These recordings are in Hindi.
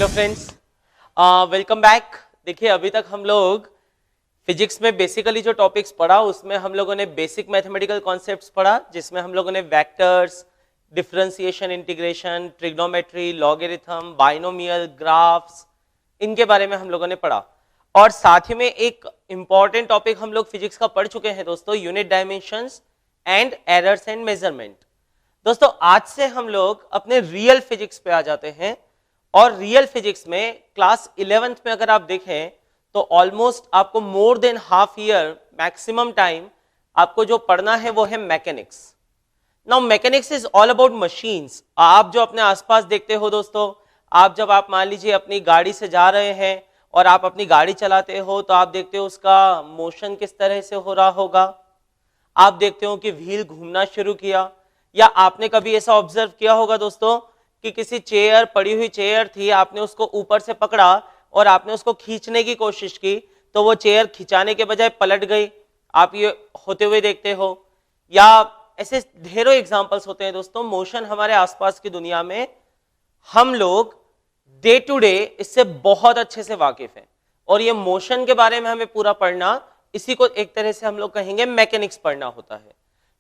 Hello friends, welcome back. देखिए अभी तक हम लोग फिजिक्स में बेसिकली जो टॉपिक्स पढ़ा उसमें हम लोगों ने बेसिक मैथमेटिकल कॉन्सेप्ट्स पढ़ा, जिसमें हम लोगों ने vectors, differentiation, integration, trigonometry, logarithm, binomial, graphs, इनके बारे में हम लोगों ने पढ़ा। और साथ ही में एक इंपॉर्टेंट टॉपिक हम लोग फिजिक्स का पढ़ चुके हैं दोस्तों, unit dimensions and errors and measurement. दोस्तों आज से हम लोग अपने रियल फिजिक्स पे आ जाते हैं। और रियल फिजिक्स में क्लास 11th में अगर आप देखें तो ऑलमोस्ट आपको more than half year maximum time आपको जो पढ़ना है वो है mechanics. Now mechanics is all about machines. आप जो अपने आसपास देखते हो दोस्तों, आप जब आप मान लीजिए अपनी गाड़ी से जा रहे हैं और आप अपनी गाड़ी चलाते हो तो आप देखते हो उसका मोशन किस तरह से हो रहा होगा। आप देखते हो कि व्हील घूमना शुरू किया, या आपने कभी ऐसा ऑब्जर्व किया होगा दोस्तों कि किसी चेयर, पड़ी हुई चेयर थी, आपने उसको ऊपर से पकड़ा और आपने उसको खींचने की कोशिश की तो वो चेयर खिंचाने के बजाय पलट गई। आप ये होते हुए देखते हो, या ऐसे ढेरों एग्जांपल्स होते हैं दोस्तों। मोशन हमारे आसपास की दुनिया में हम लोग डे टू डे इससे बहुत अच्छे से वाकिफ हैं, और ये मोशन के बारे में हमें पूरा पढ़ना, इसी को एक तरह से हम लोग कहेंगे मैकेनिक्स पढ़ना होता है।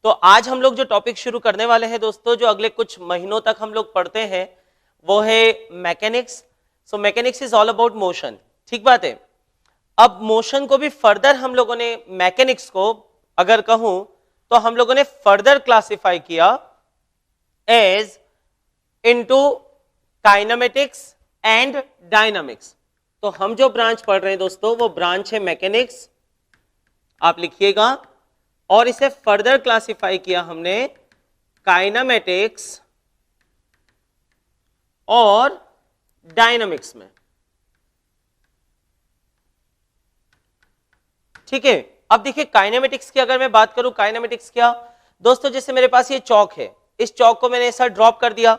तो आज हम लोग जो टॉपिक शुरू करने वाले हैं दोस्तों, जो अगले कुछ महीनों तक हम लोग पढ़ते हैं, वो है mechanics. So mechanics is all about motion, ठीक बात है। अब मोशन को भी फर्दर हम लोगों ने, मैकेनिक्स को अगर कहूं तो हम लोगों ने फर्दर क्लासिफाई किया as into kinematics and dynamics. तो हम जो ब्रांच पढ़ रहे हैं दोस्तों वो ब्रांच है मैकेनिक्स, आप लिखिएगा। और इसे फर्दर क्लासिफाई किया हमने काइनेमेटिक्स और डायनामिक्स में, ठीक है। अब देखिए काइनेमेटिक्स की अगर मैं बात करूं, काइनेमेटिक्स क्या दोस्तों, जैसे मेरे पास ये चौक है, इस चौक को मैंने ऐसा ड्रॉप कर दिया,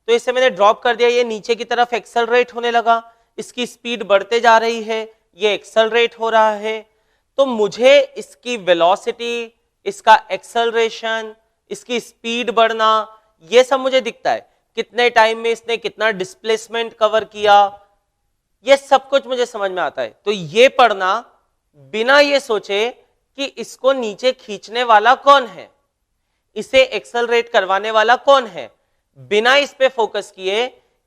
तो इसे मैंने ड्रॉप कर दिया, ये नीचे की तरफ एक्सेलरेट होने लगा, इसकी स्पीड बढ़ते जा रही है, ये एक्सेलरेट हो रहा है। तो मुझे इसकी वेलोसिटी, इसका एक्सेलरेशन, इसकी स्पीड बढ़ना, ये सब मुझे दिखता है। कितने टाइम में इसने कितना डिस्प्लेसमेंट कवर किया, ये सब कुछ मुझे समझ में आता है। तो ये पढ़ना बिना ये सोचे कि इसको नीचे खींचने वाला कौन है, इसे एक्सेलरेट करवाने वाला कौन है, बिना इस पे फोकस किए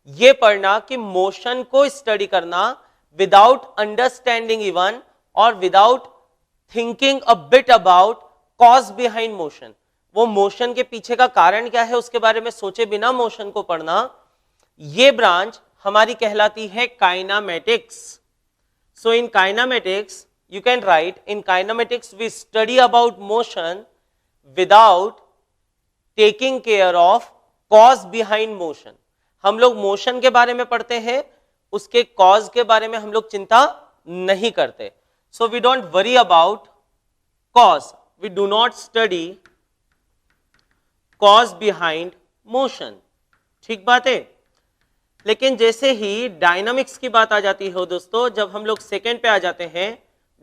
ये पढ़ना कि मोशन को स्टडी करना विदाउट अंडरस्टैंडिंग इवन और without thinking a bit about cause behind motion, वो मोशन के पीछे का कारण क्या है उसके बारे में सोचे बिना मोशन को पढ़ना, ये ब्रांच हमारी कहलाती है kinematics. So in kinematics you can write, in kinematics we study about motion without taking care of cause behind motion. हम लोग मोशन के बारे में पढ़ते हैं, उसके कॉज के बारे में हम लोग चिंता नहीं करते। So we don't worry about cause, we do not study cause behind motion, ठीक बात है। लेकिन जैसे ही डायनामिक्स की बात आ जाती है दोस्तों, जब हम लोग सेकेंड पे आ जाते हैं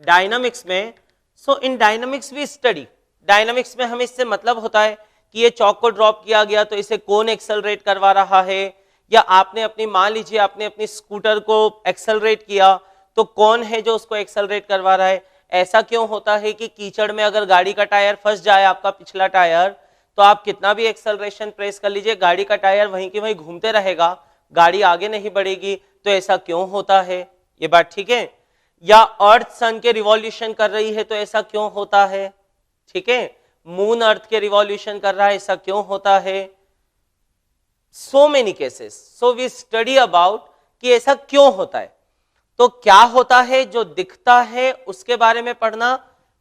डायनामिक्स में, सो in dynamics we study, dynamics में हमें इससे मतलब होता है कि ये चौक को ड्रॉप किया गया तो इसे कौन एक्सेलरेट करवा रहा है, या आपने अपनी, मान लीजिए आपने अपनी स्कूटर को एक्सेलरेट किया तो कौन है जो उसको एक्सेलरेट करवा रहा है। ऐसा क्यों होता है कि कीचड़ में अगर गाड़ी का टायर फंस जाए, आपका पिछला टायर, तो आप कितना भी एक्सेलरेशन प्रेस कर लीजिए, गाड़ी का टायर वहीं की वहीं घूमते रहेगा, गाड़ी आगे नहीं बढ़ेगी। तो ऐसा क्यों होता है, ये बात ठीक है। या अर्थ सन के रिवॉल्यूशन कर रही है तो ऐसा क्यों होता है, ठीक है। मून अर्थ के रिवॉल्यूशन कर रहा है, ऐसा क्यों होता है। So many cases, so we study about कि ऐसा क्यों होता है। तो क्या होता है जो दिखता है उसके बारे में पढ़ना,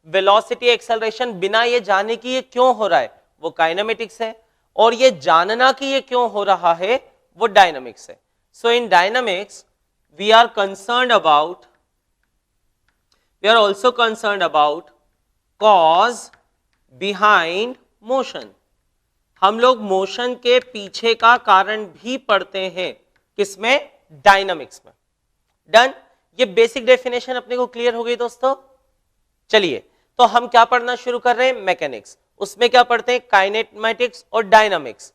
वेलोसिटी, एक्सेलरेशन, बिना ये जाने कि ये क्यों हो रहा है, वो काइनेमेटिक्स है। और ये जानना कि ये क्यों हो रहा है वो डायनामिक्स है। So in dynamics we are concerned about, we are also concerned about cause behind motion. हम लोग मोशन के पीछे का कारण भी पढ़ते हैं, किसमें, डायनामिक्स में। डन, ये बेसिक डेफिनेशन अपने को क्लियर हो गई दोस्तों। चलिए तो हम क्या पढ़ना शुरू कर रहे हैं, मैकेनिक्स। उसमें क्या पढ़ते हैं, काइनेमेटिक्स और डायनामिक्स।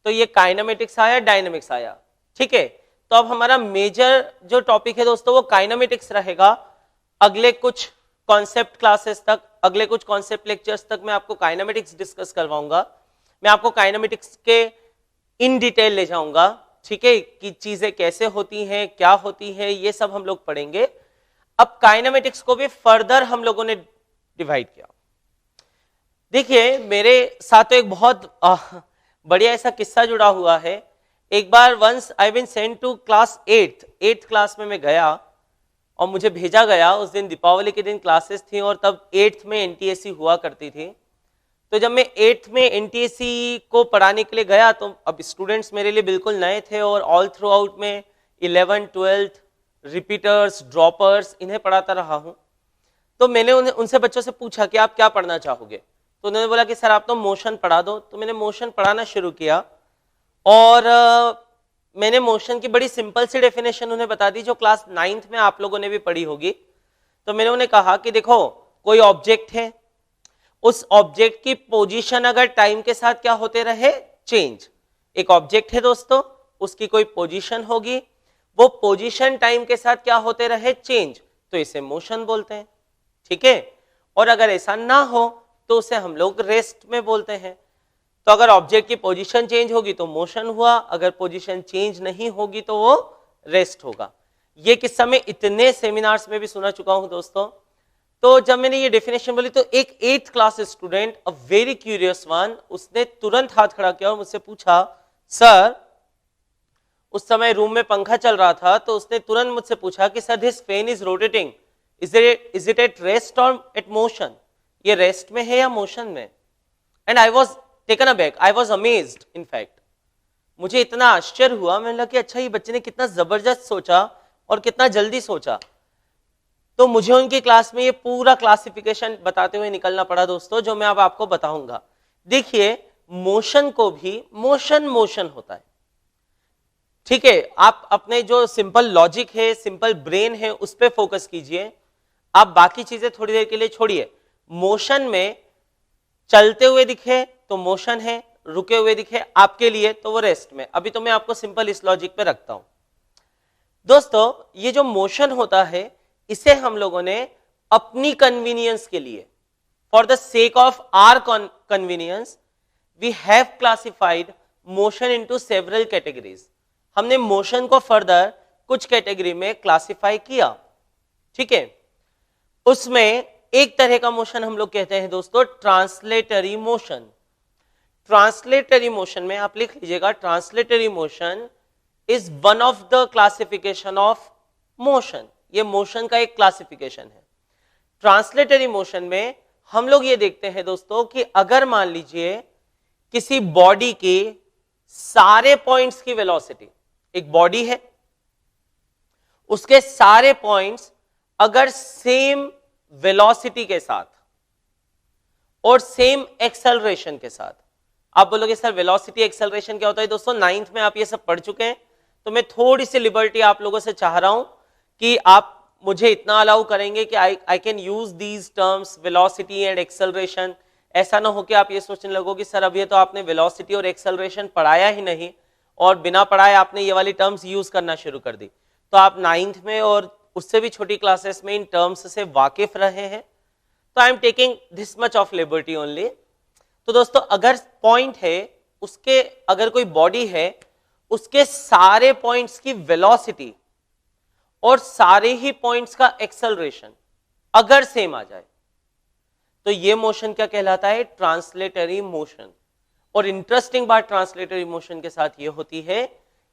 तो ये काइनेमेटिक्स आया, डायनामिक्स आया, ठीक है। तो अब हमारा मेजर जो टॉपिक है दोस्तों वो काइनेमेटिक्स रहेगा। अगले कुछ कॉन्सेप्ट क्लासेस तक, अगले कुछ कॉन्सेप्ट लेक्चर्स तक मैं आपको काइनेमेटिक्स डिस्कस करवाऊंगा। मैं आपको काइनेमेटिक्स के इन डिटेल ले जाऊंगा, ठीक है, कि चीजें कैसे होती हैं, क्या होती हैं, ये सब हम लोग पढ़ेंगे। अब काइनेमेटिक्स को भी फर्दर हम लोगों ने डिवाइड किया। देखिए मेरे साथ तो एक बहुत बढ़िया ऐसा किस्सा जुड़ा हुआ है। एक बार once I been sent to class 8th class में मैं गया और मुझे भेजा गया। उस दिन दीपावली के दिन क्लासेस थी और तब 8th में एनटीएससी हुआ करती थी। तो जब मैं 8th में एनटीएससी को पढ़ाने के लिए गया तो अब स्टूडेंट्स मेरे लिए बिल्कुल नए थे और ऑल थ्रू आउट में 11th 12th रिपीटर्स, ड्रॉपर्स, इन्हें पढ़ाता रहा हूं। तो मैंने उनसे बच्चों से पूछा कि आप क्या पढ़ना चाहोगे, तो उन्होंने बोला कि सर आप तो मोशन पढ़ा दो। तो मैंने मोशन पढ़ाना शुरू किया और मैंने मोशन की बड़ी सिंपल सी डेफिनेशन उन्हें बता दी जो क्लास 9th में आप लोगों ने भी पढ़ी होगी। तो मैंने उन्हें कहा कि देखो कोई ऑब्जेक्ट है, उस ऑब्जेक्ट की पोजीशन अगर टाइम के साथ क्या होते रहे, चेंज। एक ऑब्जेक्ट है दोस्तों, उसकी कोई पोजीशन होगी, वो पोजीशन टाइम के साथ क्या होते रहे, चेंज, तो इसे मोशन बोलते हैं, ठीक है। और अगर ऐसा ना हो तो उसे हम लोग रेस्ट में बोलते हैं। तो अगर ऑब्जेक्ट की पोजीशन चेंज होगी तो मोशन हुआ, अगर पोजीशन चेंज नहीं होगी तो वो रेस्ट होगा। ये किस्सा मैं इतने सेमिनार्स में भी सुना चुका हूं दोस्तों। तो जब मैंने ये डेफिनेशन बोली तो एक 8th class student, a very curious one, उसने तुरंत हाथ खड़ा किया और मुझसे पूछा, सर, उस समय रूम में पंखा चल रहा था, तो उसने तुरंत मुझसे पूछा कि sir this fan is rotating, is it at rest और एट मोशन, ये रेस्ट में है या मोशन में। And I was taken aback, I was amazed. In fact मुझे इतना आश्चर्य हुआ, मैंने लगा कि अच्छा ये बच्चे ने कितना जबरदस्त सोचा और कितना जल्दी सोचा। तो मुझे उनकी क्लास में ये पूरा क्लासिफिकेशन बताते हुए निकलना पड़ा दोस्तों, जो मैं अब आपको बताऊंगा। देखिए मोशन को भी मोशन होता है, ठीक है। आप अपने जो सिंपल लॉजिक है, सिंपल ब्रेन है, उस पर फोकस कीजिए। आप बाकी चीजें थोड़ी देर के लिए छोड़िए। मोशन में चलते हुए दिखे तो मोशन है, रुके हुए दिखे आपके लिए तो वो रेस्ट में। अभी तो मैं आपको सिंपल इस लॉजिक पे रखता हूं दोस्तों। ये जो मोशन होता है इसे हम लोगों ने अपनी कन्वीनियंस के लिए, for the sake of our convenience, we have classified motion into several categories. हमने मोशन को फर्दर कुछ कैटेगरी में क्लासिफाई किया, ठीक है। उसमें एक तरह का मोशन हम लोग कहते हैं दोस्तों ट्रांसलेटरी मोशन। ट्रांसलेटरी मोशन में आप लिख लीजिएगा, translatory motion is one of the classification of motion. ये मोशन का एक क्लासिफिकेशन है। ट्रांसलेटरी मोशन में हम लोग ये देखते हैं दोस्तों कि अगर मान लीजिए किसी बॉडी के सारे पॉइंट्स की वेलोसिटी, एक बॉडी है, उसके सारे पॉइंट्स अगर सेम वेलोसिटी के साथ और सेम एक्सेलरेशन के साथ, आप बोलोगे सर वेलोसिटी एक्सेलरेशन क्या होता है दोस्तों, 9th में आप ये सब पढ़ चुके हैं। तो मैं थोड़ी सी लिबर्टी आप लोगों से चाह रहा हूं कि आप मुझे इतना अलाउ करेंगे कि I can use these terms velocity and acceleration. ऐसा ना हो कि आप ये सोचने लगो कि सर अभी तो आपने वेलोसिटी और एक्सेलरेशन पढ़ाया ही नहीं और बिना पढ़ाए आपने ये वाली टर्म्स यूज करना शुरू कर दी। तो आप 9th में और उससे भी छोटी क्लासेस में इन टर्म्स से वाकिफ रहे हैं, तो I am taking this much of liberty only. तो दोस्तों अगर पॉइंट है, उसके अगर कोई बॉडी है, उसके सारे पॉइंट्स की वेलोसिटी और सारे ही पॉइंट्स का एक्सेलरेशन अगर सेम आ जाए तो ये मोशन क्या कहलाता है, ट्रांसलेटरी मोशन। और इंटरेस्टिंग बात ट्रांसलेटरी मोशन के साथ ये होती है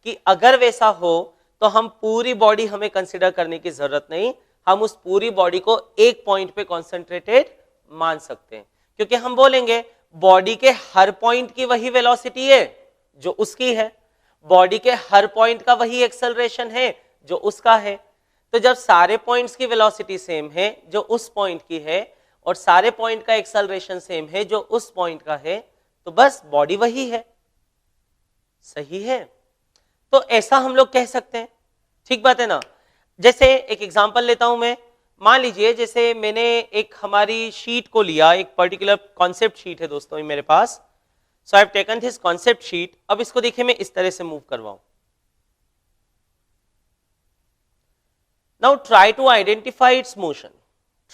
कि अगर वैसा हो तो हम पूरी बॉडी हमें कंसीडर करने की जरूरत नहीं, हम उस पूरी बॉडी को एक पॉइंट पे कॉन्सेंट्रेटेड मान सकते हैं, क्योंकि हम बोलेंगे बॉडी के हर पॉइंट की वही वेलोसिटी है जो उसकी है, बॉडी के हर पॉइंट का वही एक्सेलरेशन है जो उसका है। तो जब सारे पॉइंट्स की वेलोसिटी सेम है जो उस पॉइंट की है और सारे पॉइंट का एक्सेलरेशन सेम है जो उस पॉइंट का है, तो बस बॉडी वही है, सही है। तो ऐसा हम लोग कह सकते हैं, ठीक बात है ना। जैसे एक एग्जांपल लेता हूं मैं, मान लीजिए जैसे मैंने एक हमारी शीट को लिया, एक पर्टिकुलर कॉन्सेप्ट शीट है दोस्तों मेरे पास। So I have taken this concept sheet. अब इसको देखिए मैं इस तरह से मूव करवाऊं, Now try to identify its motion.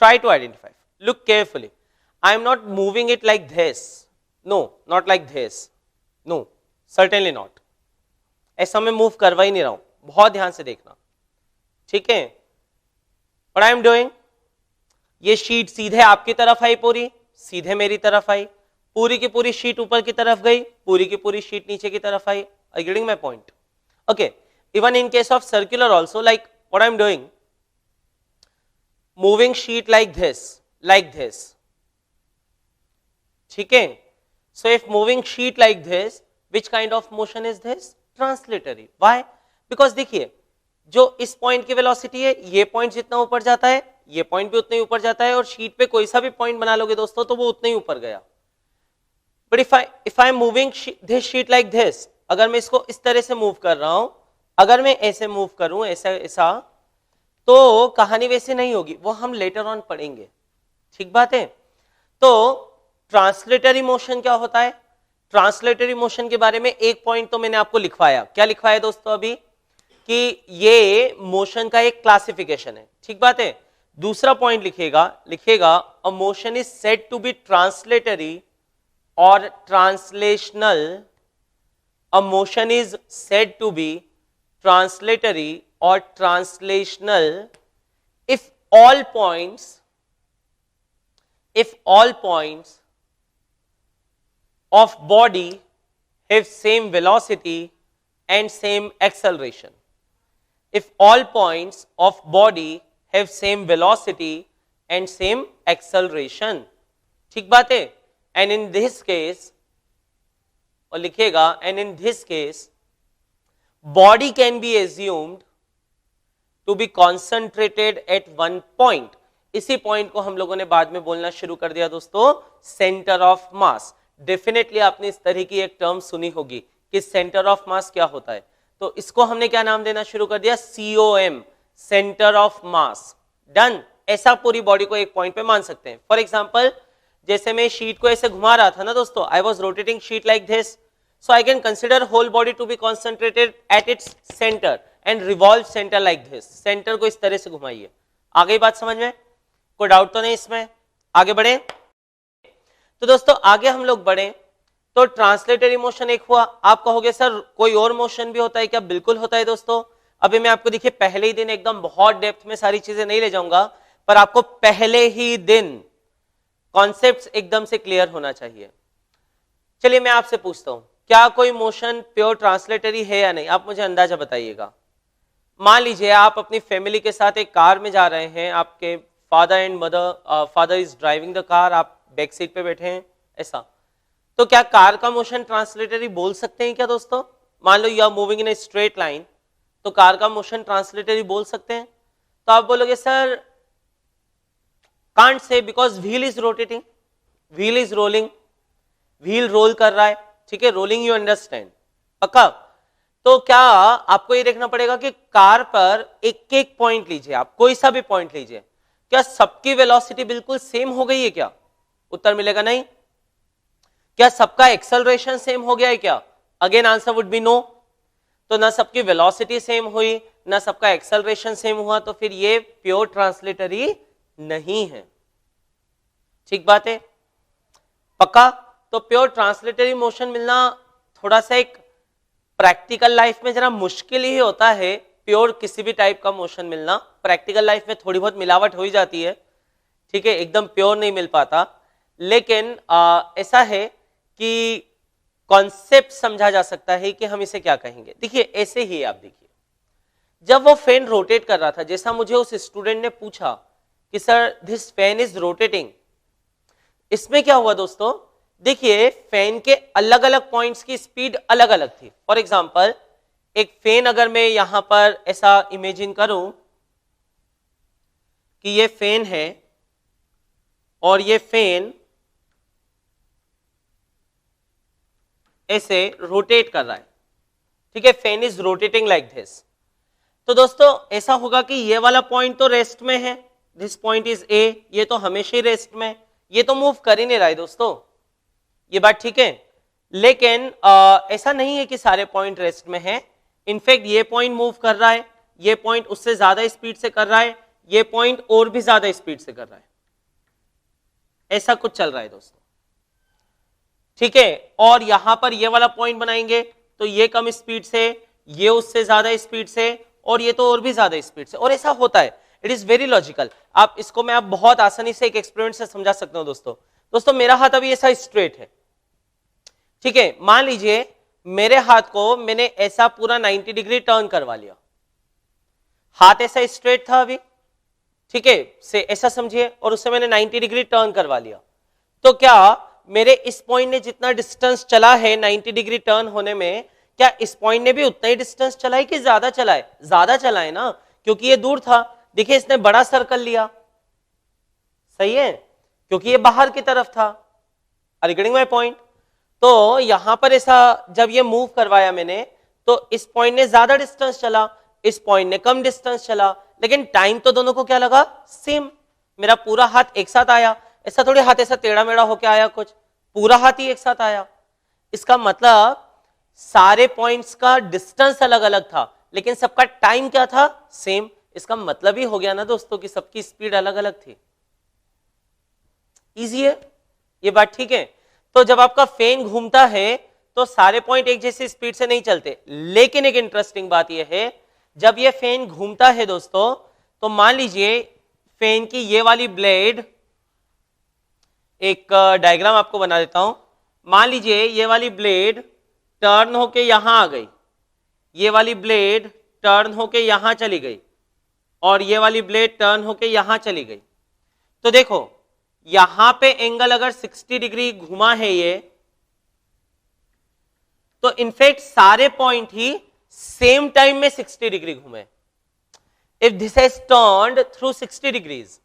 Try to identify. Look carefully. I am not moving it like this. No, not like this. No, certainly not. ऐसा मैं मूव करवा ही नहीं रहा हूं, बहुत ध्यान से देखना, ठीक है. What I am doing? ये शीट सीधे आपकी तरफ आई, पूरी सीधे मेरी तरफ आई, पूरी की पूरी शीट ऊपर की तरफ गई, पूरी की पूरी शीट नीचे की तरफ आई. Are you getting my point? Okay. Even in case of circular also, like what I am doing, moving sheet like this, ठीक है. So if moving sheet like this, which kind of motion is this? Translatory. Why? Because देखिए, जो इस पॉइंट की वेलोसिटी है, ये पॉइंट जितना ऊपर जाता है, ये पॉइंट भी उतना ही ऊपर जाता है, और शीट पे कोई सा भी पॉइंट बना लोगे दोस्तों तो वो उतना ही ऊपर गया. But if I am moving this sheet like this, अगर मैं इसको इस तरह से मूव कर रहा हूं, अगर मैं ऐसे मूव करूं, ऐसा, तो कहानी वैसे नहीं होगी, वो हम लेटर ऑन पढ़ेंगे, ठीक बात है. तो ट्रांसलेटरी मोशन क्या होता है? ट्रांसलेटरी मोशन के बारे में एक पॉइंट तो मैंने आपको लिखवाया. क्या लिखवाया दोस्तों अभी? कि ये मोशन का एक क्लासिफिकेशन है, ठीक बात है. दूसरा पॉइंट लिखेगा a motion is said to be translatory और translational. A motion is said to be translatory or translational if all points of body have same velocity and same acceleration. If all points of body have same velocity and same acceleration, ठीक बात है. And in this case, और लिखेगा and in this case body can be assumed to be concentrated at one point. इसी पॉइंट को हम लोगों ने बाद में बोलना शुरू कर दिया दोस्तों, सेंटर ऑफ मास. डेफिनेटली आपने इस तरह की एक टर्म सुनी होगी कि सेंटर ऑफ मास क्या होता है, तो इसको हमने क्या नाम देना शुरू कर दिया? COM, centre of mass. Done. ऐसा पूरी बॉडी को एक पॉइंट पे मान सकते हैं. फॉर एग्जाम्पल, जैसे मैं शीट को ऐसे घुमा रहा था ना दोस्तों, I was rotating sheet like this, so I can consider whole body to be concentrated at its center and revolve center like this. Centre को इस तरह से घुमाइए. आ गई बात समझ में? कोई डाउट तो नहीं इसमें? आगे बढ़े. तो दोस्तों आगे हम लोग बढ़े तो ट्रांसलेटरी मोशन एक हुआ. आप कहोगे सर कोई और मोशन भी होता है क्या? बिल्कुल होता है दोस्तों. अभी मैं आपको देखिए पहले ही दिन एकदम बहुत डेप्थ में सारी चीजें नहीं ले जाऊंगा, पर आपको पहले ही दिन कॉन्सेप्ट्स एकदम से क्लियर होना चाहिए. चलिए मैं आपसे पूछता हूं, क्या कोई मोशन प्योर ट्रांसलेटरी है या नहीं? आप मुझे अंदाजा बताइएगा. मान लीजिए आप अपनी फैमिली के साथ एक कार में जा रहे हैं, आपके father and mother, father is driving the car, आप बैक सीट पे बैठे हैं, ऐसा. तो क्या कार का मोशन ट्रांसलेटरी बोल सकते हैं क्या दोस्तों? मान लो you are moving in a straight line, तो कार का मोशन ट्रांसलेटरी बोल सकते हैं? तो आप बोलोगे sir can't say, because wheel is rotating, wheel is rolling, wheel roll कर रहा है, ठीक है, रोलिंग, यू अंडरस्टैंड, पक्का. तो क्या आपको ये देखना पड़ेगा कि कार पर एक एक पॉइंट लीजिए, आप कोई सा भी पॉइंट लीजिए, क्या सबकी वेलोसिटी बिल्कुल सेम हो गई है क्या? उत्तर मिलेगा नहीं. क्या सबका एक्सेलरेशन सेम हो गया है क्या? Again answer would be no. तो ना सबकी वेलोसिटी सेम हुई, ना सबका एक्सेलरेशन सेम हुआ, तो फिर ये प्योर ट्रांसलेटरी नहीं है. ठीक बात है, पक्का. तो प्योर ट्रांसलेटरी मोशन मिलना थोड़ा सा एक प्रैक्टिकल लाइफ में जरा मुश्किल ही होता है. प्योर किसी भी टाइप का मोशन मिलना, प्रैक्टिकल लाइफ में थोड़ी बहुत मिलावट हो ही जाती है, ठीक है, एकदम प्योर नहीं मिल पाता. लेकिन ऐसा है कि कॉन्सेप्ट समझा जा सकता है कि हम इसे क्या कहेंगे. देखिए ऐसे ही आप देखिए, जब वो फैन रोटेट कर रहा था, जैसा मुझे उस स्टूडेंट ने पूछा कि sir this fan is rotating, इसमें क्या हुआ दोस्तों? देखिए फैन के अलग अलग पॉइंट्स की स्पीड अलग अलग थी. फॉर एग्जांपल, एक फैन अगर मैं यहां पर ऐसा इमेजिन करूं कि ये फैन है और ये फैन ऐसे रोटेट कर रहा है, ठीक है, fan is rotating like this. तो दोस्तों ऐसा होगा कि ये वाला पॉइंट तो रेस्ट में है, दिस पॉइंट इज ए, ये तो हमेशा ही रेस्ट में, ये तो मूव कर ही नहीं रहा है दोस्तों, ये बात ठीक है. लेकिन ऐसा नहीं है कि सारे पॉइंट रेस्ट में है. इनफैक्ट ये पॉइंट मूव कर रहा है, ये पॉइंट उससे ज्यादा स्पीड से कर रहा है, ये पॉइंट और भी ज्यादा स्पीड से कर रहा है, ऐसा कुछ चल रहा है दोस्तों, ठीक है। और यहां पर ये वाला पॉइंट बनाएंगे तो ये कम स्पीड से, ये उससे ज्यादा स्पीड से, और ये तो और भी ज्यादा स्पीड से, और ऐसा होता है। It is very logical. आप इसको मैं आप बहुत आसानी से एक एक्सपेरिमेंट से समझा सकता हूं दोस्तों मेरा हाथ अभी ऐसा स्ट्रेट है, ठीक है। मान लीजिए मेरे हाथ को मैंने ऐसा पूरा 90 डिग्री टर्न करवा लिया, हाथ ऐसा स्ट्रेट था अभी, ठीक है, से ऐसा समझिए, और उससे मैंने 90 डिग्री टर्न करवा लिया, तो क्या मेरे इस पॉइंट ने जितना डिस्टेंस चला है 90 डिग्री टर्न होने में, क्या इस पॉइंट ने भी उतना ही डिस्टेंस चला है कि ज्यादा चला है? ज्यादा चला है ना, क्योंकि ये दूर था। देखिए इसने बड़ा सर्कल लिया, सही है, क्योंकि ये बाहर की तरफ था। Are you getting my point? तो यहां पर ऐसा जब ये मूव करवाया मैंने, तो इस पॉइंट ने ज्यादा डिस्टेंस चला, इस पॉइंट ने कम डिस्टेंस चला, लेकिन टाइम तो दोनों को क्या लगा? सेम। मेरा पूरा हाथ एक साथ आया, ऐसा थोड़ी हाथ ऐसा टेढ़ा मेढ़ा होके आया, कुछ पूरा हाथ ही एक साथ आया। इसका मतलब सारे पॉइंट्स का डिस्टेंस अलग अलग था, लेकिन सबका टाइम क्या था? सेम। इसका मतलब ही हो गया ना दोस्तों कि सबकी स्पीड अलग अलग थी। इजी है ये बात, ठीक है। तो जब आपका फैन घूमता है तो सारे पॉइंट एक जैसी स्पीड से नहीं चलते, लेकिन एक इंटरेस्टिंग बात यह है, जब ये फैन घूमता है दोस्तों, तो मान लीजिए फैन की ये वाली ब्लेड, एक डायग्राम आपको बना देता हूं। मान लीजिए ये वाली ब्लेड टर्न होके यहां आ गई, ये वाली ब्लेड टर्न होके यहां चली गई, और ये वाली ब्लेड टर्न होके यहां चली गई। तो देखो यहां पे एंगल अगर 60 डिग्री घुमा है ये, तो इनफैक्ट सारे पॉइंट ही सेम टाइम में 60 डिग्री घूमे। If this has turned through 60 degrees,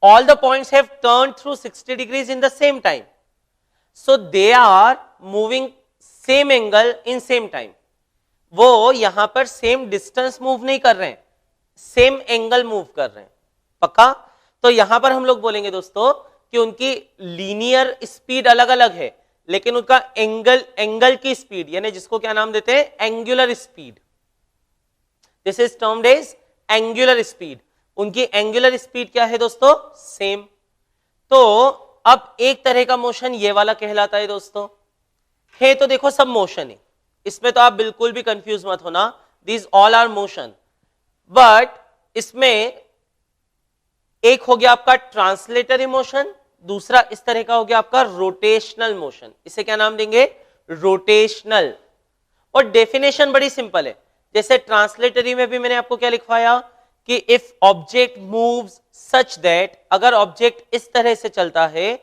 all the points have turned through 60 degrees in the same time, so they are moving same angle in same time। वो यहां पर सेम डिस्टेंस मूव नहीं कर रहे हैं, सेम एंगल मूव कर रहे हैं, पक्का? तो यहां पर हम लोग बोलेंगे दोस्तों कि उनकी लीनियर स्पीड अलग अलग है, लेकिन उनका एंगल की स्पीड, यानी जिसको क्या नाम देते हैं? Angular speed. This is termed as angular speed. उनकी एंगुलर स्पीड क्या है दोस्तों? सेम। तो अब एक तरह का मोशन ये वाला कहलाता है दोस्तों, है तो देखो सब मोशन है, इसमें तो आप बिल्कुल भी कंफ्यूज मत होना, these all R motion. But इसमें एक हो गया आपका ट्रांसलेटरी मोशन, दूसरा इस तरह का हो गया आपका रोटेशनल मोशन। इसे क्या नाम देंगे? रोटेशनल। और डेफिनेशन बड़ी सिंपल है, जैसे ट्रांसलेटरी में भी मैंने आपको क्या लिखवाया कि if object moves such that, अगर ऑब्जेक्ट इस तरह से चलता है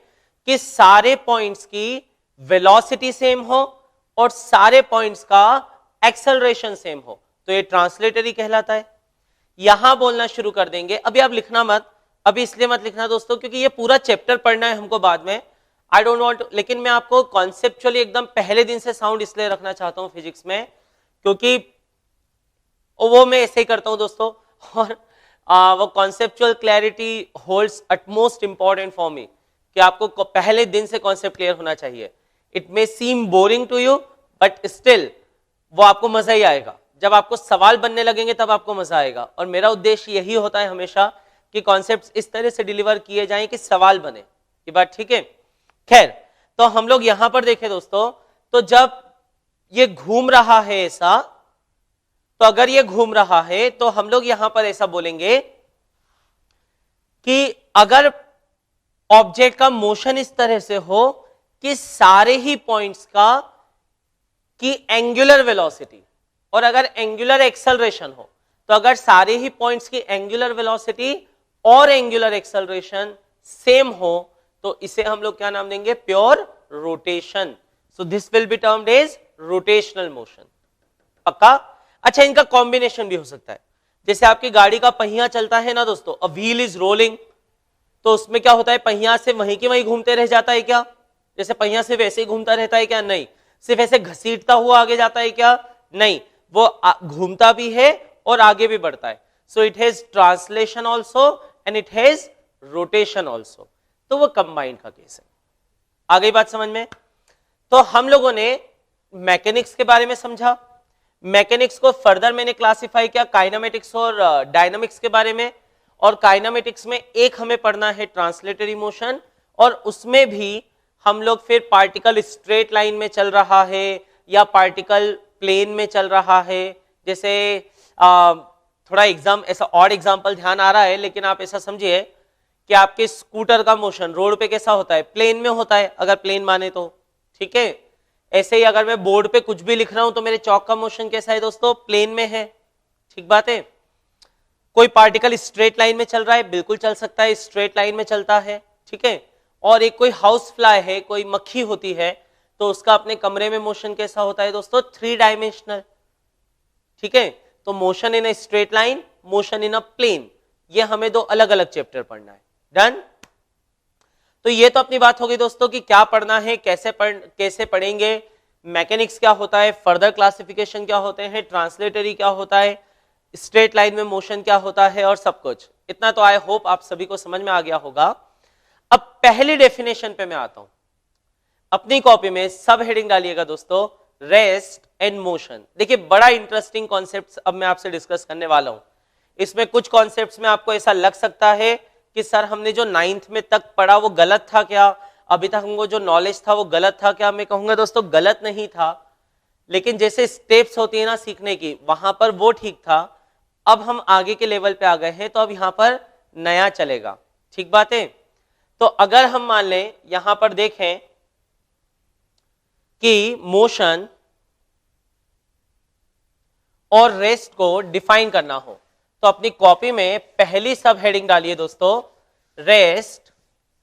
कि सारे पॉइंट्स की वेलोसिटी सेम हो और सारे पॉइंट्स का एक्सेलरेशन सेम हो, तो ये ट्रांसलेटरी कहलाता है। यहां बोलना शुरू कर देंगे, अभी आप लिखना मत, अभी इसलिए मत लिखना दोस्तों क्योंकि ये पूरा चैप्टर पढ़ना है हमको बाद में, आई डोंट वांट, लेकिन मैं आपको कॉन्सेप्चुअली एकदम पहले दिन से साउंड इसलिए रखना चाहता हूं फिजिक्स में, क्योंकि वो मैं ऐसे ही करता हूं दोस्तों, और वो conceptual clarity holds utmost important for me, कि आपको पहले दिन से कॉन्सेप्ट क्लियर होना चाहिए। It may seem boring to you, but still वो आपको मजा ही आएगा। जब आपको सवाल बनने लगेंगे तब आपको मजा आएगा, और मेरा उद्देश्य यही होता है हमेशा कि कॉन्सेप्ट्स इस तरह से डिलीवर किए जाएं कि सवाल बने। ये बात ठीक है? खैर, तो हम लोग यहां पर देखें दोस्तों, तो जब ये घूम रहा है ऐसा, तो अगर ये घूम रहा है तो हम लोग यहां पर ऐसा बोलेंगे कि अगर ऑब्जेक्ट का मोशन इस तरह से हो कि सारे ही पॉइंट्स का की एंगुलर वेलोसिटी, और अगर एंगुलर एक्सेलरेशन हो, तो अगर सारे ही पॉइंट्स की एंगुलर वेलोसिटी और एंगुलर एक्सेलरेशन सेम हो, तो इसे हम लोग क्या नाम देंगे? Pure rotation. So this will be termed as rotational motion. पक्का? अच्छा, इनका कॉम्बिनेशन भी हो सकता है, जैसे आपकी गाड़ी का पहिया चलता है ना दोस्तों, अ व्हील इज रोलिंग, तो उसमें क्या होता है? पहिया से वहीं के वहीं घूमते रह जाता है क्या? जैसे पहिया से वैसे ही घूमता रहता है क्या? नहीं। सिर्फ ऐसे घसीटता हुआ आगे जाता है क्या? नहीं, वो घूमता भी है और आगे भी बढ़ता है। So it has translation also and it has rotation also, तो वो कंबाइंड का केस है। आ गई बात समझ में? तो हम लोगों ने मैकेनिक्स के बारे में समझा, मैकेनिक्स को फर्दर मैंने क्लासिफाई किया काइनेमेटिक्स और डायनामिक्स के बारे में, और काइनेमेटिक्स में एक हमें पढ़ना है ट्रांसलेटरी मोशन, और उसमें भी हम लोग फिर पार्टिकल स्ट्रेट लाइन में चल रहा है या पार्टिकल प्लेन में चल रहा है। जैसे थोड़ा ऐसा ऑड एग्जाम्पल ध्यान आ रहा है, लेकिन आप ऐसा समझिए कि आपके स्कूटर का मोशन रोड पे कैसा होता है, प्लेन में होता है, अगर प्लेन माने तो, ठीक है। ऐसे ही अगर मैं बोर्ड पे कुछ भी लिख रहा हूं तो मेरे चौक का मोशन कैसा है दोस्तों, प्लेन में है, ठीक बात है। कोई पार्टिकल स्ट्रेट लाइन में चल रहा है, बिल्कुल चल सकता है, स्ट्रेट लाइन में चलता है, ठीक है। और एक कोई हाउस फ्लाई है, कोई मक्खी होती है, तो उसका अपने कमरे में मोशन कैसा होता है दोस्तों, 3 डायमेंशनल, ठीक है। तो motion in a straight line, motion in a plane, ये हमें 2 अलग अलग चैप्टर पढ़ना है। डन। तो ये तो अपनी बात होगी दोस्तों कि क्या पढ़ना है, कैसे पढ़ेंगे, मैकेनिक्स क्या होता है, फर्दर क्लासिफिकेशन क्या होते हैं, ट्रांसलेटरी क्या होता है, स्ट्रेट लाइन में मोशन क्या होता है, और सब कुछ। इतना तो आई होप आप सभी को समझ में आ गया होगा। अब पहली डेफिनेशन पे मैं आता हूं। अपनी कॉपी में सब हेडिंग डालिएगा दोस्तों, रेस्ट एंड मोशन। देखिए बड़ा इंटरेस्टिंग कॉन्सेप्ट अब मैं आपसे डिस्कस करने वाला हूं। इसमें कुछ कॉन्सेप्ट्स में आपको ऐसा लग सकता है कि सर हमने जो 9th में तक पढ़ा वो गलत था क्या, अभी तक हमको जो नॉलेज था वो गलत था क्या। मैं कहूंगा दोस्तों गलत नहीं था, लेकिन जैसे स्टेप्स होती है ना सीखने की, वहां पर वो ठीक था। अब हम आगे के लेवल पे आ गए हैं, तो अब यहां पर नया चलेगा, ठीक बात है। तो अगर हम मान लें यहां पर देखें कि मोशन और रेस्ट को डिफाइन करना हो, तो अपनी कॉपी में पहली सब हेडिंग डालिए दोस्तों, रेस्ट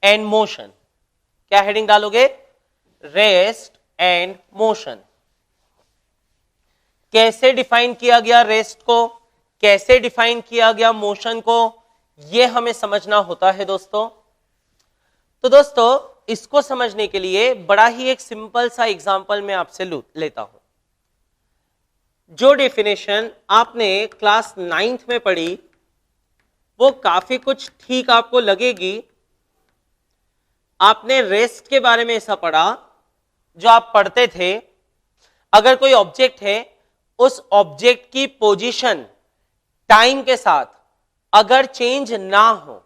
एंड मोशन। क्या हेडिंग डालोगे, रेस्ट एंड मोशन। कैसे डिफाइन किया गया रेस्ट को, कैसे डिफाइन किया गया मोशन को, यह हमें समझना होता है दोस्तों। तो दोस्तों इसको समझने के लिए बड़ा ही एक सिंपल सा एग्जांपल मैं आपसे लेता हूं। जो डेफिनेशन आपने क्लास 9th में पढ़ी वो काफी कुछ ठीक आपको लगेगी। आपने रेस्ट के बारे में ऐसा पढ़ा जो आप पढ़ते थे, अगर कोई ऑब्जेक्ट है, उस ऑब्जेक्ट की पोजीशन टाइम के साथ अगर चेंज ना हो,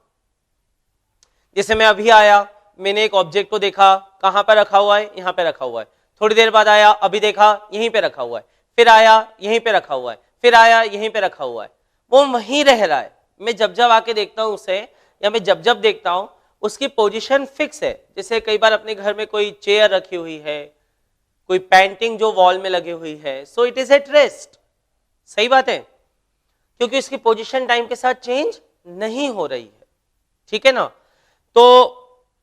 जैसे मैं अभी आया, मैंने एक ऑब्जेक्ट को देखा, कहां पर रखा हुआ है, यहां पे रखा हुआ है, थोड़ी देर बाद आया, अभी देखा यहीं पे रखा हुआ है, फिर आया यहीं पे रखा हुआ है, फिर आया यहीं पे रखा हुआ है, वो वहीं रह रहा है। मैं जब जब आके देखता हूं उसे, या मैं जब जब देखता हूं, उसकी पोजीशन फिक्स है। जैसे कई बार अपने घर में कोई चेयर रखी हुई है, कोई पेंटिंग जो वॉल में लगी हुई है, so it is at rest. सही बात है, क्योंकि उसकी पोजीशन टाइम के साथ चेंज नहीं हो रही है, ठीक है ना। तो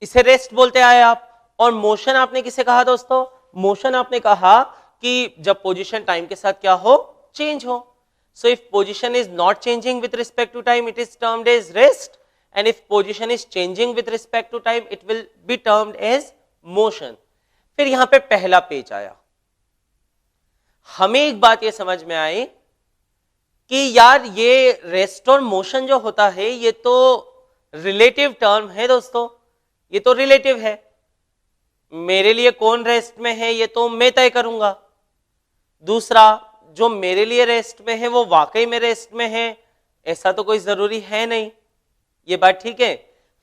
इसे रेस्ट बोलते आए आप। और मोशन आपने किसे कहा दोस्तों, मोशन आपने कहा कि जब पोजीशन टाइम के साथ क्या हो, चेंज हो। So if position is not changing with respect to time, it is termed as rest, and if position is changing with respect to time, it will be termed as motion. फिर यहां पे पहला पेज आया, हमें एक बात ये समझ में आई कि यार ये रेस्ट और मोशन जो होता है ये तो रिलेटिव टर्म है दोस्तों, ये तो रिलेटिव है। मेरे लिए कौन रेस्ट में है ये तो मैं तय करूंगा, दूसरा जो मेरे लिए रेस्ट में है वो वाकई में रेस्ट में है, ऐसा तो कोई जरूरी है नहीं। ये बात ठीक है।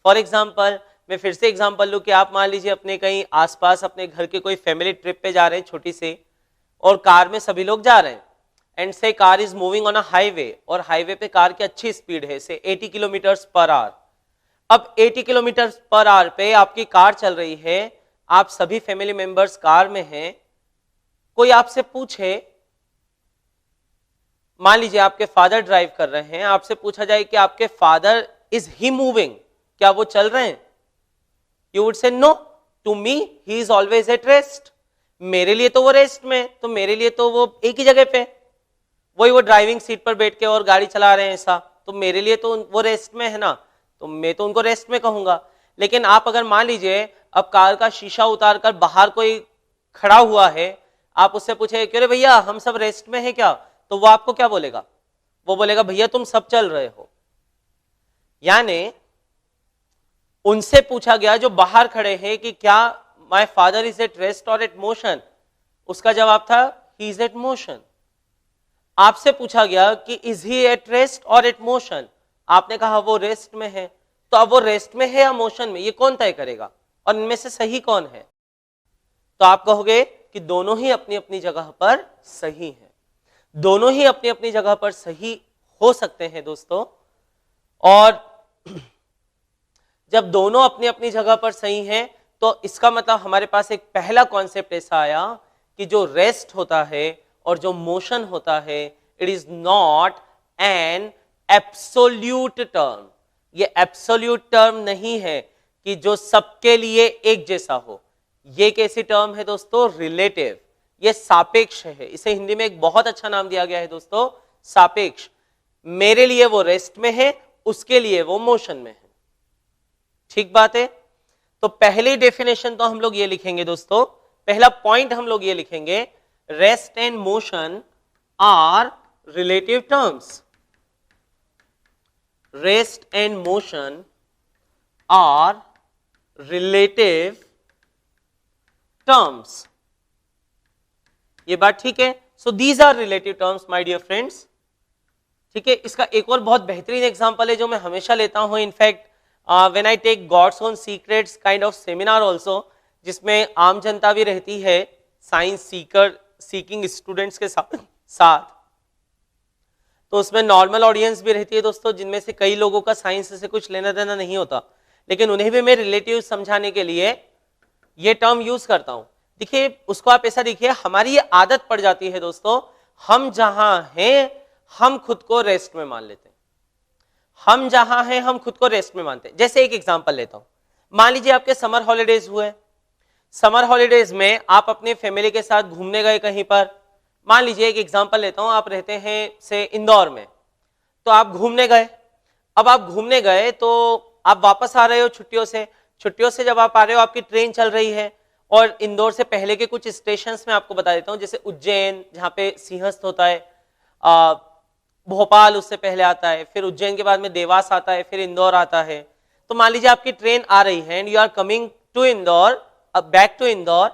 फॉर एग्जाम्पल मैं फिर से एग्जाम्पल लूं कि आप मान लीजिए अपने कहीं आसपास अपने घर के कोई फैमिली ट्रिप पे जा रहे हैं छोटी सी, और कार में सभी लोग जा रहे हैं, एंड से car is moving on a highway, और हाईवे पे कार की अच्छी स्पीड है, से 80 किलोमीटर पर आवर। अब 80 किलोमीटर पर आवर पे आपकी कार चल रही है, आप सभी फैमिली मेंबर्स कार में हैं, कोई आपसे पूछे, मान लीजिए आपके फादर ड्राइव कर रहे हैं, आपसे पूछा जाए कि आपके फादर इज ही मूविंग, क्या वो चल रहे हैं, you would say no, to me he is always at rest. मेरे लिए तो वो रेस्ट में, तो मेरे लिए तो वो एक ही जगह पे, वही वो ड्राइविंग सीट पर बैठ के और गाड़ी चला रहे हैं ऐसा, तो मेरे लिए तो वो रेस्ट में है ना, तो मैं तो उनको रेस्ट में कहूंगा। लेकिन आप अगर मान लीजिए अब कार का शीशा उतार कर बाहर कोई खड़ा हुआ है, आप उससे पूछे क्यों रे भैया हम सब रेस्ट में है क्या, तो वो आपको क्या बोलेगा, वो बोलेगा भैया तुम सब चल रहे हो। यानी उनसे पूछा गया जो बाहर खड़े हैं कि क्या my father is at rest और एट मोशन, उसका जवाब था ही इज एट मोशन। आपसे पूछा गया कि इज ही एट रेस्ट और एट मोशन, आपने कहा वो रेस्ट में है, तो अब वो रेस्ट में है या मोशन में, ये कौन तय करेगा और इनमें से सही कौन है? तो आप कहोगे कि दोनों ही अपनी अपनी जगह पर सही है, दोनों ही अपनी अपनी जगह पर सही हो सकते हैं दोस्तों। और जब दोनों अपनी अपनी जगह पर सही हैं तो इसका मतलब हमारे पास एक पहला कॉन्सेप्ट ऐसा आया कि जो रेस्ट होता है और जो मोशन होता है, it is not an absolute term. ये एब्सोल्यूट टर्म नहीं है कि जो सबके लिए एक जैसा हो। ये कैसी टर्म है दोस्तों? रिलेटिव, ये सापेक्ष है। इसे हिंदी में एक बहुत अच्छा नाम दिया गया है दोस्तों, सापेक्ष। मेरे लिए वो रेस्ट में है, उसके लिए वो मोशन में है। ठीक बात है। तो पहली डेफिनेशन तो हम लोग ये लिखेंगे दोस्तों, पहला पॉइंट हम लोग ये लिखेंगे, rest and motion are relative terms. Rest and motion are relative terms. ये बात ठीक है? So these are relative terms my dear friends. ठीक है। इसका एक और बहुत बेहतरीन एग्जांपल है जो मैं हमेशा लेता हूं, in fact when I take God's own secrets kind of seminar also, जिसमें आम जनता भी रहती है, साइंस सीकिंग स्टूडेंट्स के साथ, तो उसमें नॉर्मल ऑडियंस भी रहती है दोस्तों, जिनमें से कई लोगों का साइंस से कुछ लेना देना नहीं होता, लेकिन उन्हें भी मैं रिलेटिव समझाने के लिए ये टर्म यूज करता हूं। देखिए, उसको आप ऐसा देखिए, हमारी ये आदत पड़ जाती है दोस्तों, हम जहां हैं हम खुद को रेस्ट में मान लेते हैं। हम जहां हैं हम खुद को रेस्ट में मानते हैं। जैसे एक एग्जांपल लेता हूं, मान लीजिए आपके समर हॉलीडेज हुए, समर हॉलीडेज में आप अपने फैमिली के साथ घूमने गए कहीं पर। मान लीजिए एक एग्जांपल लेता हूं, आप रहते हैं से इंदौर में, तो आप घूमने गए। अब आप घूमने गए तो आप वापस आ रहे हो छुट्टियों से। छुट्टियों से जब आप आ रहे हो, आपकी ट्रेन चल रही है, और इंदौर से पहले के कुछ स्टेशन में आपको बता देता हूं, जैसे उज्जैन जहां पे सिंहस्थ होता है, भोपाल उससे पहले आता है, फिर उज्जैन के बाद में देवास आता है, फिर इंदौर आता है। तो मान लीजिए आपकी ट्रेन आ रही है and you are coming to Indore, back to Indore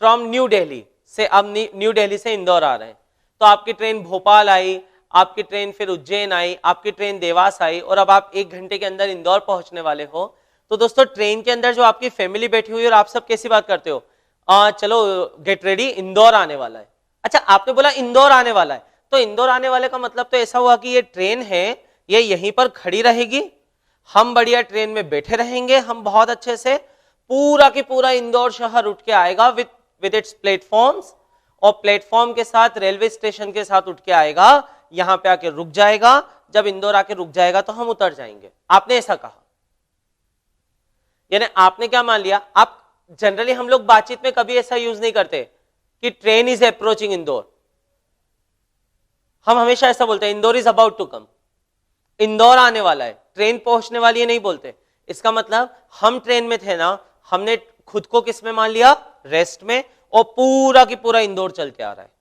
from new Delhi से, अब न्यू दिल्ली से इंदौर आ रहे हैं। तो आपकी ट्रेन भोपाल आई, आपकी ट्रेन फिर उज्जैन आई, आपकी ट्रेन देवास आई, और अब आप 1 घंटे के अंदर इंदौर पहुंचने वाले हो। तो दोस्तों, ट्रेन के अंदर जो आपकी फैमिली बैठी हुई है और आप सब कैसी बात करते हो, चलो गेट रेडी, इंदौर आने वाला है। अच्छा, आपने बोला इंदौर आने वाला है, तो इंदौर आने वाले का मतलब तो ऐसा हुआ कि ये ट्रेन है, ये यहीं पर खड़ी रहेगी, हम बढ़िया ट्रेन में बैठे रहेंगे, हम बहुत अच्छे से, पूरा की पूरा इंदौर शहर उठ के आएगा विद इट्स प्लेटफॉर्म्स, और प्लेटफॉर्म के साथ रेलवे स्टेशन के साथ उठ के आएगा, यहां पे आके रुक जाएगा। जब इंदौर आके रुक जाएगा तो हम उतर जाएंगे। आपने ऐसा कहा, यानी आपने क्या मान लिया? आप जनरली, हम लोग बातचीत में कभी ऐसा यूज नहीं करते कि ट्रेन इज अप्रोचिंग इंदौर। हम हमेशा ऐसा बोलते हैं, Indore is about to come, Indore आने वाला है, ट्रेन पहुंचने वाली है, नहीं बोलते। इसका मतलब हम ट्रेन में थे ना, हमने खुद को किस में मान लिया? रेस्ट में, और पूरा की पूरा इंदौर चल के आ रहा है।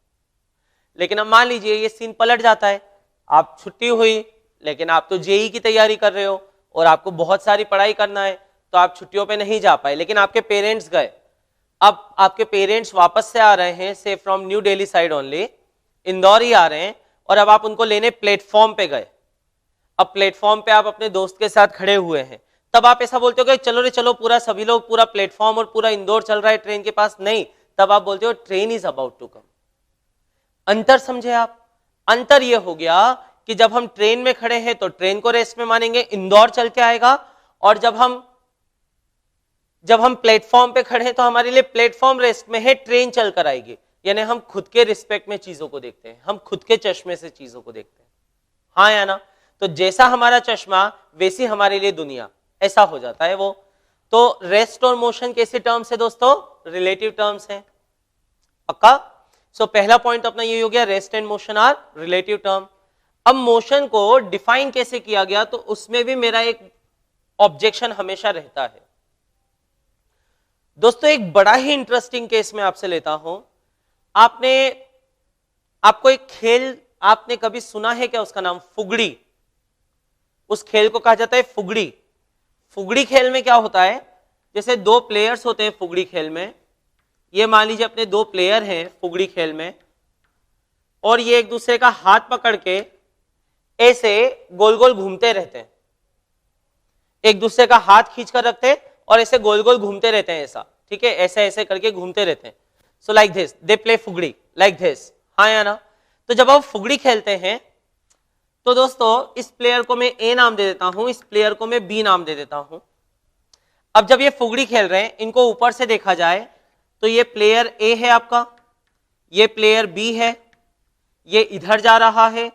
लेकिन अब मान लीजिए ये सीन पलट जाता है, आप छुट्टी हुई, लेकिन आप तो जेई की तैयारी कर रहे हो और आपको बहुत सारी पढ़ाई करना है, तो आप छुट्टियों पे नहीं जा पाए, लेकिन आपके पेरेंट्स गए। अब आपके पेरेंट्स वापस से आ रहे हैं, say from new Delhi side only, Indore ही आ रहे हैं, और अब आप उनको लेने प्लेटफॉर्म पे गए। अब प्लेटफॉर्म पे आप अपने दोस्त के साथ खड़े हुए हैं, तब आप ऐसा बोलते हो कि चलो रे चलो, पूरा सभी लोग, पूरा प्लेटफॉर्म और पूरा इंदौर चल रहा है ट्रेन के पास, नहीं। तब आप बोलते हो train is about to come. अंतर समझे आप? अंतर यह हो गया कि जब हम ट्रेन में खड़े हैं तो ट्रेन को रेस्ट में मानेंगे, इंदौर चल के आएगा, और जब हम प्लेटफॉर्म पे खड़े हैं तो हमारे लिए प्लेटफॉर्म रेस्ट में है, ट्रेन चल कर आएगी। यानी हम खुद के रिस्पेक्ट में चीजों को देखते हैं, हम खुद के चश्मे से चीजों को देखते हैं, हाँ या ना? तो जैसा हमारा चश्मा वैसी हमारे लिए दुनिया, ऐसा हो जाता है वो। तो रेस्ट और मोशन कैसे टर्म्स है दोस्तों? रिलेटिव टर्म्स है। पक्का? सो पहला पॉइंट अपना ये हो गया, rest and motion are relative term. अब मोशन को डिफाइन कैसे किया गया, तो उसमें भी मेरा एक ऑब्जेक्शन हमेशा रहता है दोस्तों। एक बड़ा ही इंटरेस्टिंग केस में आपसे लेता हूं। आपको एक खेल आपने कभी सुना है क्या? उसका नाम फुगड़ी। उस खेल को कहा जाता है फुगड़ी। फुगड़ी खेल में क्या होता है, जैसे 2 प्लेयर्स होते हैं फुगड़ी खेल में। ये मान लीजिए अपने 2 प्लेयर हैं फुगड़ी खेल में, और ये एक दूसरे का हाथ पकड़ के ऐसे गोल गोल घूमते रहते हैं, एक दूसरे का हाथ खींच कर रखते हैं और ऐसे गोल गोल घूमते रहते हैं ऐसा, ठीक है, ऐसे ऐसे करके घूमते रहते हैं। So like this they play Fugdi like this, हाँ या ना। तो जब आप फुगड़ी खेलते हैं तो दोस्तों इस प्लेयर को मैं ए नाम दे देता हूं, इस प्लेयर को मैं बी नाम दे देता हूं। अब जब ये फुगड़ी खेल रहे हैं, इनको ऊपर से देखा जाए तो ये प्लेयर ए है आपका, ये प्लेयर बी है, ये इधर जा रहा है,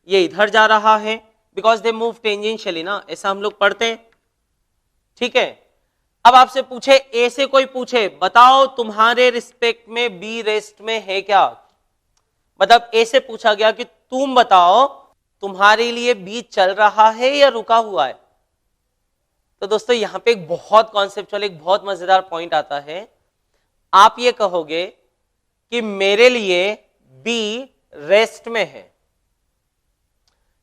ये इधर जा रहा है, बिकॉज दे मूव टेंजेंशियली ना, ऐसा हम लोग पढ़ते हैं, ठीक है। अब आपसे पूछे, ए से कोई पूछे बताओ तुम्हारे रिस्पेक्ट में बी रेस्ट में है क्या, मतलब ए से पूछा गया कि तुम बताओ तुम्हारे लिए बी चल रहा है या रुका हुआ है। तो दोस्तों यहां पे एक बहुत कॉन्सेप्चुअल, एक बहुत मजेदार पॉइंट आता है। आप ये कहोगे कि मेरे लिए बी रेस्ट में है,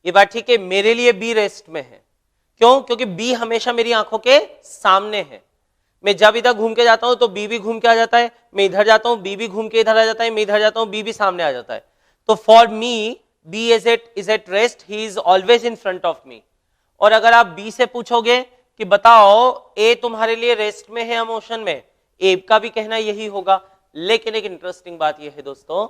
ये बात ठीक है, मेरे लिए बी रेस्ट में है, क्यों? क्योंकि बी हमेशा मेरी आंखों के सामने है। मैं जब इधर घूम के जाता हूं तो बी भी घूम के आ जाता है, मैं इधर जाता हूं बी भी घूम के इधर आ जाता है, मैं इधर जाता हूं बी भी सामने आ जाता है। तो for me B is at rest, he is always in front of me. और अगर आप बी से पूछोगे कि बताओ ए तुम्हारे लिए रेस्ट में है या मोशन में, ए का भी कहना यही होगा। लेकिन एक इंटरेस्टिंग बात यह है दोस्तों,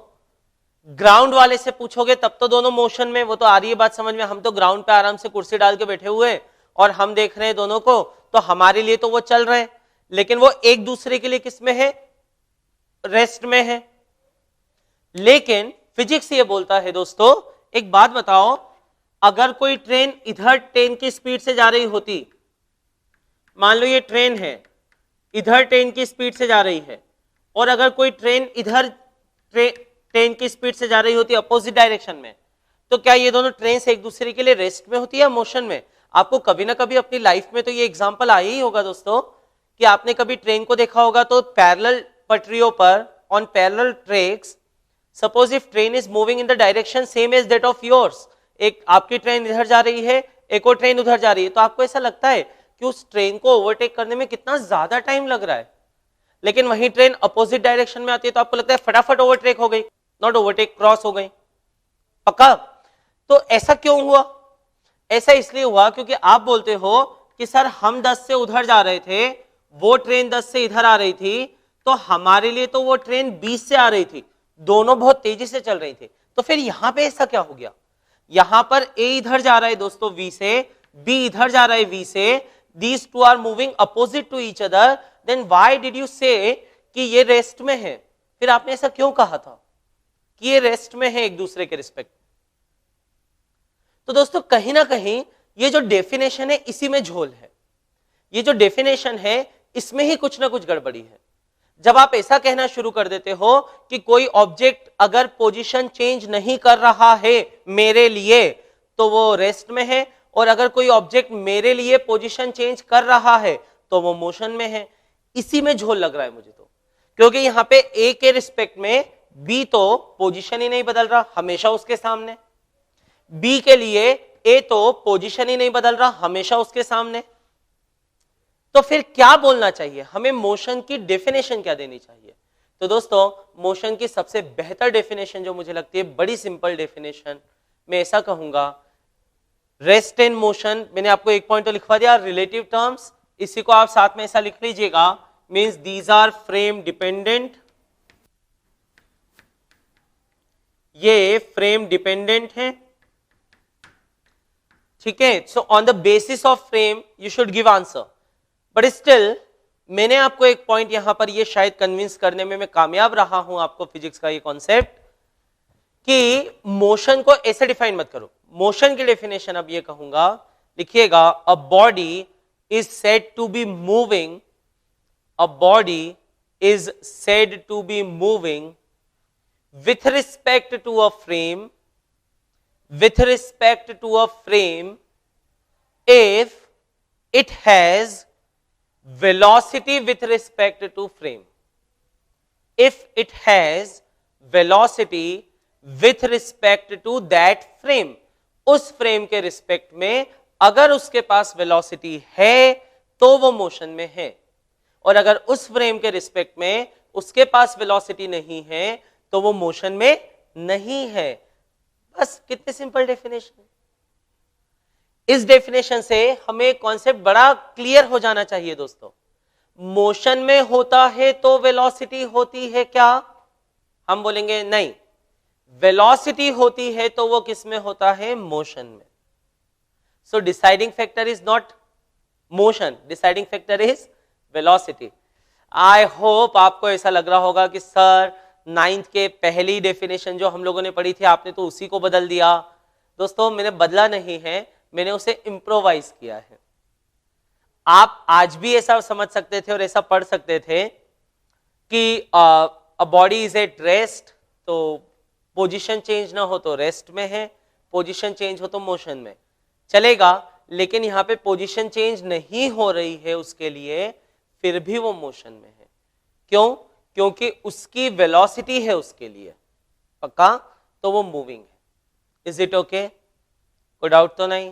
ग्राउंड वाले से पूछोगे तब तो दोनों मोशन में, वो तो आ रही है बात समझ में, हम तो ग्राउंड पे आराम से कुर्सी डाल के बैठे हुए और हम देख रहे हैं दोनों को, तो हमारे लिए तो वो चल रहे हैं, लेकिन वो एक दूसरे के लिए किस में है? रेस्ट में है। लेकिन फिजिक्स ये बोलता है दोस्तों, एक बात बताओ, अगर कोई ट्रेन इधर ट्रेन की स्पीड से जा रही होती, मान लो ये ट्रेन है, इधर ट्रेन की स्पीड से जा रही है, और अगर कोई ट्रेन इधर ट्रेन की स्पीड से जा रही होती अपोजिट डायरेक्शन में, तो क्या ये दोनों ट्रेन से एक दूसरे के लिए रेस्ट में होती है या मोशन में? आपको कभी ना कभी अपनी लाइफ में तो ये एग्जांपल आया ही होगा दोस्तों, कि आपने कभी ट्रेन को देखा होगा तो पैरेलल पटरियों पर, on parallel tracks, suppose if train is moving in the direction same as that of yours, एक आपकी ट्रेन इधर जा रही है, एक और ट्रेन उधर जा रही है, तो आपको ऐसा लगता है कि उस ट्रेन को ओवरटेक करने में कितना ज्यादा टाइम लग रहा है, लेकिन वही ट्रेन अपोजिट डायरेक्शन में आती है तो आपको लगता है फटाफट ओवरटेक हो गई, नॉट ओवरटेक, क्रॉस हो गई। पक्का? तो ऐसा क्यों हुआ? ऐसा इसलिए हुआ क्योंकि आप बोलते हो कि सर हम 10 से उधर जा रहे थे, वो ट्रेन 10 से इधर आ रही थी, तो हमारे लिए तो वो ट्रेन 20 से आ रही थी, दोनों बहुत तेजी से चल रही थी। तो फिर यहां पे ऐसा क्या हो गया? यहां पर ए इधर जा रहा है दोस्तों v से, बी इधर जा रहा है v से, these two are moving opposite to each other, then why did you say कि ये रेस्ट में है? फिर आपने ऐसा क्यों कहा था कि ये रेस्ट में है एक दूसरे के रिस्पेक्ट? तो दोस्तों कहीं ना कहीं ये जो डेफिनेशन है इसी में झोल है, ये जो डेफिनेशन है इसमें ही कुछ ना कुछ गड़बड़ी है। जब आप ऐसा कहना शुरू कर देते हो कि कोई ऑब्जेक्ट अगर पोजीशन चेंज नहीं कर रहा है मेरे लिए तो वो रेस्ट में है, और अगर कोई ऑब्जेक्ट मेरे लिए पोजीशन चेंज कर रहा है तो वो मोशन में है, इसी में झोल लग रहा है मुझे तो। क्योंकि यहां पे ए के रिस्पेक्ट में बी तो पोजीशन ही नहीं बदल रहा, हमेशा उसके सामने, बी के लिए ए तो पोजीशन ही नहीं बदल रहा, हमेशा उसके सामने। तो फिर क्या बोलना चाहिए हमें? मोशन की डेफिनेशन क्या देनी चाहिए? तो दोस्तों मोशन की सबसे बेहतर डेफिनेशन जो मुझे लगती है, बड़ी सिंपल डेफिनेशन, मैं ऐसा कहूंगा, रेस्ट एंड मोशन, मैंने आपको एक पॉइंट तो लिखवा दिया, रिलेटिव टर्म्स, इसी को आप साथ में ऐसा लिख लीजिएगा, means these are frame dependent, ये फ्रेम डिपेंडेंट है, ठीक है। So on the basis of frame you should give answer, but still मैंने आपको एक पॉइंट यहां पर ये शायद कन्विंस करने में मैं कामयाब रहा हूं आपको, फिजिक्स का ये कॉन्सेप्ट, कि मोशन को ऐसे डिफाइन मत करो। मोशन की डेफिनेशन अब ये कहूंगा, लिखिएगा, a body is said to be moving, a body is said to be moving with respect to a frame, with respect to a frame, if it has velocity with respect to frame, if it has velocity with respect to that frame, उस फ्रेम के रिस्पेक्ट में अगर उसके पास वेलोसिटी है तो वो मोशन में है, और अगर उस फ्रेम के रिस्पेक्ट में उसके पास वेलोसिटी नहीं है तो वो मोशन में नहीं है। बस कितने सिंपल डेफिनेशन। इस डेफिनेशन से हमें कॉन्सेप्ट बड़ा क्लियर हो जाना चाहिए दोस्तों। मोशन में होता है तो वेलोसिटी होती है क्या? हम बोलेंगे नहीं। वेलोसिटी होती है तो वो किस में होता है? मोशन में। So deciding factor is not motion, deciding factor is velocity. I hope आपको ऐसा लग रहा होगा कि सर 9th के पहली डेफिनेशन जो हम लोगों ने पढ़ी थी आपने तो उसी को बदल दिया। दोस्तों मैंने बदला नहीं है, मैंने उसे इम्प्रोवाइज किया है। आप आज भी ऐसा समझ सकते थे और ऐसा पढ़ सकते थे कि अ बॉडी इज एट रेस्ट, तो पोजीशन चेंज ना हो तो रेस्ट में है, पोजीशन चेंज हो तो मोशन में चलेगा। लेकिन यहां पे पोजीशन चेंज नहीं हो रही है उसके लिए, फिर भी वो मोशन में है। क्यों? क्योंकि उसकी वेलोसिटी है उसके लिए, पक्का, तो वो मूविंग है। Is it okay? कोई डाउट तो नहीं?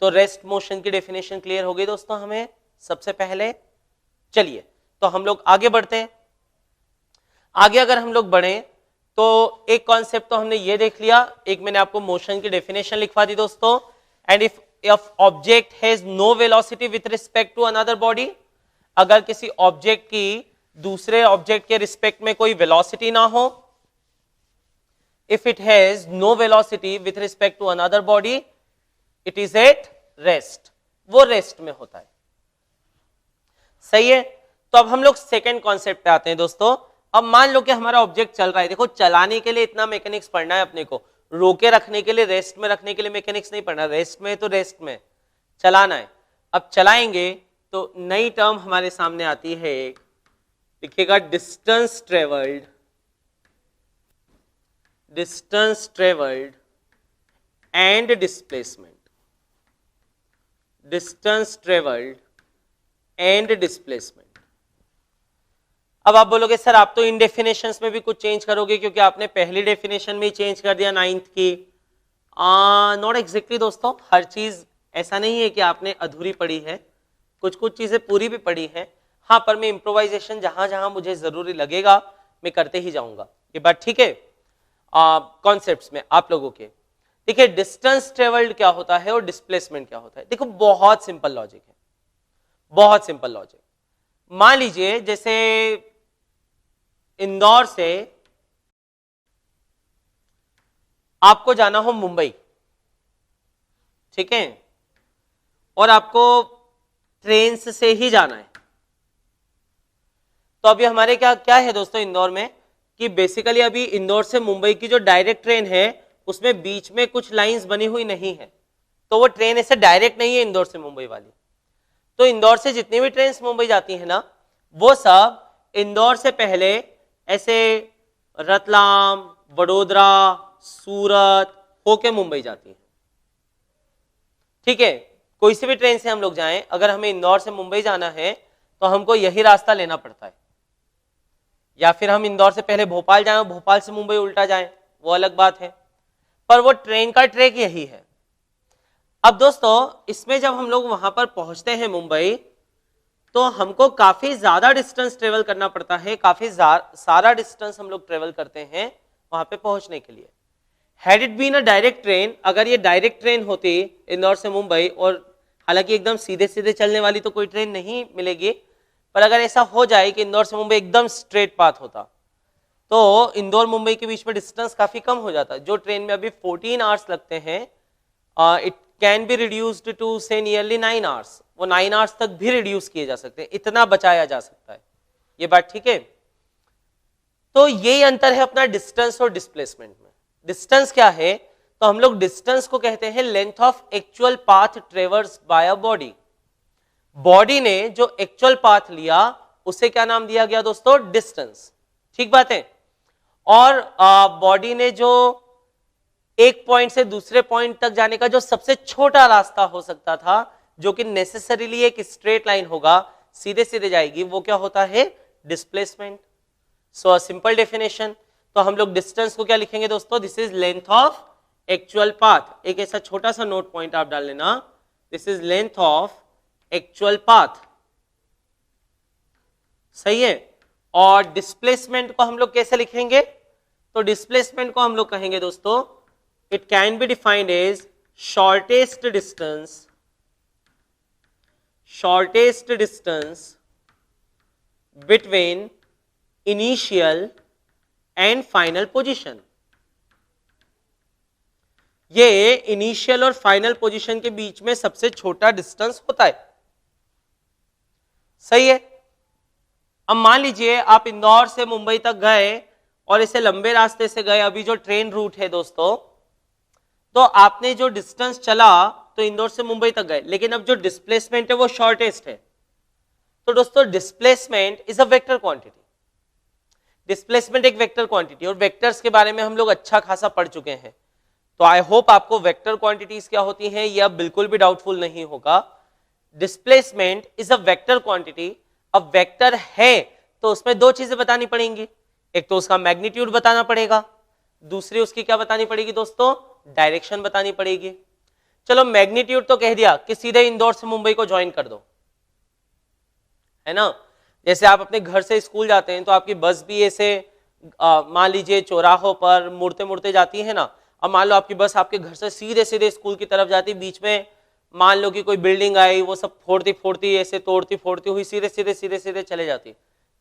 तो रेस्ट मोशन की डेफिनेशन क्लियर हो गई दोस्तों हमें सबसे पहले। चलिए तो हम लोग आगे बढ़ते हैं। आगे अगर हम लोग बढ़े तो एक कॉन्सेप्ट तो हमने ये देख लिया, एक मैंने आपको मोशन की डेफिनेशन लिखवा दी दोस्तों। And if object has no velocity with respect to another body, अगर किसी ऑब्जेक्ट की दूसरे ऑब्जेक्ट के रिस्पेक्ट में कोई वेलोसिटी ना हो, if it has no velocity with respect to another body, it is at rest, वो रेस्ट में होता है। सही है। तो अब हम लोग सेकेंड कॉन्सेप्ट पे आते हैं दोस्तों। अब मान लो कि हमारा ऑब्जेक्ट चल रहा है, देखो चलाने के लिए इतना मैकेनिक्स पढ़ना है अपने को, रोके रखने के लिए, रेस्ट में रखने के लिए मैकेनिक्स नहीं पढ़ना। रेस्ट में तो रेस्ट में चलाना है। अब चलाएंगे तो नई टर्म हमारे सामने आती है, एक लिखिएगा distance travelled, distance travelled and displacement, distance travelled and displacement. अब आप बोलोगे सर आप तो इन डेफिनेशंस में भी कुछ चेंज करोगे क्योंकि आपने पहली डेफिनेशन में ही चेंज कर दिया 9th की। नॉट एग्जैक्टली दोस्तों, हर चीज ऐसा नहीं है कि आपने अधूरी पढ़ी है, कुछ कुछ चीजें पूरी भी पढ़ी है। हाँ, पर मैं इम्प्रोवाइजेशन जहां जहां मुझे जरूरी लगेगा मैं करते ही जाऊंगा। ये बात ठीक है? कॉन्सेप्ट्स में आप लोगों के देखिए डिस्टेंस ट्रेवल्ड क्या होता है और डिस्प्लेसमेंट क्या होता है। देखो बहुत सिंपल लॉजिक है, बहुत सिंपल लॉजिक। मान लीजिए जैसे इंदौर से आपको जाना हो मुंबई, ठीक है, और आपको ट्रेन से ही जाना है। तो अभी हमारे क्या क्या है दोस्तों इंदौर में कि बेसिकली अभी इंदौर से मुंबई की जो डायरेक्ट ट्रेन है उसमें बीच में कुछ लाइंस बनी हुई नहीं है, तो वो ट्रेन ऐसे डायरेक्ट नहीं है इंदौर से मुंबई वाली। तो इंदौर से जितनी भी ट्रेन मुंबई जाती है ना, वो सब इंदौर से पहले ऐसे रतलाम, वडोदरा, सूरत होके मुंबई जाती है। ठीक है, कोई सी भी ट्रेन से हम लोग जाएं, अगर हमें इंदौर से मुंबई जाना है तो हमको यही रास्ता लेना पड़ता है, या फिर हम इंदौर से पहले भोपाल जाएं, भोपाल से मुंबई उल्टा जाएं, वो अलग बात है, पर वो ट्रेन का ट्रैक यही है। अब दोस्तों इसमें जब हम लोग वहां पर पहुंचते हैं मुंबई, तो हमको काफी ज्यादा डिस्टेंस ट्रेवल करना पड़ता है, काफी सारा डिस्टेंस हम लोग ट्रेवल करते हैं वहां पे पहुंचने के लिए। Had it been a direct train, अगर ये डायरेक्ट ट्रेन होती इंदौर से मुंबई, और हालांकि एकदम सीधे सीधे चलने वाली तो कोई ट्रेन नहीं मिलेगी, पर अगर ऐसा हो जाए कि इंदौर से मुंबई एकदम स्ट्रेट पाथ होता, तो इंदौर मुंबई के बीच में डिस्टेंस काफी कम हो जाता। जो ट्रेन में अभी 14 आवर्स लगते हैं, it can be reduced to say nearly 9 hours, वो 9 आवर्स तक भी रिड्यूस किए जा सकते हैं, इतना बचाया जा सकता है। ये बात ठीक है? तो यही अंतर है अपना डिस्टेंस और डिस्प्लेसमेंट में। डिस्टेंस क्या है? तो हम लोग डिस्टेंस को कहते हैं length of actual path traverse by a body. Body ने जो एक्चुअल पाथ लिया उसे क्या नाम दिया गया दोस्तों? डिस्टेंस। ठीक बात है? और बॉडी ने जो एक पॉइंट से दूसरे पॉइंट तक जाने का जो सबसे छोटा रास्ता हो सकता था, जो कि नेसेसरीली एक स्ट्रेट लाइन होगा, सीधे सीधे जाएगी, वो क्या होता है? डिस्प्लेसमेंट। सो सिंपल डेफिनेशन, तो हम लोग डिस्टेंस को क्या लिखेंगे दोस्तों? This is length of actual path. एक ऐसा छोटा सा नोट पॉइंट आप डाल लेना, this is length of actual path. सही है? और डिस्प्लेसमेंट को हम लोग कैसे लिखेंगे? तो डिस्प्लेसमेंट को हम लोग कहेंगे दोस्तों, it can be defined as shortest distance between initial and final position. ये इनिशियल और फाइनल पोजीशन के बीच में सबसे छोटा डिस्टेंस होता है। सही है। अब मान लीजिए आप इंदौर से मुंबई तक गए और इसे लंबे रास्ते से गए, अभी जो ट्रेन रूट है दोस्तों, तो आपने जो डिस्टेंस चला तो इंदौर से मुंबई तक गए, लेकिन अब जो डिस्प्लेसमेंट है वो शॉर्टेस्ट है। तो दोस्तों displacement is a vector quantity. Displacement एक वेक्टर क्वांटिटी, और वेक्टर्स के बारे में हम लोग अच्छा खासा पढ़ चुके हैं, तो आई होप आपको वेक्टर क्वांटिटीज क्या होती हैं यह बिल्कुल भी डाउटफुल नहीं होगा। Displacement is a vector quantity. अब वेक्टर है तो उसमें दो चीजें बतानी पड़ेंगी, एक तो उसका मैग्नीट्यूड बताना पड़ेगा, दूसरी उसकी क्या बतानी पड़ेगी दोस्तों, डायरेक्शन बतानी पड़ेगी। चलो मैग्नीट्यूड तो कह दिया कि सीधे इंदौर से मुंबई को ज्वाइन कर दो, है ना। जैसे आप अपने घर से स्कूल जाते हैं तो आपकी बस भी ऐसे मान लीजिए चौराहों पर मुड़ते मुड़ते जाती है ना। अब मान लो आपकी बस आपके घर से सीधे सीधे स्कूल की तरफ जाती, बीच में मान लो कि कोई बिल्डिंग आई, वो सब फोड़ती फोड़ती ऐसे तोड़ती फोड़ती हुई सीधे सीधे सीधे सीधे चले जाती,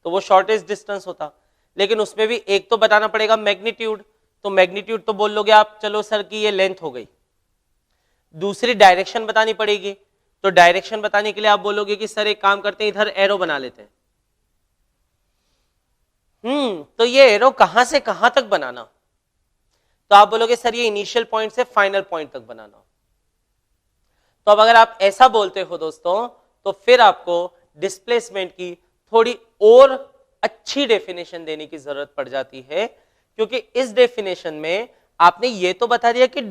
तो वो शॉर्टेस्ट डिस्टेंस होता। लेकिन उसमें भी एक तो बताना पड़ेगा मैग्नीट्यूड, तो मैग्नीट्यूड तो बोल लोगे आप चलो सर की ये लेंथ हो गई। दूसरी डायरेक्शन बतानी पड़ेगी, तो डायरेक्शन बताने के लिए आप बोलोगे कि सर एक काम करते हैं इधर एरो बना लेते हैं। तो ये एरो कहां से कहां तक बनाना, तो आप बोलोगे सर ये इनिशियल पॉइंट से फाइनल पॉइंट तक बनाना। तो अब अगर आप ऐसा बोलते हो दोस्तों, तो फिर आपको डिस्प्लेसमेंट की थोड़ी और अच्छी डेफिनेशन देने की जरूरत पड़ जाती है, क्योंकि इस डेफिनेशन में आपने ये तो बता दिया कि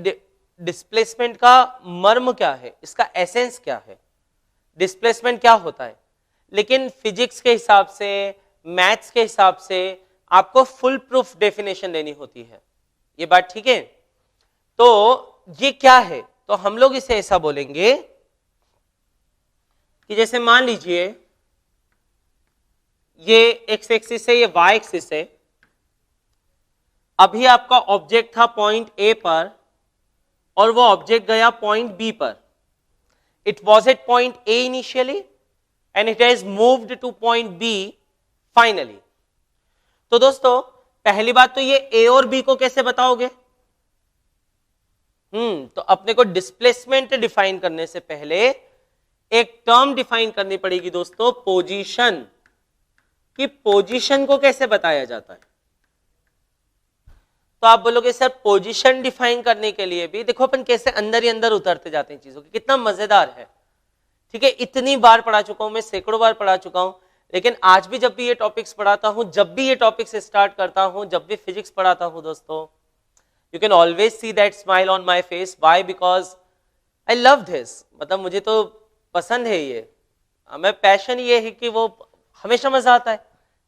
डिस्प्लेसमेंट का मर्म क्या है, इसका एसेंस क्या है, डिस्प्लेसमेंट क्या होता है, लेकिन फिजिक्स के हिसाब से, मैथ्स के हिसाब से आपको फुल प्रूफ डेफिनेशन देनी होती है। ये बात ठीक है। तो ये क्या है, तो हम लोग इसे ऐसा बोलेंगे कि जैसे मान लीजिए ये एक्स एक्सिस है, ये वाई एक्सिस है। अभी आपका ऑब्जेक्ट था पॉइंट ए पर और वो ऑब्जेक्ट गया पॉइंट बी पर। It was at point A initially and it has moved to point B finally. तो दोस्तों पहली बात तो ये ए और बी को कैसे बताओगे, तो अपने को डिस्प्लेसमेंट डिफाइन करने से पहले एक टर्म डिफाइन करनी पड़ेगी दोस्तों, पोजीशन। कि पोजीशन को कैसे बताया जाता है, तो आप बोलोगे सर पोजीशन डिफाइन करने के लिए भी देखो अपन कैसे अंदर ही अंदर उतरते जाते हैं चीजों की, कितना मजेदार है। ठीक है, इतनी बार पढ़ा चुका हूं मैं, सैकड़ों बार पढ़ा चुका हूं, लेकिन आज भी जब भी ये टॉपिक्स पढ़ाता हूं, जब भी ये टॉपिक्स स्टार्ट करता हूं, जब भी फिजिक्स पढ़ाता हूं दोस्तों, you can always see that smile on my face. Why? Because I love this. मतलब मुझे तो पसंद है ये, मैं पैशन ये है कि वो हमेशा मजा आता है।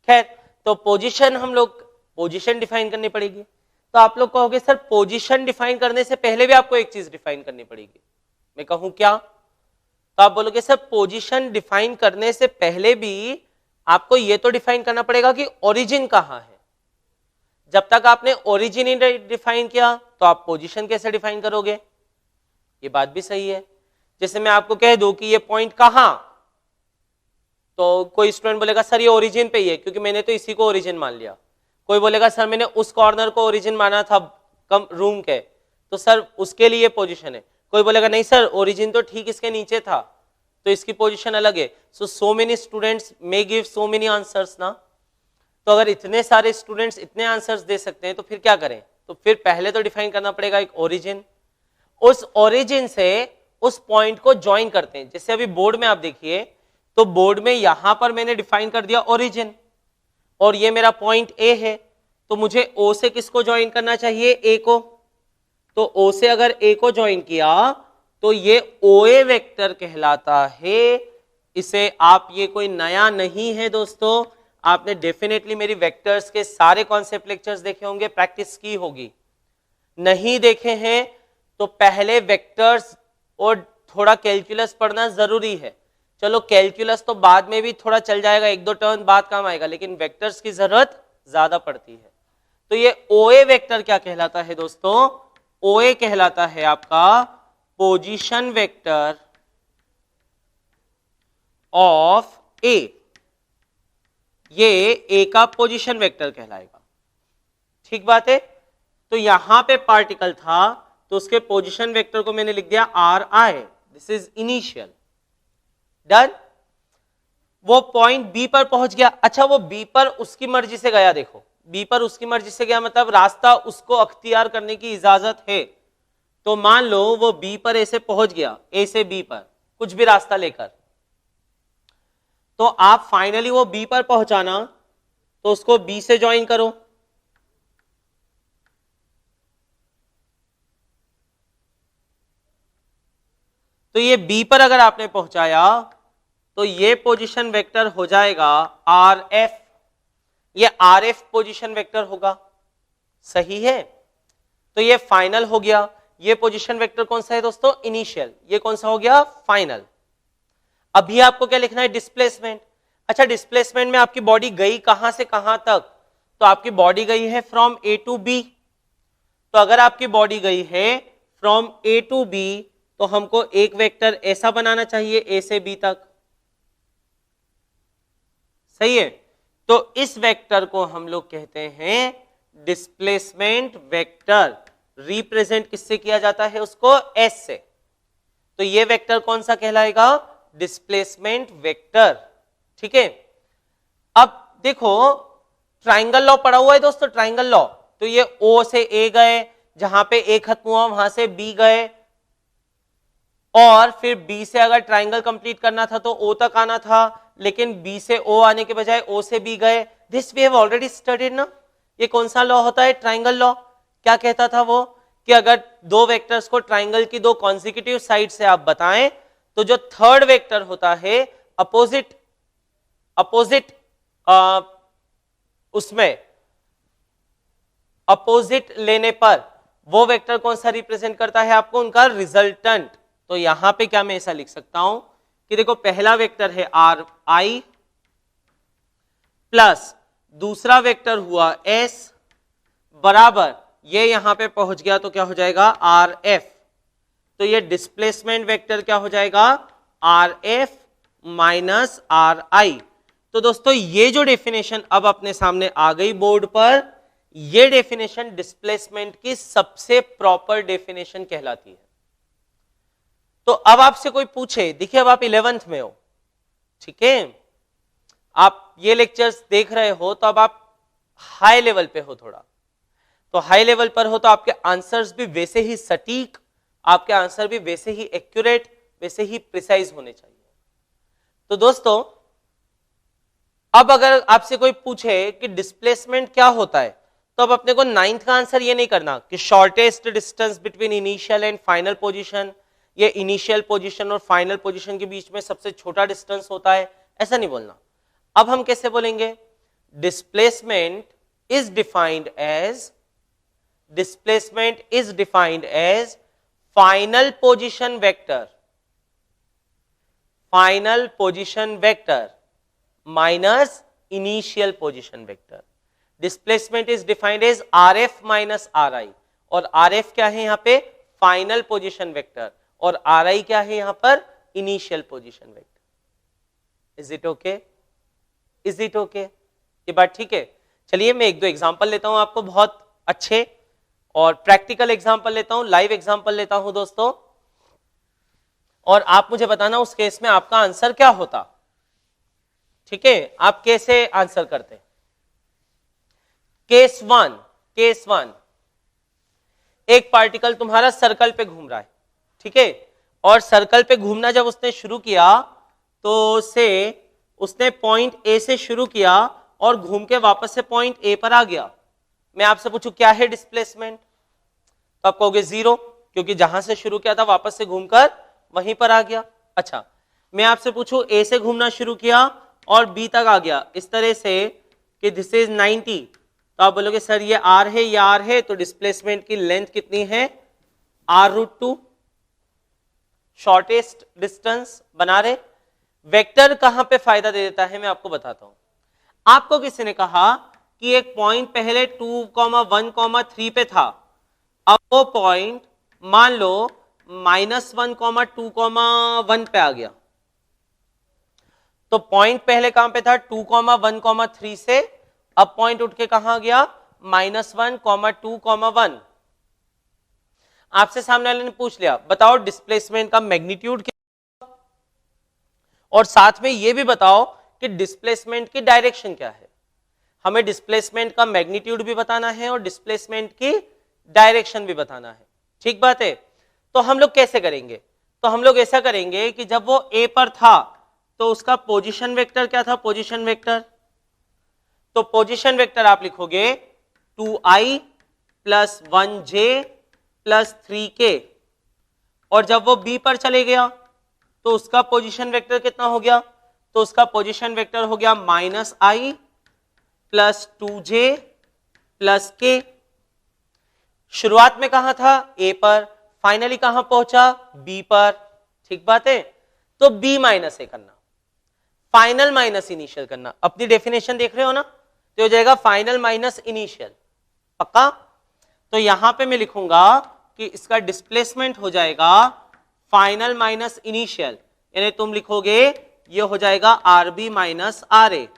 खैर, तो पोजीशन हम लोग पोजीशन डिफाइन करनी पड़ेगी। तो आप लोग कहोगे सर पोजीशन डिफाइन करने से पहले भी आपको एक चीज डिफाइन करनी पड़ेगी। मैं कहूं क्या, तो आप बोलोगे सर पोजीशन डिफाइन करने से पहले भी आपको ये तो डिफाइन करना पड़ेगा कि ओरिजिन कहां है। जब तक आपने ओरिजिन ही डिफाइन किया तो आप पोजीशन कैसे डिफाइन करोगे, ये बात भी सही है। जैसे मैं आपको कह दूं कि ये पॉइंट कहां, तो कोई स्टूडेंट बोलेगा सर ये ओरिजिन पे ही है क्योंकि मैंने तो इसी को ओरिजिन मान लिया। कोई बोलेगा सर मैंने उस कॉर्नर को ओरिजिन माना था कम रूम के, तो सर उसके लिए पोजीशन है। कोई बोलेगा नहीं सर ओरिजिन तो ठीक इसके नीचे था तो इसकी पोजीशन अलग है। So many students may give so many answers ना। तो अगर इतने सारे स्टूडेंट्स इतने आंसर्स दे सकते हैं तो फिर क्या करें, तो फिर पहले तो डिफाइन करना पड़ेगा एक ओरिजिन। उस ओरिजिन से उस पॉइंट को ज्वाइन करते हैं। जैसे अभी बोर्ड में आप देखिए, तो बोर्ड में यहां पर मैंने डिफाइन कर दिया ओरिजिन, और ये मेरा पॉइंट ए है, तो मुझे ओ से किसको ज्वाइन करना चाहिए, ए को। तो ओ से अगर ए को ज्वाइन किया तो ये ओ ए वेक्टर कहलाता है। इसे आप, ये कोई नया नहीं है दोस्तों, आपने डेफिनेटली मेरी वेक्टर्स के सारे कॉन्सेप्ट लेक्चर्स देखे होंगे, प्रैक्टिस की होगी। नहीं देखे हैं तो पहले वेक्टर्स और थोड़ा कैलकुलस पढ़ना जरूरी है। चलो कैलकुलस तो बाद में भी थोड़ा चल जाएगा, एक दो टर्न बाद काम आएगा, लेकिन वेक्टर्स की जरूरत ज्यादा पड़ती है। तो तो ये OA वेक्टर क्या कहलाता है दोस्तों? OA कहलाता है आपका पोजीशन वेक्टर ऑफ A। ये A का पोजीशन वेक्टर कहलाएगा। ठीक बात है। तो यहां पे पार्टिकल था तो उसके पोजीशन वेक्टर को मैंने लिख दिया RI, this is initial. Done. वो पॉइंट B पर पहुंच गया। अच्छा, वो B पर उसकी मर्जी से गया। देखो, B पर उसकी मर्जी से गया मतलब रास्ता उसको अख्तियार करने की इजाजत है। तो मान लो वो B पर ऐसे पहुंच गया, A से B पर कुछ भी रास्ता लेकर, तो आप फाइनली वो B पर पहुंचाना तो उसको B से ज्वाइन करो। तो ये B पर अगर आपने पहुंचाया तो ये पोजीशन वेक्टर हो जाएगा RF। ये RF पोजीशन वेक्टर होगा। सही है। तो ये फाइनल हो गया। ये पोजीशन वेक्टर कौन सा है दोस्तों? इनिशियल। ये कौन सा हो गया? फाइनल। अभी आपको क्या लिखना है? डिस्प्लेसमेंट। अच्छा, डिस्प्लेसमेंट में आपकी बॉडी गई कहां से कहां तक? तो आपकी बॉडी गई है फ्रॉम A टू B। तो अगर आपकी बॉडी गई है फ्रॉम A टू B तो हमको एक वेक्टर ऐसा बनाना चाहिए A से B तक। सही है। तो इस वेक्टर को हम लोग कहते हैं डिस्प्लेसमेंट वेक्टर। रिप्रेजेंट किससे किया जाता है? उसको S से। तो ये वेक्टर कौन सा कहलाएगा? Displacement vector. ठीक है। अब देखो, ट्राइंगल लॉ पढ़ा हुआ है दोस्तों, ट्राइंगल लॉ। तो ये O से A गए, जहां पे A खत्म हुआ वहां से B गए, और फिर B से अगर ट्राइंगल कंप्लीट करना था तो O तक आना था, लेकिन B से O आने के बजाय O से B गए। This we have already studied ना। ये कौन सा लॉ होता है? Triangle law. क्या कहता था वो? कि अगर दो वेक्टर्स को ट्राइंगल की दो कॉन्सिक्यूटिव साइड से आप बताएं तो जो थर्ड वेक्टर होता है अपोजिट उसमें अपोजिट लेने पर वो वेक्टर कौन सा रिप्रेजेंट करता है आपको? उनका रिजल्टेंट। तो यहां पे क्या मैं ऐसा लिख सकता हूं कि देखो, पहला वेक्टर है RI प्लस दूसरा वेक्टर हुआ S बराबर ये यहां पे पहुंच गया तो क्या हो जाएगा? RF। तो ये डिस्प्लेसमेंट वेक्टर क्या हो जाएगा? RF minus RI। तो दोस्तों ये जो डेफिनेशन अब अपने सामने आ गई बोर्ड पर, ये डेफिनेशन डिस्प्लेसमेंट की सबसे प्रॉपर डेफिनेशन कहलाती है। तो अब आपसे कोई पूछे, देखिए अब आप 11th में हो, ठीक है, आप ये लेक्चर्स देख रहे हो तो अब आप हाई लेवल पे हो थोड़ा, तो हाई लेवल पर हो तो आपके आंसर्स भी वैसे ही सटीक, आपके आंसर भी वैसे ही एक्यूरेट, वैसे ही प्रिसाइज होने चाहिए। तो दोस्तों अब अगर आपसे कोई पूछे कि डिस्प्लेसमेंट क्या होता है, तो अब अपने को 9th का आंसर ये नहीं करना कि shortest distance between initial and final position, ये इनिशियल पोजीशन और फाइनल पोजीशन के बीच में सबसे छोटा डिस्टेंस होता है, ऐसा नहीं बोलना। अब हम कैसे बोलेंगे? Displacement is defined as final position vector minus initial position vector. Displacement is defined as RF minus RI, और RF क्या है यहां पे? फाइनल पोजीशन वेक्टर, और RI क्या है यहां पर? Initial position vector. Is it okay? Is it okay? ये बात ठीक है। चलिए मैं एक दो एग्जांपल लेता हूं आपको, बहुत अच्छे और प्रैक्टिकल एग्जांपल लेता हूं, लाइव एग्जांपल लेता हूं दोस्तों, और आप मुझे बताना उस केस में आपका आंसर क्या होता। ठीक है, आप कैसे आंसर करते? केस वन, एक पार्टिकल तुम्हारा सर्कल पे घूम रहा है, ठीक है, और सर्कल पे घूमना जब उसने शुरू किया तो उसने पॉइंट ए से शुरू किया और घूम के वापस से पॉइंट ए पर आ गया। मैं आपसे पूछूं क्या है डिस्प्लेसमेंट, तो आप कहोगे 0, क्योंकि जहां से शुरू किया था वापस से घूमकर वहीं पर आ गया। अच्छा, मैं आपसे पूछूं ए से घूमना शुरू किया और बी तक आ गया इस तरह से कि दिस इज 90, तो आप बोलोगे सर ये R है, ये R है, तो डिस्प्लेसमेंट की लेंथ कितनी है? R√2, शॉर्टेस्ट डिस्टेंस बना रहे। वेक्टर कहां पे फायदा दे देता है मैं आपको बताता हूं। आपको किसी ने कहा कि एक पॉइंट पहले 2,1,3 पे था, अब वो पॉइंट मान लो -1,2,1 पे आ गया। तो पॉइंट पहले कहां पे था 2,1,3 से, अब पॉइंट उठ के कहां गया -1,2,1। आपसे सामने वाले ने पूछ लिया बताओ डिस्प्लेसमेंट का मैग्नीट्यूड क्या, और साथ में ये भी बताओ कि डिस्प्लेसमेंट की डायरेक्शन क्या है। हमें डिस्प्लेसमेंट का मैग्नीट्यूड भी बताना है और डिस्प्लेसमेंट की डायरेक्शन भी बताना है, ठीक बात है। तो हम लोग कैसे करेंगे, तो हम लोग ऐसा करेंगे कि जब वो ए पर था तो उसका पोजीशन वेक्टर क्या था, पोजीशन वेक्टर, तो पोजीशन वेक्टर आप लिखोगे 2i plus 1j plus 3k, और जब वो बी पर चले गया तो उसका पोजीशन वेक्टर कितना हो गया, तो उसका पोजीशन वेक्टर हो गया -i plus 2j plus k। शुरुआत में कहां था a पर, फाइनली कहां पहुंचा b पर, ठीक बात है। तो b माइनस ए करना, फाइनल माइनस इनिशियल करना, अपनी डेफिनेशन देख रहे हो ना, तो हो जाएगा फाइनल माइनस इनिशियल, पक्का। तो यहां पे मैं लिखूंगा कि इसका डिस्प्लेसमेंट हो जाएगा फाइनल माइनस इनिशियल, यानी तुम लिखोगे ये हो जाएगा आरबी माइनस आर ए,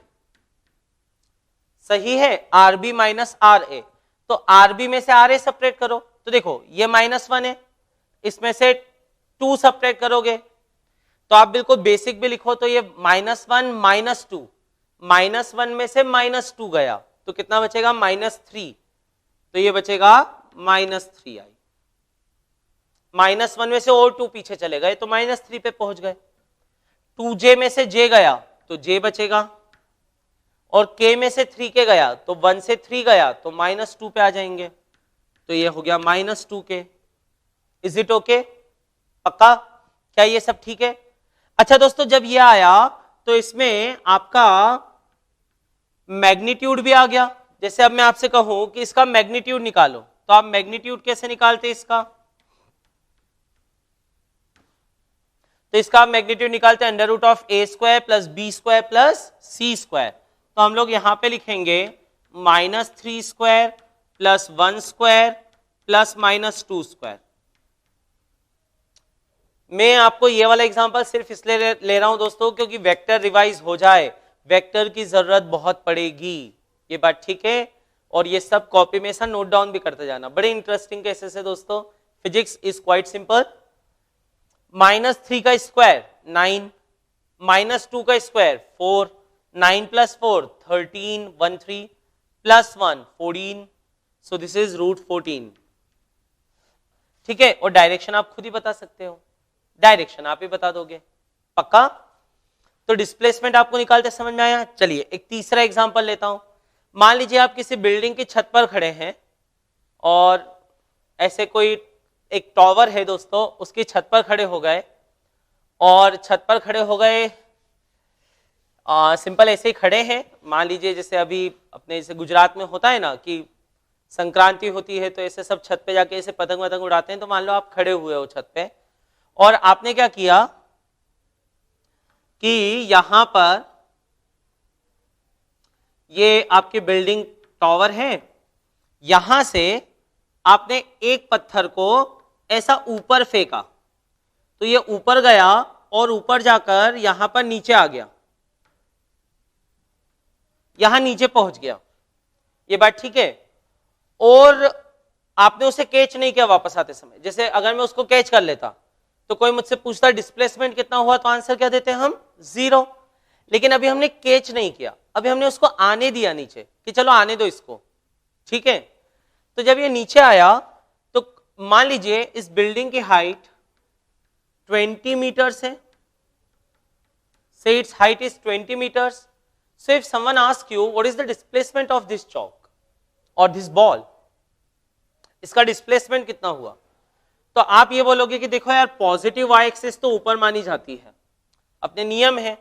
सही है, आरबी माइनस आर ए। तो आरबी में से आर ए सपरेट करो, तो देखो ये -1 है, इसमें से 2 सपरेट करोगे तो आप बिल्कुल बेसिक भी लिखो तो ये -1 -2, -1 में से -2 गया तो कितना बचेगा -3, तो ये बचेगा -3i। -1 में से और 2 पीछे चले गए तो -3 पे पहुंच गए। 2j में से j गया तो j बचेगा, और k में से 3k गया तो 1 से 3 गया तो -2 पे आ जाएंगे, तो ये हो गया -2k। इज इट ओके, पक्का, क्या ये सब ठीक है। अच्छा दोस्तों, जब ये आया तो इसमें आपका मैग्नीट्यूड भी आ गया। जैसे अब मैं आपसे कहूं कि इसका मैग्नीट्यूड निकालो, तो आप मैग्नीट्यूड कैसे निकालते इसका, तो इसका आप मैग्नीट्यूड निकालते हैं √a² plus b² plus c²। तो हम लोग यहां पे लिखेंगे -3² प्लस 1² प्लस -2²। मैं आपको ये वाला एग्जांपल सिर्फ इसलिए ले रहा हूं दोस्तों क्योंकि वेक्टर रिवाइज हो जाए, वेक्टर की जरूरत बहुत पड़ेगी, ये बात ठीक है। और ये सब कॉपी में ऐसा नोट डाउन भी करते जाना, बड़े इंटरेस्टिंग केसेस है दोस्तों। Physics is quite simple. -3 का स्क्वायर 9, -2 का square 4, 9 plus 4 13, 13 plus 1 14, so this is √14, ठीक है। और डायरेक्शन आप खुद ही बता सकते हो, डायरेक्शन आप ही बता दोगे, पक्का। तो डिस्प्लेसमेंट आपको निकालते समझ में आया। चलिए एक तीसरा एग्जांपल लेता हूं। मान लीजिए आप किसी बिल्डिंग की छत पर खड़े हैं और ऐसे कोई एक टावर है दोस्तों, उसकी छत पर खड़े हो गए, और छत पर खड़े हो गए सिंपल ऐसे ही खड़े हैं। मान लीजिए जैसे अभी अपने जैसे गुजरात में होता है ना कि संक्रांति होती है तो ऐसे सब छत पे जाके ऐसे पतंग वतंग उड़ाते हैं, तो मान लो आप खड़े हुए हो छत पे और आपने क्या किया कि यहां पर ये आपकी बिल्डिंग टावर है, यहां से आपने एक पत्थर को ऐसा ऊपर फेंका, तो ये ऊपर गया और ऊपर जाकर यहां पर नीचे आ गया, यहां नीचे पहुंच गया, ये बात ठीक है। और आपने उसे कैच नहीं किया वापस आते समय। जैसे अगर मैं उसको कैच कर लेता तो कोई मुझसे पूछता डिस्प्लेसमेंट कितना हुआ, तो आंसर क्या देते हैं हम 0। लेकिन अभी हमने कैच नहीं किया, अभी हमने उसको आने दिया नीचे कि चलो आने दो इसको, ठीक है। तो जब ये नीचे आया तो मान लीजिए इस बिल्डिंग की हाइट 20 मीटर्स है, so its height is 20 meters. So if someone ask you what is the displacement of this chalk और दिस बॉल, इसका डिस्प्लेसमेंट कितना हुआ, तो आप ये बोलोगे कि देखो यार पॉजिटिव वाई एक्सिस तो ऊपर मानी जाती है, अपने नियम है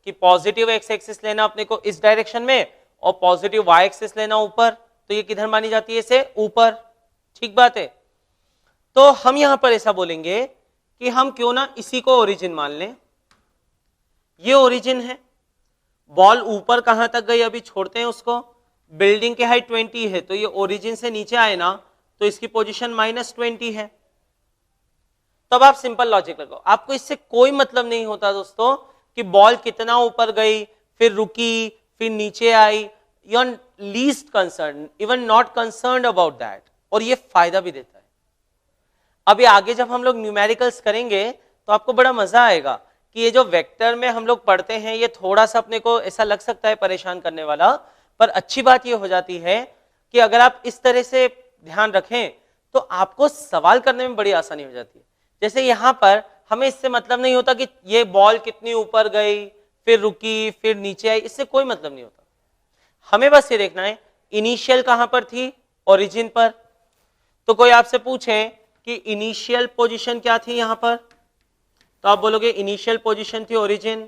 कि पॉजिटिव एक्स एक्सिस लेना अपने को इस डायरेक्शन में और पॉजिटिव वाई एक्सिस लेना ऊपर, तो ये किधर मानी जाती है, इसे ऊपर, ठीक बात है। तो हम यहां पर ऐसा बोलेंगे कि हम क्यों ना इसी को ओरिजिन मान लें, ये ओरिजिन है, बॉल ऊपर कहां तक गई अभी छोड़ते हैं उसको, बिल्डिंग की हाइट 20 है तो ये ओरिजिन से नीचे आए ना तो इसकी पोजीशन -20 है। तब आप सिंपल लॉजिक लगाओ, आपको इससे कोई मतलब नहीं होता दोस्तों कि बॉल कितना ऊपर गई फिर रुकी फिर नीचे आई, you are least concern, even not concerned about that, और ये फायदा भी देता है। अभी आगे जब हम लोग न्यूमेरिकल्स करेंगे तो आपको बड़ा मजा आएगा कि ये जो वेक्टर में हम लोग पढ़ते हैं ये थोड़ा सा अपने को ऐसा लग सकता है परेशान करने वाला, पर अच्छी बात ये हो जाती है कि अगर आप इस तरह से ध्यान रखें तो आपको सवाल करने में बड़ी आसानी हो जाती है। जैसे यहां पर हमें इससे मतलब नहीं होता कि ये बॉल कितनी ऊपर गई फिर रुकी फिर नीचे आई, इससे कोई मतलब नहीं होता। हमें बस ये देखना है इनिशियल कहां पर थी, ओरिजिन पर। तो कोई आपसे पूछे कि इनिशियल पोजीशन क्या थी यहां पर, तो आप बोलोगे इनिशियल पोजीशन थी ओरिजिन।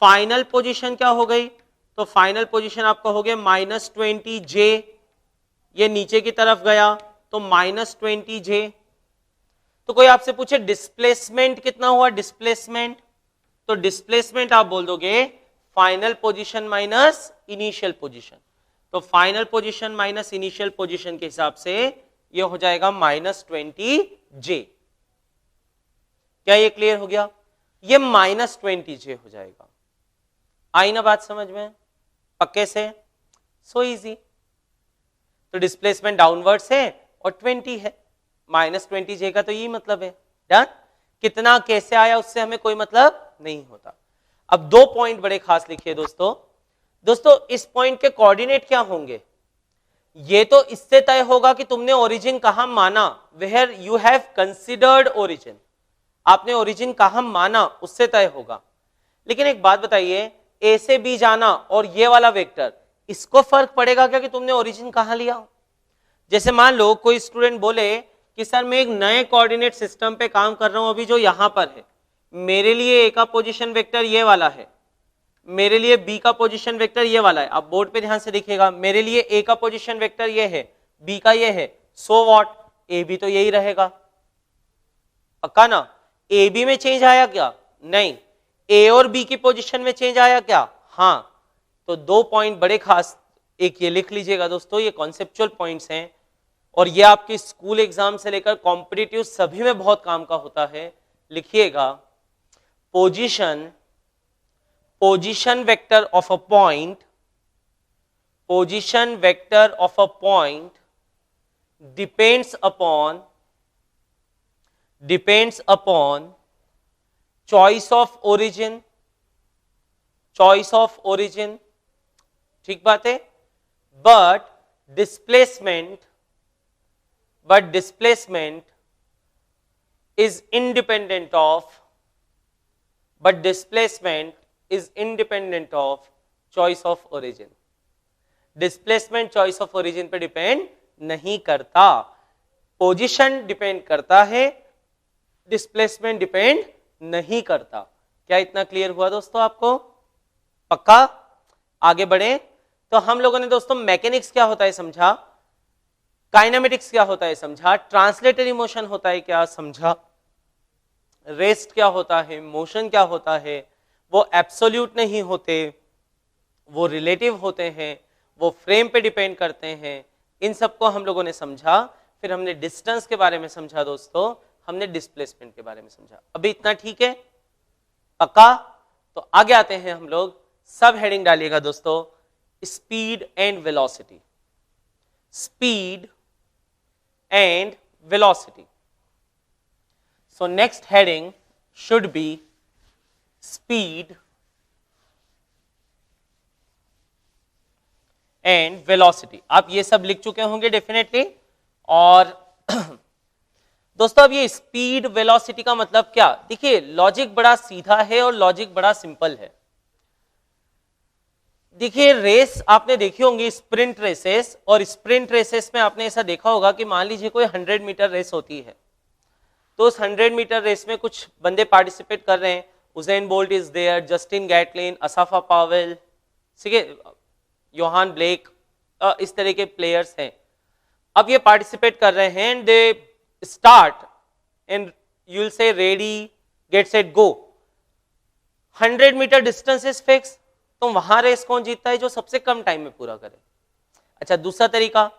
फाइनल पोजीशन क्या हो गई, तो फाइनल पोजीशन आपका हो गया -20 जे, ये नीचे की तरफ गया तो -20 जे। तो कोई आपसे पूछे डिस्प्लेसमेंट कितना हुआ, डिस्प्लेसमेंट, तो डिस्प्लेसमेंट आप बोल दोगे final position minus initial position, तो final position minus initial position के हिसाब से ये हो जाएगा -20 जे। क्या ये क्लियर हो गया, ये -20 जे हो जाएगा। आई ना बात समझ में पक्के से, सो इजी। तो डिस्प्लेसमेंट डाउनवर्ड्स है और 20 है, -20 जे का तो यही मतलब है। डन, कितना कैसे आया उससे हमें कोई मतलब नहीं होता। अब 2 पॉइंट बड़े खास लिखिए दोस्तों। दोस्तों इस पॉइंट के कोऑर्डिनेट क्या होंगे, ये तो इससे तय होगा कि तुमने ओरिजिन कहां माना, where you have considered origin, आपने ओरिजिन कहां माना उससे तय होगा। लेकिन एक बात बताइए, ए से बी जाना और ये वाला वेक्टर, इसको फर्क पड़ेगा क्या कि तुमने ओरिजिन कहां लिया। जैसे मान लो कोई स्टूडेंट बोले कि सर मैं एक नए कोऑर्डिनेट सिस्टम पे काम कर रहा हूं अभी जो यहां पर है, मेरे लिए ए का पोजीशन वेक्टर ये वाला है, मेरे लिए बी का पोजीशन वेक्टर ये वाला है। आप बोर्ड पे ध्यान से देखिएगा, मेरे लिए ए का पोजीशन वेक्टर ये है, बी का ये है, सो व्हाट, ए बी तो यही रहेगा, पक्का ना। ए बी में चेंज आया क्या, नहीं। ए और बी की पोजीशन में चेंज आया क्या, हाँ। तो 2 पॉइंट बड़े खास, एक ये लिख लीजिएगा दोस्तों, ये कॉन्सेप्चुअल पॉइंट्स हैं और ये आपके स्कूल एग्जाम से लेकर कॉम्पिटिटिव सभी में बहुत काम का होता है। लिखिएगा, position vector of a point, position vector of a point depends upon choice of origin, choice of origin, ठीक बात है। But displacement is independent of choice of origin. Displacement choice of origin पे डिपेंड नहीं करता, पोजीशन डिपेंड करता है, डिस्प्लेसमेंट डिपेंड नहीं करता। क्या इतना क्लियर हुआ दोस्तों आपको, पक्का। आगे बढ़े तो हम लोगों ने दोस्तों मैकेनिक्स क्या होता है समझा, काइनेमेटिक्स क्या होता है समझा, ट्रांसलेटरी मोशन होता है क्या समझा, रेस्ट क्या होता है, मोशन क्या होता है, वो एब्सोल्यूट नहीं होते, वो रिलेटिव होते हैं, वो फ्रेम पे डिपेंड करते हैं, इन सबको हम लोगों ने समझा। फिर हमने डिस्टेंस के बारे में समझा दोस्तों, हमने डिस्प्लेसमेंट के बारे में समझा। अभी इतना ठीक है, पक्का। तो आगे आते हैं हम लोग, सब हेडिंग डालिएगा दोस्तों, speed and velocity, speed and velocity. So next heading should be speed and velocity. आप ये सब लिख चुके होंगे डेफिनेटली। और दोस्तों अब ये स्पीड वेलोसिटी का मतलब क्या, देखिए लॉजिक बड़ा सीधा है और लॉजिक बड़ा सिंपल है। देखिए रेस आपने देखी होंगी, स्प्रिंट रेसेस, और स्प्रिंट रेसेस में आपने ऐसा देखा होगा कि मान लीजिए कोई 100 मीटर रेस होती है, तो उस 100 मीटर रेस में कुछ बंदे पार्टिसिपेट कर रहे हैं, Usain Bolt is there, Justin Gatlin, Asafa Powell, ठीक है, योहान ब्लेक, इस तरह के प्लेयर्स हैं। अब ये पार्टिसिपेट कर रहे हैं and they start and you will say ready get set go. 100 meter distance is fixed, तो वहां रेस कौन जीतता है, जो सबसे कम टाइम में पूरा करे। अच्छा दूसरा तरीका,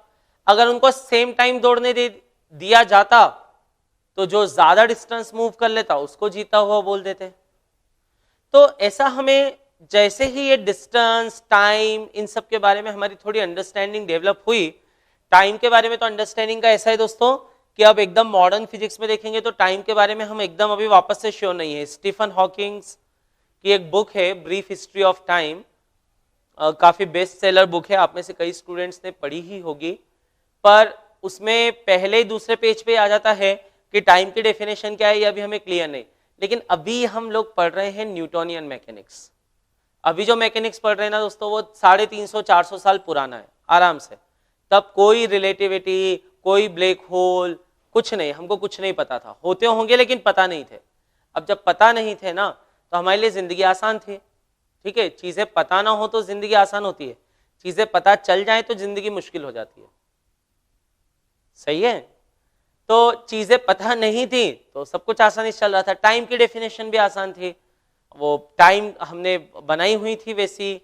अगर उनको सेम टाइम दौड़ने दिया जाता तो जो ज्यादा डिस्टेंस मूव कर लेता उसको जीता हुआ बोल देते। तो ऐसा हमें जैसे ही ये डिस्टेंस, टाइम, इन सब के बारे में हमारी थोड़ी अंडरस्टैंडिंग डेवलप हुई, टाइम के बारे में तो अंडरस्टैंडिंग का ऐसा है दोस्तों कि अब एकदम मॉडर्न फिजिक्स में देखेंगे तो टाइम के बारे में हम एकदम अभी वापस से श्योर नहीं है। स्टीफन हॉकिंग्स की एक बुक है ब्रीफ हिस्ट्री ऑफ टाइम, काफी बेस्ट सेलर बुक है, आप में से कई स्टूडेंट्स ने पढ़ी ही होगी, पर उसमें पहले ही दूसरे पेज पे आ जाता है कि टाइम की डेफिनेशन क्या है ये अभी हमें क्लियर नहीं। लेकिन अभी हम लोग पढ़ रहे हैं न्यूटोनियन मैकेनिक्स। अभी जो मैकेनिक्स पढ़ रहे हैं ना दोस्तों वो 350-400 साल पुराना है आराम से। तब कोई रिलेटिविटी, कोई ब्लैक होल, कुछ नहीं, हमको कुछ नहीं पता था। होते होंगे लेकिन पता नहीं थे। अब जब पता नहीं थे ना तो हमारे लिए जिंदगी आसान थी। ठीक है, चीजें पता ना हो तो जिंदगी आसान होती है, चीजें पता चल जाए तो जिंदगी मुश्किल हो जाती है। सही है, तो चीजें पता नहीं थी तो सब कुछ आसानी से चल रहा था। टाइम की डेफिनेशन भी आसान थी, वो टाइम हमने बनाई हुई थी, वैसी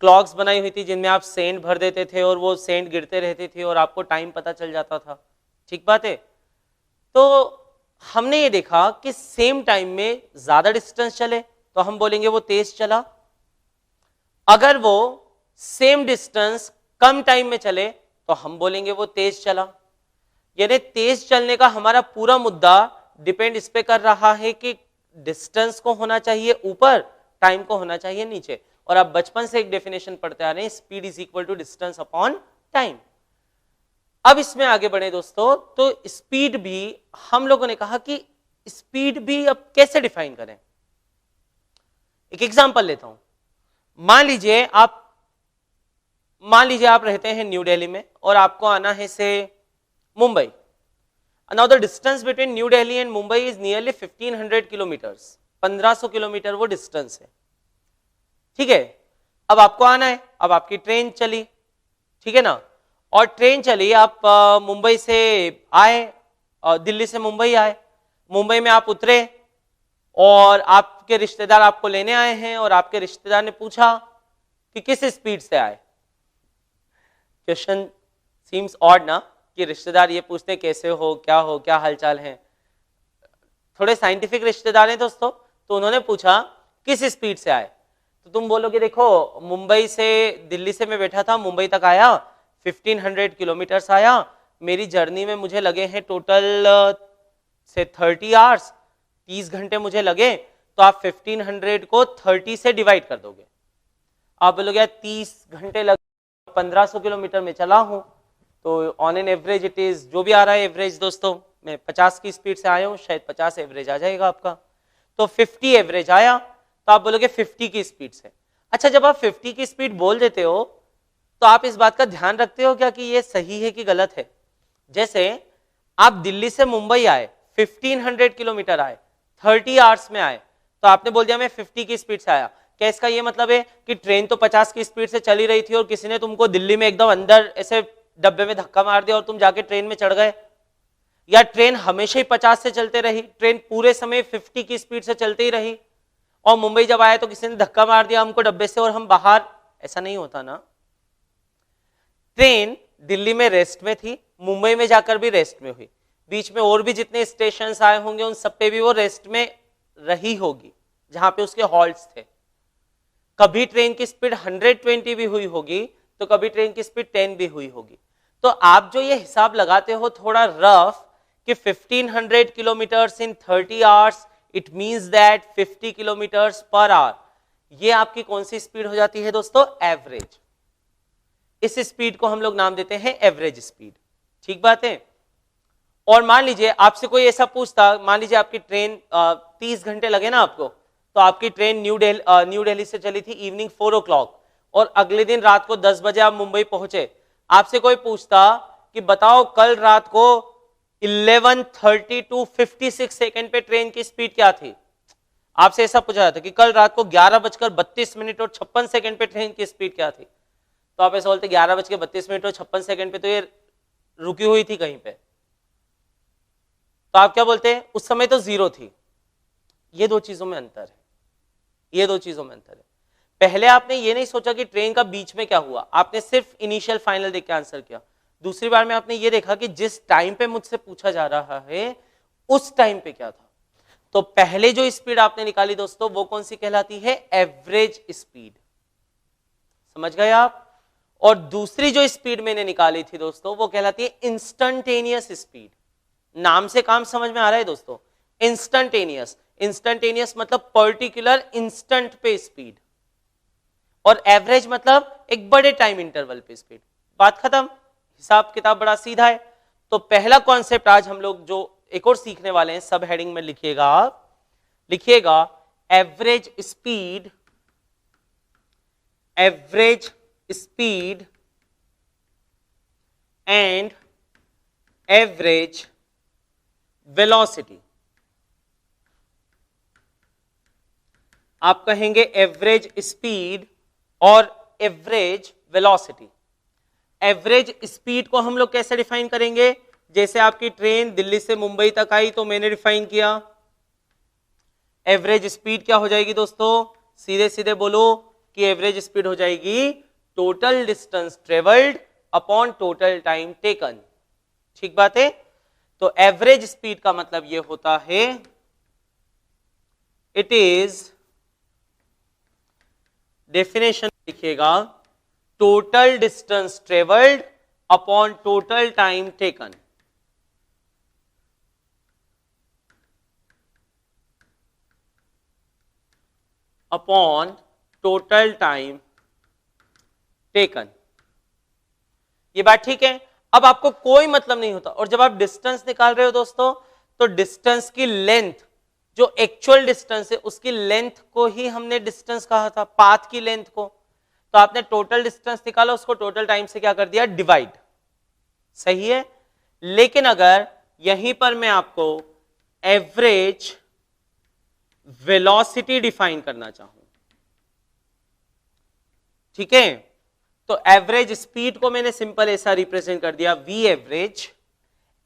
क्लॉक्स बनाई हुई थी जिनमें आप सेंट भर देते थे और वो सेंट गिरते रहते थे और आपको टाइम पता चल जाता था। ठीक बात है। तो हमने ये देखा कि सेम टाइम में ज्यादा डिस्टेंस चले तो हम बोलेंगे वो तेज चला, अगर वो सेम डिस्टेंस कम टाइम में चले तो हम बोलेंगे वो तेज चला। यानी तेज चलने का हमारा पूरा मुद्दा डिपेंड इस पे कर रहा है कि डिस्टेंस को होना चाहिए ऊपर, टाइम को होना चाहिए नीचे। और आप बचपन से एक डेफिनेशन पढ़ते आ रहे हैं, speed is equal to distance upon time. अब इसमें आगे बढ़े दोस्तों, तो स्पीड भी हम लोगों ने कहा कि स्पीड भी अब कैसे डिफाइन करें। एक एग्जांपल लेता हूं। मान लीजिए आप रहते हैं न्यू दिल्ली में और आपको आना है से Mumbai. Now the distance between new Delhi and Mumbai is nearly 1500 kilometres, 1500 kilometre वो डिस्टेंस है। ठीक है, अब आपको आना है, अब आपकी ट्रेन चली, ठीक है ना, और ट्रेन चली, आप मुंबई से आए, दिल्ली से मुंबई आए, मुंबई में आप उतरे और आपके रिश्तेदार आपको लेने आए हैं और आपके रिश्तेदार ने पूछा कि किस स्पीड से आए। क्वेश्चन सीम्स ऑड ना, कि रिश्तेदार ये पूछते कैसे हो, क्या हालचाल है। थोड़े साइंटिफिक रिश्तेदार हैं दोस्तों, तो उन्होंने पूछा किस स्पीड से आए, तो तुम बोलोगे देखो मुंबई से, दिल्ली से मैं बैठा था, मुंबई तक आया, 1500 किलोमीटर्स आया, मेरी जर्नी में मुझे लगे हैं टोटल से 30 आवर्स, 30 घंटे मुझे लगे। तो आप 1500 को 30 से डिवाइड कर दोगे, आप बोलोगे 30 घंटे लगे, 1500 किलोमीटर में चला हूं, तो on an average it is, जो भी आ रहा है एवरेज दोस्तों, मैं 50 की स्पीड से आया हूं, शायद 50 एवरेज आ जाएगा आपका, तो 50 एवरेज आया, तो आप बोलोगे 50 की स्पीड से। अच्छा, जब आप 50 की स्पीड बोल देते हो तो आप इस बात का ध्यान रखते हो क्या कि ये सही है कि गलत है। जैसे आप दिल्ली से मुंबई आए, 1500 किलोमीटर आए, 30 आवर्स में आए, तो आपने बोल दिया मैं 50 की स्पीड से आया। क्या इसका ये मतलब है कि ट्रेन तो 50 की स्पीड से चली रही थी और किसी ने तुमको दिल्ली में एकदम अंदर ऐसे डब्बे में धक्का मार दिया और तुम जाके ट्रेन में चढ़ गए? या ट्रेन हमेशा ही 50 से चलते रही, ट्रेन पूरे समय 50 की स्पीड से चलती ही रही और मुंबई जब आए तो किसी ने धक्का मार दिया हमको डब्बे से और हम बाहर? ऐसा नहीं होता ना। ट्रेन दिल्ली में रेस्ट में थी, मुंबई में जाकर भी रेस्ट में हुई, बीच में और भी जितने स्टेशन आए होंगे उन सब पे भी वो रेस्ट में रही होगी जहां पे उसके हॉल्ट्स थे। कभी ट्रेन की स्पीड 120 भी हुई होगी तो कभी ट्रेन की स्पीड 10 भी हुई होगी। तो आप जो ये हिसाब लगाते हो थोड़ा रफ कि 1500 kilometres in 30 hours, it means that 50 kilometres per hour, ये आपकी कौन सी स्पीड हो जाती है दोस्तों? एवरेज। इस स्पीड को हम लोग नाम देते हैं एवरेज स्पीड। ठीक बात है। और मान लीजिए आपसे कोई ऐसा पूछता, मान लीजिए आपकी ट्रेन 30 घंटे लगे ना आपको, तो आपकी ट्रेन न्यू दिल्ली से चली थी इवनिंग 4 o'clock और अगले दिन रात को 10 बजे आप मुंबई पहुंचे। आपसे कोई पूछता कि बताओ कल रात को 11:32 56 सेकेंड पे ट्रेन की स्पीड क्या थी? आपसे ऐसा पूछा जाता कि कल रात को 11:32 और 56 सेकेंड पे ट्रेन की स्पीड क्या थी? तो आप ऐसा बोलते 11:32 और 56 सेकेंड पे तो ये रुकी हुई थी कहीं पे, तो आप क्या बोलते हैं? उस समय तो 0 थी। ये दो चीजों में अंतर है, ये दो चीजों में अंतर है। पहले आपने ये नहीं सोचा कि ट्रेन का बीच में क्या हुआ, आपने सिर्फ इनिशियल फाइनल देख के आंसर किया। दूसरी बार में आपने ये देखा कि जिस टाइम पे मुझसे पूछा जा रहा है उस टाइम पे क्या था। तो पहले जो स्पीड आपने निकाली दोस्तों वो कौन सी कहलाती है, एवरेज स्पीड, समझ गए आप। और दूसरी जो स्पीड मैंने निकाली थी दोस्तों वो कहलाती है इंस्टंटेनियस स्पीड। नाम से काम समझ में आ रहा है दोस्तों, इंस्टंटेनियस, इंस्टंटेनियस मतलब पर्टिकुलर इंस्टेंट पे स्पीड, और एवरेज मतलब एक बड़े टाइम इंटरवल पे स्पीड। बात खत्म, हिसाब किताब बड़ा सीधा है। तो पहला कॉन्सेप्ट आज हम लोग जो एक और सीखने वाले हैं, सब हेडिंग में लिखिएगा आप, लिखिएगा average speed, average speed and average velocity. आप कहेंगे एवरेज स्पीड और एवरेज वेलोसिटी। एवरेज स्पीड को हम लोग कैसे डिफाइन करेंगे, जैसे आपकी ट्रेन दिल्ली से मुंबई तक आई तो मैंने डिफाइन किया, एवरेज स्पीड क्या हो जाएगी दोस्तों, सीधे सीधे बोलो कि एवरेज स्पीड हो जाएगी total distance travelled upon total time taken. ठीक बात है। तो एवरेज स्पीड का मतलब यह होता है इट इज, डेफिनेशन लिखिएगा, total distance travelled upon total time taken. Upon total time taken. ये बात ठीक है। अब आपको कोई मतलब नहीं होता, और जब आप डिस्टेंस निकाल रहे हो दोस्तों तो डिस्टेंस की लेंथ, जो एक्चुअल डिस्टेंस है उसकी लेंथ को ही हमने डिस्टेंस कहा था, पाथ की लेंथ को। तो आपने टोटल डिस्टेंस निकाला, उसको टोटल टाइम से क्या कर दिया, डिवाइड। सही है। लेकिन अगर यहीं पर मैं आपको एवरेज वेलोसिटी डिफाइन करना चाहूं, ठीक है, तो एवरेज स्पीड को मैंने सिंपल ऐसा रिप्रेजेंट कर दिया वी एवरेज।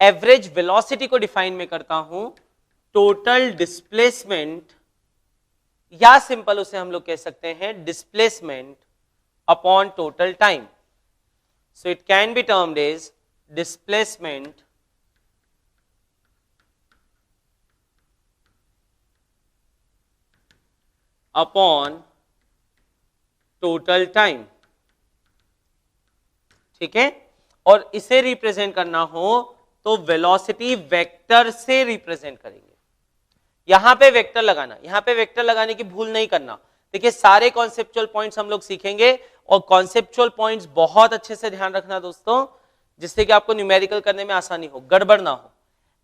एवरेज वेलोसिटी को डिफाइन में करता हूं टोटल डिस्प्लेसमेंट, या सिंपल उसे हम लोग कह सकते हैं displacement upon total time. So it can be termed as displacement upon total time. ठीक है। और इसे रिप्रेजेंट करना हो तो वेलोसिटी वेक्टर से रिप्रेजेंट करेंगे। यहां पे वेक्टर लगाना, यहां पे वेक्टर लगाने की भूल नहीं करना। देखिए सारे कॉन्सेप्चुअल पॉइंट्स हम लोग सीखेंगे, और कॉन्सेप्चुअल पॉइंट्स बहुत अच्छे से ध्यान रखना दोस्तों, जिससे कि आपको न्यूमेरिकल करने में आसानी हो, गड़बड़ ना हो।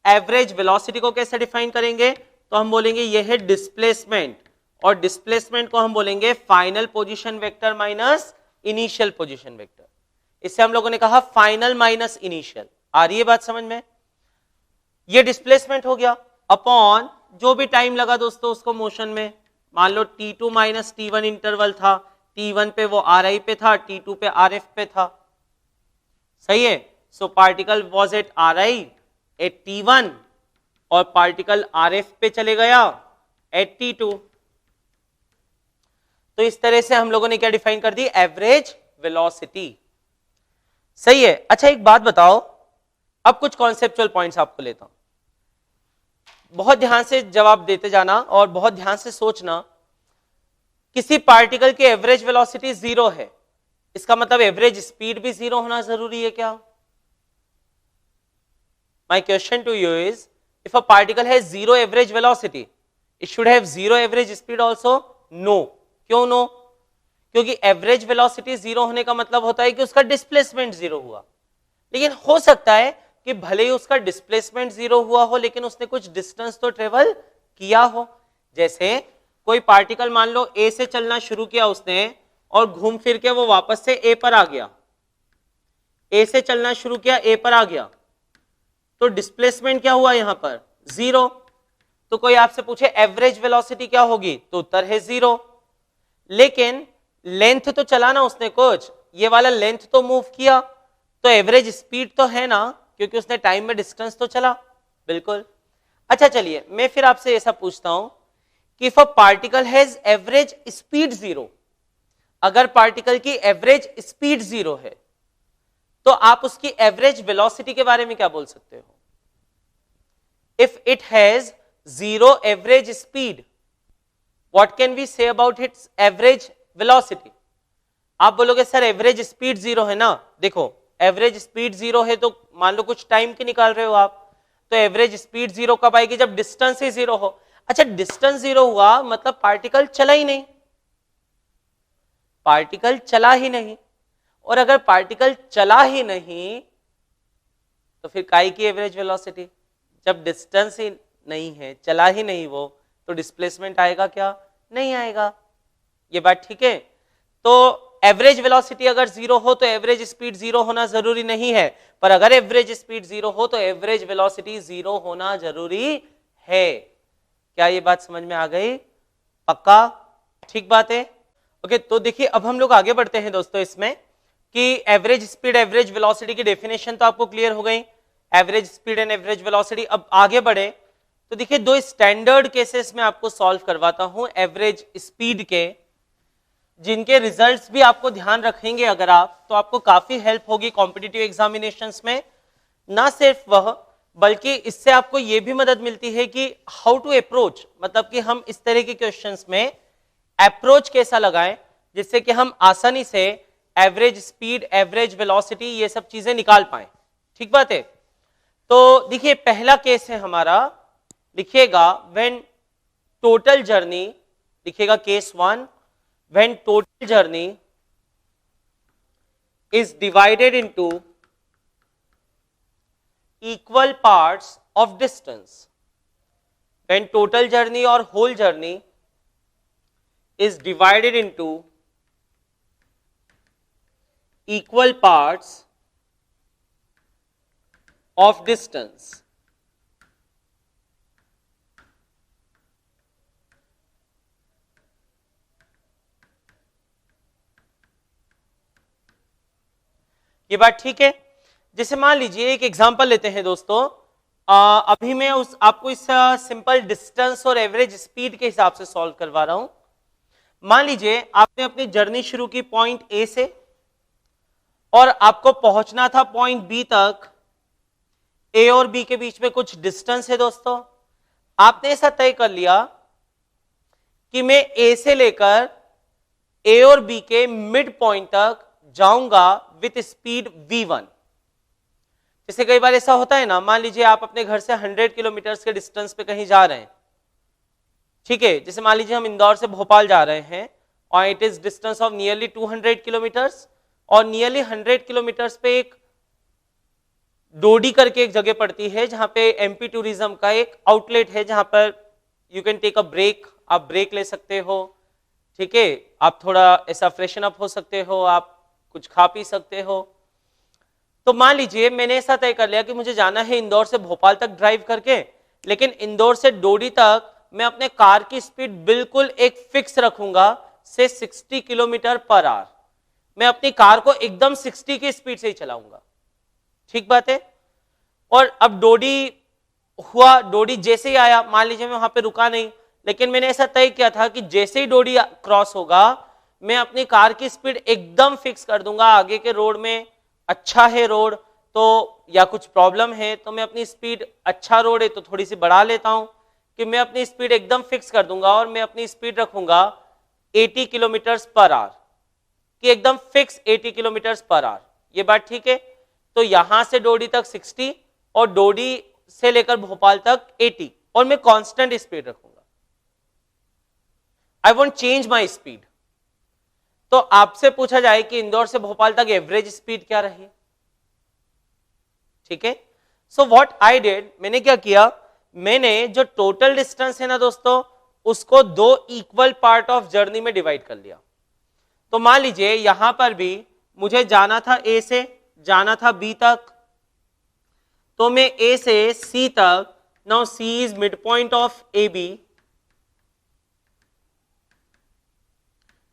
एवरेज वेलोसिटी को कैसे डिफाइन करेंगे, तो हम बोलेंगे यह है डिस्प्लेसमेंट, और डिस्प्लेसमेंट को हम बोलेंगे final position vector minus initial position vector. इससे हम लोगों ने कहा फाइनल माइनस इनिशियल। आ रही है बात समझ में। ये डिस्प्लेसमेंट हो गया अपॉन जो भी टाइम लगा दोस्तों उसको मोशन में। मान लो t2 माइनस t1 इंटरवल था, t1 पे वो ri पे था, t2 पे rf पे था। सही है। So particle was at ri at t1 और पार्टिकल rf पे चले गया एट t2। तो इस तरह से हम लोगों ने क्या डिफाइन कर दी, एवरेज वेलोसिटी। सही है। अच्छा एक बात बताओ, अब कुछ कॉन्सेप्चुअल पॉइंट्स आपको लेता हूं, बहुत ध्यान से जवाब देते जाना और बहुत ध्यान से सोचना। किसी पार्टिकल की एवरेज वेलोसिटी 0 है, इसका मतलब एवरेज स्पीड भी 0 होना जरूरी है क्या? My question to you is, if a particle has 0 average velocity, it should have 0 average speed also? No. क्यों नो? क्योंकि एवरेज वेलोसिटी 0 होने का मतलब होता है कि उसका डिस्प्लेसमेंट 0 हुआ। लेकिन हो सकता है कि भले ही उसका डिस्प्लेसमेंट 0 हुआ हो लेकिन उसने कुछ डिस्टेंस तो ट्रेवल किया हो। जैसे कोई पार्टिकल मान लो ए से चलना शुरू किया उसने और घूम फिर के वो वापस से ए पर आ गया, ए से चलना शुरू किया ए पर आ गया, तो डिस्प्लेसमेंट क्या हुआ यहां पर? 0। तो कोई आपसे पूछे एवरेज वेलोसिटी क्या होगी, तो उत्तर है 0। लेकिन लेंथ तो चला ना उसने, कुछ ये वाला लेंथ तो मूव किया, तो एवरेज स्पीड तो है ना, क्योंकि उसने टाइम में डिस्टेंस तो चला। बिल्कुल। अच्छा चलिए मैं फिर आपसे ऐसा पूछता हूं कि if a particle has average speed 0, अगर पार्टिकल की एवरेज स्पीड 0 है तो आप उसकी एवरेज वेलोसिटी के बारे में क्या बोल सकते हो? If it has 0 average speed, what can we say about its average velocity? आप बोलोगे सर एवरेज स्पीड 0 है ना, देखो एवरेज स्पीड 0 है तो मान लो कुछ टाइम की निकाल रहे हो आप, तो एवरेज स्पीड 0 कब आएगी? जब डिस्टेंस ही 0 हो। अच्छा डिस्टेंस 0 हुआ मतलब पार्टिकल चला ही नहीं, पार्टिकल चला ही नहीं, और अगर पार्टिकल चला ही नहीं तो फिर काई की एवरेज वेलोसिटी? जब डिस्टेंस ही नहीं है, चला ही नहीं वो, तो डिस्प्लेसमेंट आएगा क्या? नहीं आएगा। ये बात ठीक है? तो एवरेज वेलोसिटी अगर 0 हो तो एवरेज स्पीड 0 होना जरूरी नहीं है, पर अगर एवरेज स्पीड 0 हो तो एवरेज वेलोसिटी 0 होना जरूरी है। क्या ये बात समझ में आ गई? पक्का? ठीक बात है। ओके, तो देखिए अब हम लोग आगे बढ़ते हैं दोस्तों इसमें कि एवरेज स्पीड एवरेज वेलोसिटी की डेफिनेशन तो आपको क्लियर हो गई, average speed and average velocity. अब आगे बढ़े तो देखिए दो स्टैंडर्ड केसेस में आपको सॉल्व करवाता हूं एवरेज स्पीड के, जिनके रिजल्ट्स भी आपको ध्यान रखेंगे अगर आप, तो आपको काफी हेल्प होगी कॉम्पिटिटिव एग्जामिनेशंस में। ना सिर्फ वह, बल्कि इससे आपको यह भी मदद मिलती है कि हाउ टू अप्रोच, मतलब कि हम इस तरह के क्वेश्चंस में अप्रोच कैसा लगाएं जिससे कि हम आसानी से एवरेज स्पीड एवरेज वेलोसिटी ये सब चीजें निकाल पाए। ठीक बात है? तो देखिए पहला केस है हमारा, लिखिएगा व्हेन टोटल जर्नी, लिखिएगा case 1, when total journey is divided into equal parts of distance, when total journey or whole journey is divided into equal parts of distance, ये बात ठीक है? जैसे मान लीजिए एक एग्जांपल लेते हैं दोस्तों, अभी मैं आपको इस सिंपल डिस्टेंस और एवरेज स्पीड के हिसाब से सॉल्व करवा रहा हूं। मान लीजिए आपने अपनी जर्नी शुरू की पॉइंट ए से और आपको पहुंचना था पॉइंट बी तक। ए और बी के बीच में कुछ डिस्टेंस है दोस्तों। आपने ऐसा तय कर लिया कि मैं ए से लेकर ए और बी के मिड पॉइंट तक जाऊंगा विथ स्पीड v1। जैसे कई बार ऐसा होता है ना, मान लीजिए आप अपने घर से 100 किलोमीटर के डिस्टेंस पे कहीं जा रहे हैं, ठीक है? जैसे मान लीजिए हम इंदौर से भोपाल जा रहे हैं और it is distance of nearly 200 kilometres, और नियरली 100 किलोमीटर्स पे एक डोडी करके एक जगह पड़ती है जहां पे एमपी टूरिज्म का एक आउटलेट है, जहां पर you can take a break, आप ब्रेक ले सकते हो, ठीक है? आप थोड़ा ऐसा फ्रेशन अप हो सकते हो, आप कुछ खा पी सकते हो। तो मान लीजिए मैंने ऐसा तय कर लिया कि मुझे जाना है इंदौर से भोपाल तक ड्राइव करके, लेकिन इंदौर से डोडी तक मैं अपने कार की स्पीड बिल्कुल एक फिक्स रखूंगा से 60 किलोमीटर पर आवर। मैं अपनी कार को एकदम 60 की स्पीड से ही चलाऊंगा। ठीक बात है? और अब डोडी हुआ, डोडी जैसे ही आया, मान लीजिए मैं वहां पे रुका नहीं, लेकिन मैंने ऐसा तय किया था कि जैसे ही डोडी क्रॉस होगा मैं अपनी कार की स्पीड एकदम फिक्स कर दूंगा। आगे के रोड में अच्छा है रोड तो, या कुछ प्रॉब्लम है तो मैं अपनी स्पीड, अच्छा रोड है तो थोड़ी सी बढ़ा लेता हूं, कि मैं अपनी स्पीड एकदम फिक्स कर दूंगा और मैं अपनी स्पीड रखूंगा 80 किलोमीटर पर आवर, कि एकदम फिक्स 80 किलोमीटर पर आवर। ये बात ठीक है? तो यहां से डोडी तक 60 और डोडी से लेकर भोपाल तक 80, और मैं कांस्टेंट स्पीड रखूंगा। I want change my speed. तो आपसे पूछा जाए कि इंदौर से भोपाल तक एवरेज स्पीड क्या रही? ठीक है? सो व्हाट आई डिड, मैंने क्या किया, मैंने जो टोटल डिस्टेंस है ना दोस्तों, उसको दो इक्वल पार्ट ऑफ जर्नी में डिवाइड कर लिया। तो मान लीजिए यहां पर भी मुझे जाना था ए से, जाना था बी तक, तो मैं ए से सी तक, now C is midpoint of A B,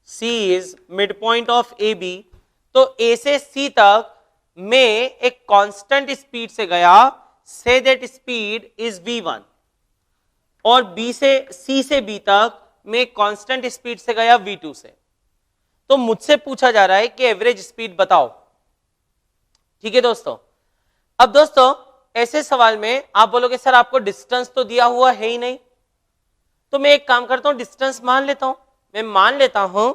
C is midpoint of AB। तो A से C तक मैं एक कांस्टेंट स्पीड से गया, say that speed is v1, और B से C से B तक मैं कांस्टेंट स्पीड से गया v2 से। तो मुझसे पूछा जा रहा है कि एवरेज स्पीड बताओ। ठीक है दोस्तों, अब दोस्तों ऐसे सवाल में आप बोलोगे सर आपको डिस्टेंस तो दिया हुआ है ही नहीं, तो मैं एक काम करता हूं, डिस्टेंस मान लेता हूं। मैं मान लेता हूं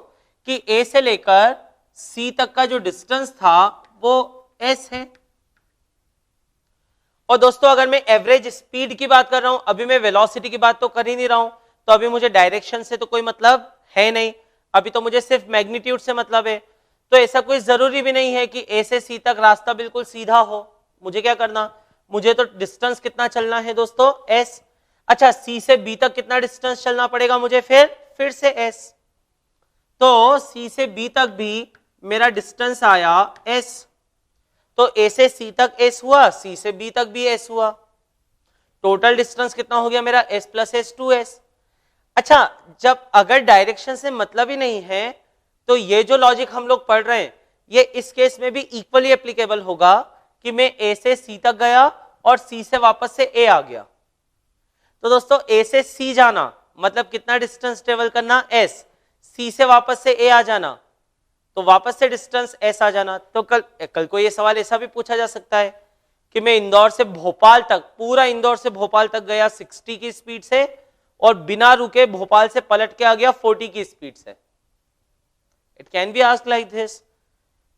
कि ए से लेकर सी तक का जो डिस्टेंस था वो एस है। और दोस्तों अगर मैं एवरेज स्पीड की बात कर रहा हूं, अभी मैं वेलोसिटी की बात तो कर ही नहीं रहा हूं, तो अभी मुझे डायरेक्शन से तो कोई मतलब है नहीं, अभी तो मुझे सिर्फ मैग्नीट्यूड से मतलब है। तो ऐसा कोई जरूरी भी नहीं है कि ए से सी तक रास्ता बिल्कुल सीधा हो। मुझे क्या करना, मुझे तो डिस्टेंस कितना चलना है दोस्तों, एस। अच्छा, सी से बी तक कितना डिस्टेंस चलना पड़ेगा मुझे, फिर से एस। तो सी से बी तक भी मेरा डिस्टेंस आया एस, तो ए से सी तक एस हुआ, सी से बी तक भी एस हुआ, टोटल डिस्टेंस कितना हो गया मेरा, एस प्लस एस 2s। अच्छा, जब अगर डायरेक्शन से मतलब ही नहीं है तो ये जो लॉजिक हम लोग पढ़ रहे हैं ये इस केस में भी इक्वली एप्लीकेबल होगा कि मैं ए से सी तक गया और सी से वापस से ए आ गया। तो दोस्तों ए से सी जाना मतलब कितना डिस्टेंस ट्रेवल करना, एस। सी से वापस से ए आ जाना तो वापस से डिस्टेंस एस आ जाना। तो कल को ये सवाल ऐसा भी पूछा जा सकता है कि मैं इंदौर से भोपाल तक, पूरा इंदौर से भोपाल तक गया 60 की स्पीड से और बिना रुके भोपाल से पलट के आ गया 40 की स्पीड से। It can be asked like this.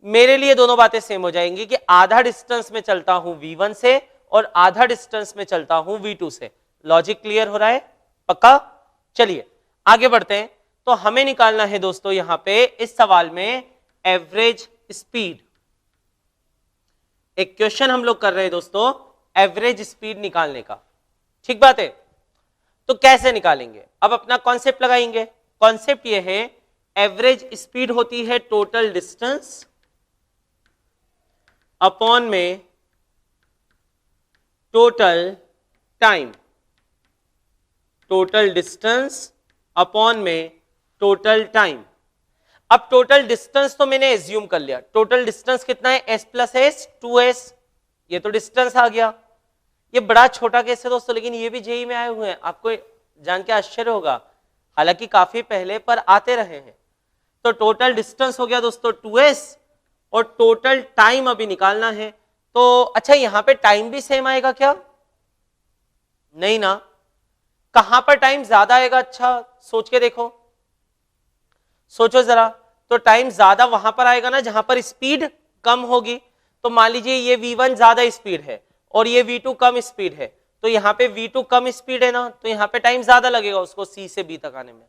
मेरे लिए दोनों बातें सेम हो जाएंगी कि आधा डिस्टेंस में चलता हूं V1 से और आधा डिस्टेंस में चलता हूं V2 से। लॉजिक क्लियर हो रहा है, पक्का? चलिए आगे बढ़ते हैं। तो हमें निकालना है दोस्तों यहां पे इस सवाल में एवरेज स्पीड। एक क्वेश्चन हम लोग कर रहे हैं दोस्तों एवरेज स्पीड निकालने का, ठीक बात है? तो कैसे निकालेंगे, अब अपना कॉन्सेप्ट लगाएंगे। कॉन्सेप्ट ये है, एवरेज स्पीड होती है टोटल डिस्टेंस अपॉन में total time. Total distance upon में टोटल टाइम। अब टोटल डिस्टेंस तो मैंने एज्यूम कर लिया, टोटल डिस्टेंस कितना है, s प्लस एस 2s। ये तो डिस्टेंस आ गया। ये बड़ा छोटा केस है दोस्तों, लेकिन ये भी जेई में आए हुए हैं, आपको जान के आश्चर्य होगा, हालांकि काफी पहले पर आते रहे हैं। तो टोटल डिस्टेंस हो गया दोस्तों 2s और टोटल टाइम अभी निकालना है। तो अच्छा, यहां पे टाइम भी सेम आएगा क्या? नहीं ना। कहां पर टाइम ज्यादा आएगा? अच्छा सोच के देखो, सोचो जरा। तो टाइम ज्यादा वहां पर आएगा ना जहां पर स्पीड कम होगी। तो मान लीजिए ये V1 ज्यादा स्पीड है और ये V2 कम स्पीड है, तो यहाँ पे V2 कम स्पीड है ना, तो यहाँ पे टाइम ज्यादा लगेगा उसको C से B तक आने में,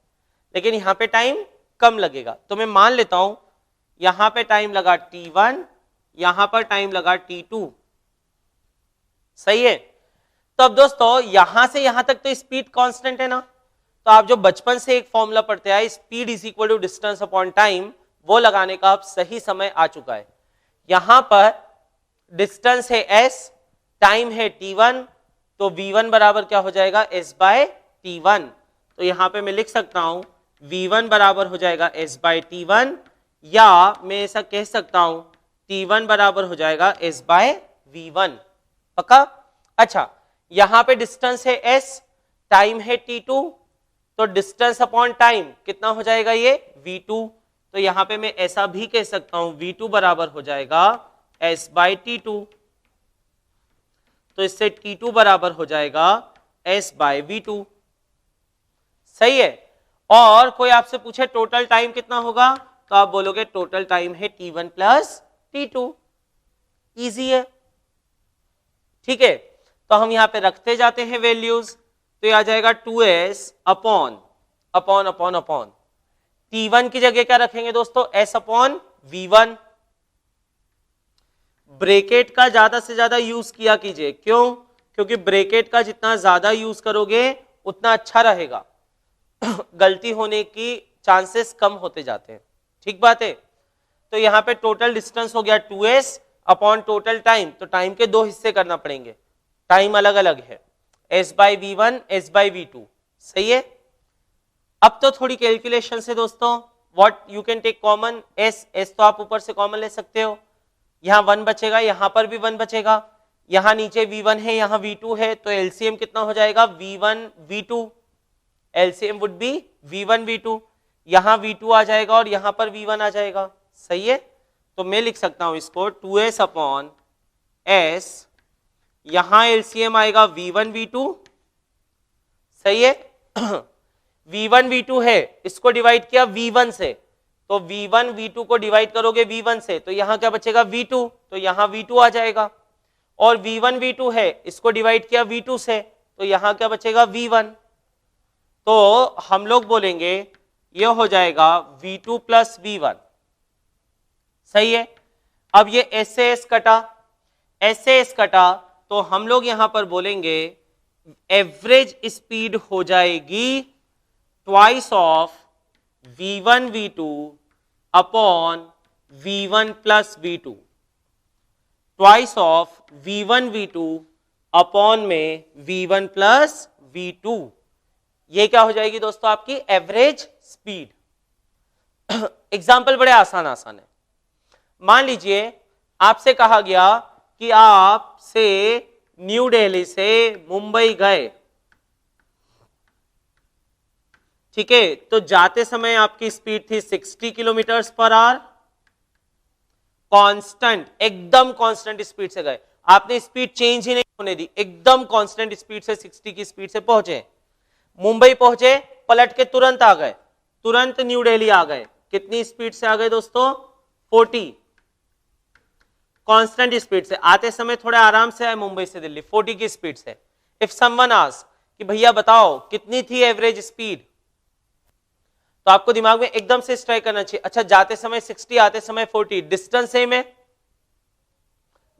लेकिन यहाँ पे टाइम कम लगेगा। तो मैं मान लेता हूं यहाँ पे टाइम लगा T1, यहाँ पर टाइम लगा T2, सही है? तो अब दोस्तों यहां से यहां तक तो स्पीड कांस्टेंट है ना, तो आप जो बचपन से एक फॉर्मूला पढ़ते आए, speed is equal to distance upon time, वो लगाने का अब सही समय आ चुका है। यहां पर डिस्टेंस है s, टाइम है T1, तो V1 बराबर क्या हो जाएगा, s बाय T1। तो यहां पे मैं लिख सकता हूं V1 बराबर हो जाएगा s बाय T1, या मैं ऐसा कह सकता हूं T1 बराबर हो जाएगा s बाय V1। पक्का? अच्छा, यहां पे डिस्टेंस है s, टाइम है T2, तो डिस्टेंस अपॉन टाइम कितना हो जाएगा ये V2। तो यहां पे मैं ऐसा भी कह सकता हूं V2 बराबर हो जाएगा s बाय T2। तो इससे T2 बराबर हो जाएगा s बाय V2, सही है? और कोई आपसे पूछे टोटल टाइम कितना होगा, तो आप बोलोगे टोटल टाइम है T1 प्लस T2। इजी है, ठीक है? तो हम यहां पे रखते जाते हैं वैल्यूज, तो यह आ जाएगा 2s upon upon upon upon T1 की जगह क्या रखेंगे दोस्तों, s अपॉन V1। ब्रेकेट का ज्यादा से ज्यादा यूज किया कीजिए, क्यों? क्योंकि ब्रेकेट का जितना ज्यादा यूज करोगे उतना अच्छा रहेगा, गलती होने की चांसेस कम होते जाते हैं, ठीक बात है? तो यहां पे टोटल डिस्टेंस हो गया 2s अपॉन टोटल टाइम, तो टाइम के दो हिस्से करना पड़ेंगे, टाइम अलग अलग है, s by V1 s by V2, सही है? अब तो थोड़ी कैलकुलेशन से दोस्तों, what you can take common, s तो आप ऊपर से कॉमन ले सकते हो, यहां 1 बचेगा, यहां पर भी 1 बचेगा, यहां नीचे V1 है, यहां V2 है, तो एलसीएम कितना हो जाएगा V1 V2, LCM would be V1 V2। यहां V2 आ जाएगा और यहां पर V1 आ जाएगा, सही है। तो मैं लिख सकता हूं इसको 2s अपॉन s, यहां एलसीएम आएगा V1 V2, सही है। V1 V2 है, इसको डिवाइड किया V1 से, तो V1 V2 को डिवाइड करोगे V1 से, तो यहां क्या बचेगा V2, तो यहां V2 आ जाएगा। और V1 V2 है, इसको डिवाइड किया V2 से, तो यहां क्या बचेगा V1। तो हम लोग बोलेंगे ये हो जाएगा V2 प्लस V1, सही है। अब ये S से S कटा, S से S कटा, तो हम लोग यहां पर बोलेंगे एवरेज स्पीड हो जाएगी twice of V1 V2 upon V1 plus V2, twice of V1 V2 upon में V1 प्लस V2। ये क्या हो जाएगी दोस्तों, आपकी एवरेज स्पीड। एग्जाम्पल बड़े आसान आसान है। मान लीजिए आपसे कहा गया कि आप से न्यू दिल्ली से मुंबई गए, ठीक है, तो जाते समय आपकी स्पीड थी 60 किलोमीटर पर आवर, कांस्टेंट, एकदम कांस्टेंट स्पीड से गए, आपने स्पीड चेंज ही नहीं होने दी, एकदम कांस्टेंट स्पीड से 60 की स्पीड से पहुंचे, मुंबई पहुंचे, पलट के तुरंत आ गए, तुरंत न्यू दिल्ली आ गए। कितनी स्पीड से आ गए दोस्तों, 40, कांस्टेंट स्पीड से। आते समय थोड़े आराम से आए मुंबई से दिल्ली 40 की स्पीड से। इफ समवन आस्क कि भैया बताओ कितनी थी एवरेज स्पीड, तो आपको दिमाग में एकदम से स्ट्राइक करना चाहिए, अच्छा जाते समय 60, आते समय 40, डिस्टेंस सेम है,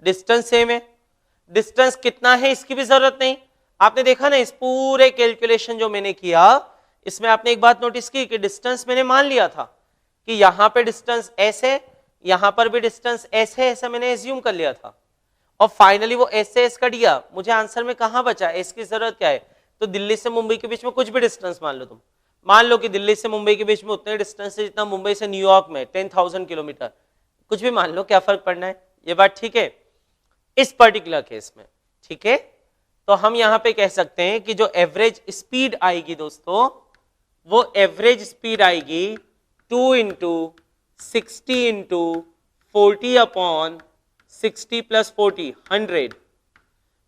डिस्टेंस सेम है, डिस्टेंस कितना है इसकी भी जरूरत नहीं। आपने देखा ना इस पूरे कैलकुलेशन जो मैंने किया, इसमें आपने एक बात नोटिस की कि डिस्टेंस मैंने मान लिया था कि यहां पे डिस्टेंस s है, यहां पर भी डिस्टेंस s है, ऐसा मैंने एज्यूम कर लिया था। और फाइनली वो s से s कट गया, मुझे आंसर में कहां बचा, s की जरूरत क्या है, तो दिल्ली से मुंबई के बीच में कुछ भी डिस्टेंस मान लो तुम, मान लो कि दिल्ली से मुंबई के बीच में उतने डिस्टेंस है जितना मुंबई से न्यूयॉर्क में 10,000 किलोमीटर, कुछ भी मान लो, क्या फर्क पड़ना है, ये बात ठीक है इस पर्टिकुलर केस में, ठीक है। तो हम यहां पे कह सकते हैं कि जो एवरेज स्पीड आएगी दोस्तों, वो एवरेज स्पीड आएगी 2 इंटू 60 इंटू 40 अपॉन 60 प्लस 40, 100,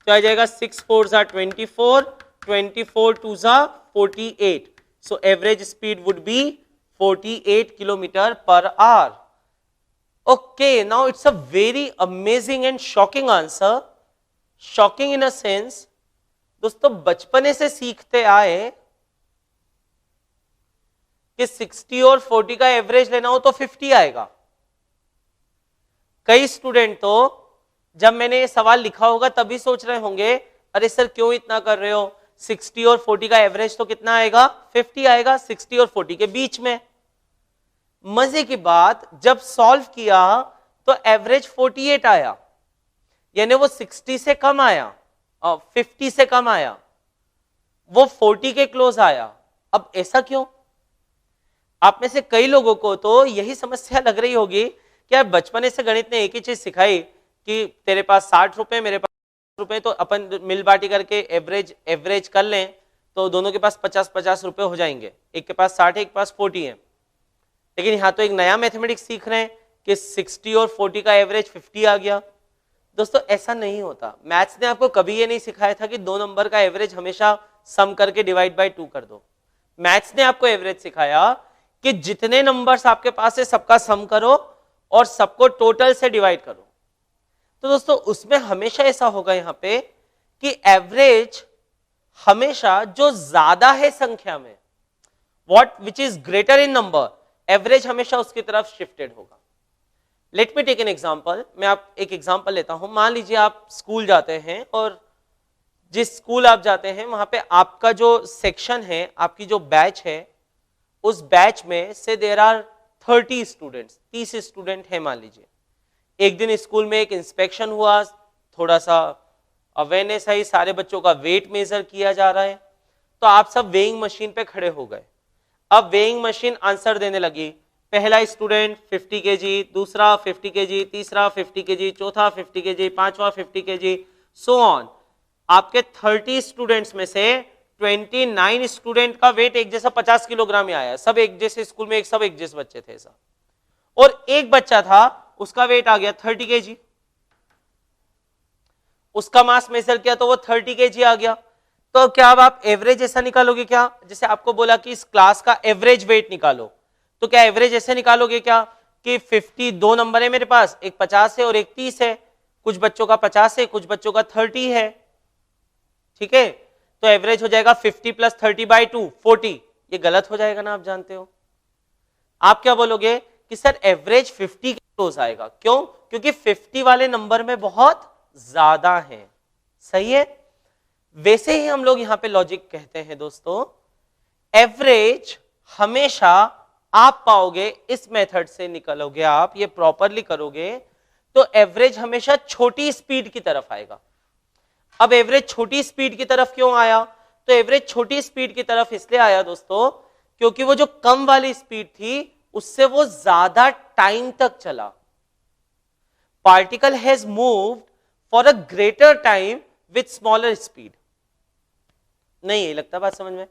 तो आ जाएगा 6 4 जा 24, 24 2 जा 48, so average speed would be 48 kilometer per hour. Okay, now it's a very amazing and shocking answer. Shocking in a sense, दोस्तों बचपने से सीखते आए कि 60 और 40 का एवरेज लेना हो तो 50 आएगा। कई स्टूडेंट तो जब मैंने ये सवाल लिखा होगा तभी सोच रहे होंगे अरे सर क्यों इतना कर रहे हो, 60 और 40 का एवरेज तो कितना आएगा, 50 आएगा, 60 और 40 के बीच में। मजे की बात, जब सॉल्व किया तो एवरेज 48 आया, यानी वो 60 से कम आया, 50 से कम आया, वो 40 के क्लोज आया। अब ऐसा क्यों? आप में से कई लोगों को तो यही समस्या लग रही होगी कि यार बचपने से गणित ने एक ही चीज सिखाई कि तेरे पास 60 रुपए, मेरे पास रुपए, तो अपन मिल बांटी करके एवरेज कर लें तो दोनों के पास 50-50 रुपए हो जाएंगे, एक के पास 60 है, एक के पास 40 है। लेकिन यहां तो एक नया मैथमेटिक्स सीख रहे हैं कि 60 और 40 का एवरेज 50 आ गया। दोस्तों ऐसा नहीं होता, मैथ्स ने आपको कभी ये नहीं सिखाया था कि 2 नंबर का एवरेज हमेशा सम करके डिवाइड बाय 2 कर दो। मैथ्स ने आपको एवरेज सिखाया कि जितने नंबर्स आपके पास है सबका सम करो और सबको टोटल से डिवाइड करो। तो दोस्तों उसमें हमेशा ऐसा होगा यहां पे कि एवरेज हमेशा जो ज्यादा है संख्या में, what which is greater in number, average हमेशा उसकी तरफ शिफ्टेड होगा। Let me take an example, मैं आप एक एग्जांपल लेता हूं। मान लीजिए आप स्कूल जाते हैं और जिस स्कूल आप जाते हैं वहां पे आपका जो सेक्शन है, आपकी जो बैच है, उस बैच में से देयर आर 30 स्टूडेंट्स, 30 स्टूडेंट है मान लीजिए। एक दिन स्कूल में एक इंस्पेक्शन हुआ, थोड़ा सा अवेयरनेस आई, सारे बच्चों का वेट मेजर किया जा रहा है, तो आप सब वेइंग मशीन पे खड़े हो गए। अब वेइंग मशीन आंसर देने लगी, पहला स्टूडेंट 50 केजी, दूसरा 50 केजी, तीसरा 50 केजी, चौथा 50 केजी, पांचवा 50 केजी, सो ऑन। आपके 30 स्टूडेंट्स में से 29 स्टूडेंट का वेट एक जैसा 50 किलोग्राम ही आया, सब एक जैसे स्कूल में सब एक जैसे बच्चे थे सब, और एक बच्चा था उसका वेट आ गया 30 केजी, उसका मास मेजर किया तो वो 30 केजी आ गया। तो क्या अब आप एवरेज ऐसा निकालोगे क्या, जैसे आपको बोला कि इस क्लास का एवरेज वेट निकालो, तो क्या एवरेज ऐसे निकालोगे क्या कि 50 दो नंबर है मेरे पास, एक 50 है और एक 30 है, कुछ बच्चों का 50 है कुछ बच्चों का 30 है, ठीक है, तो एवरेज हो जाएगा 50 प्लस 30/2 40। ये गलत हो जाएगा ना, आप जानते हो। आप क्या बोलोगे कि सर एवरेज 50 के क्लोज आएगा, क्यों, क्योंकि 50 वाले नंबर में बहुत ज्यादा है, सही है। वैसे ही हम लोग यहां पे लॉजिक कहते हैं दोस्तों, एवरेज हमेशा आप पाओगे इस मेथड से निकलोगे, आप ये प्रॉपरली करोगे तो एवरेज हमेशा छोटी स्पीड की तरफ आएगा। अब एवरेज छोटी स्पीड की तरफ क्यों आया, तो एवरेज छोटी स्पीड की तरफ इसलिए आया दोस्तों क्योंकि वो जो कम वाली स्पीड थी उससे वो ज्यादा टाइम तक चला। Particle has moved for a greater time with smaller speed. नहीं ये लगता बात समझ में,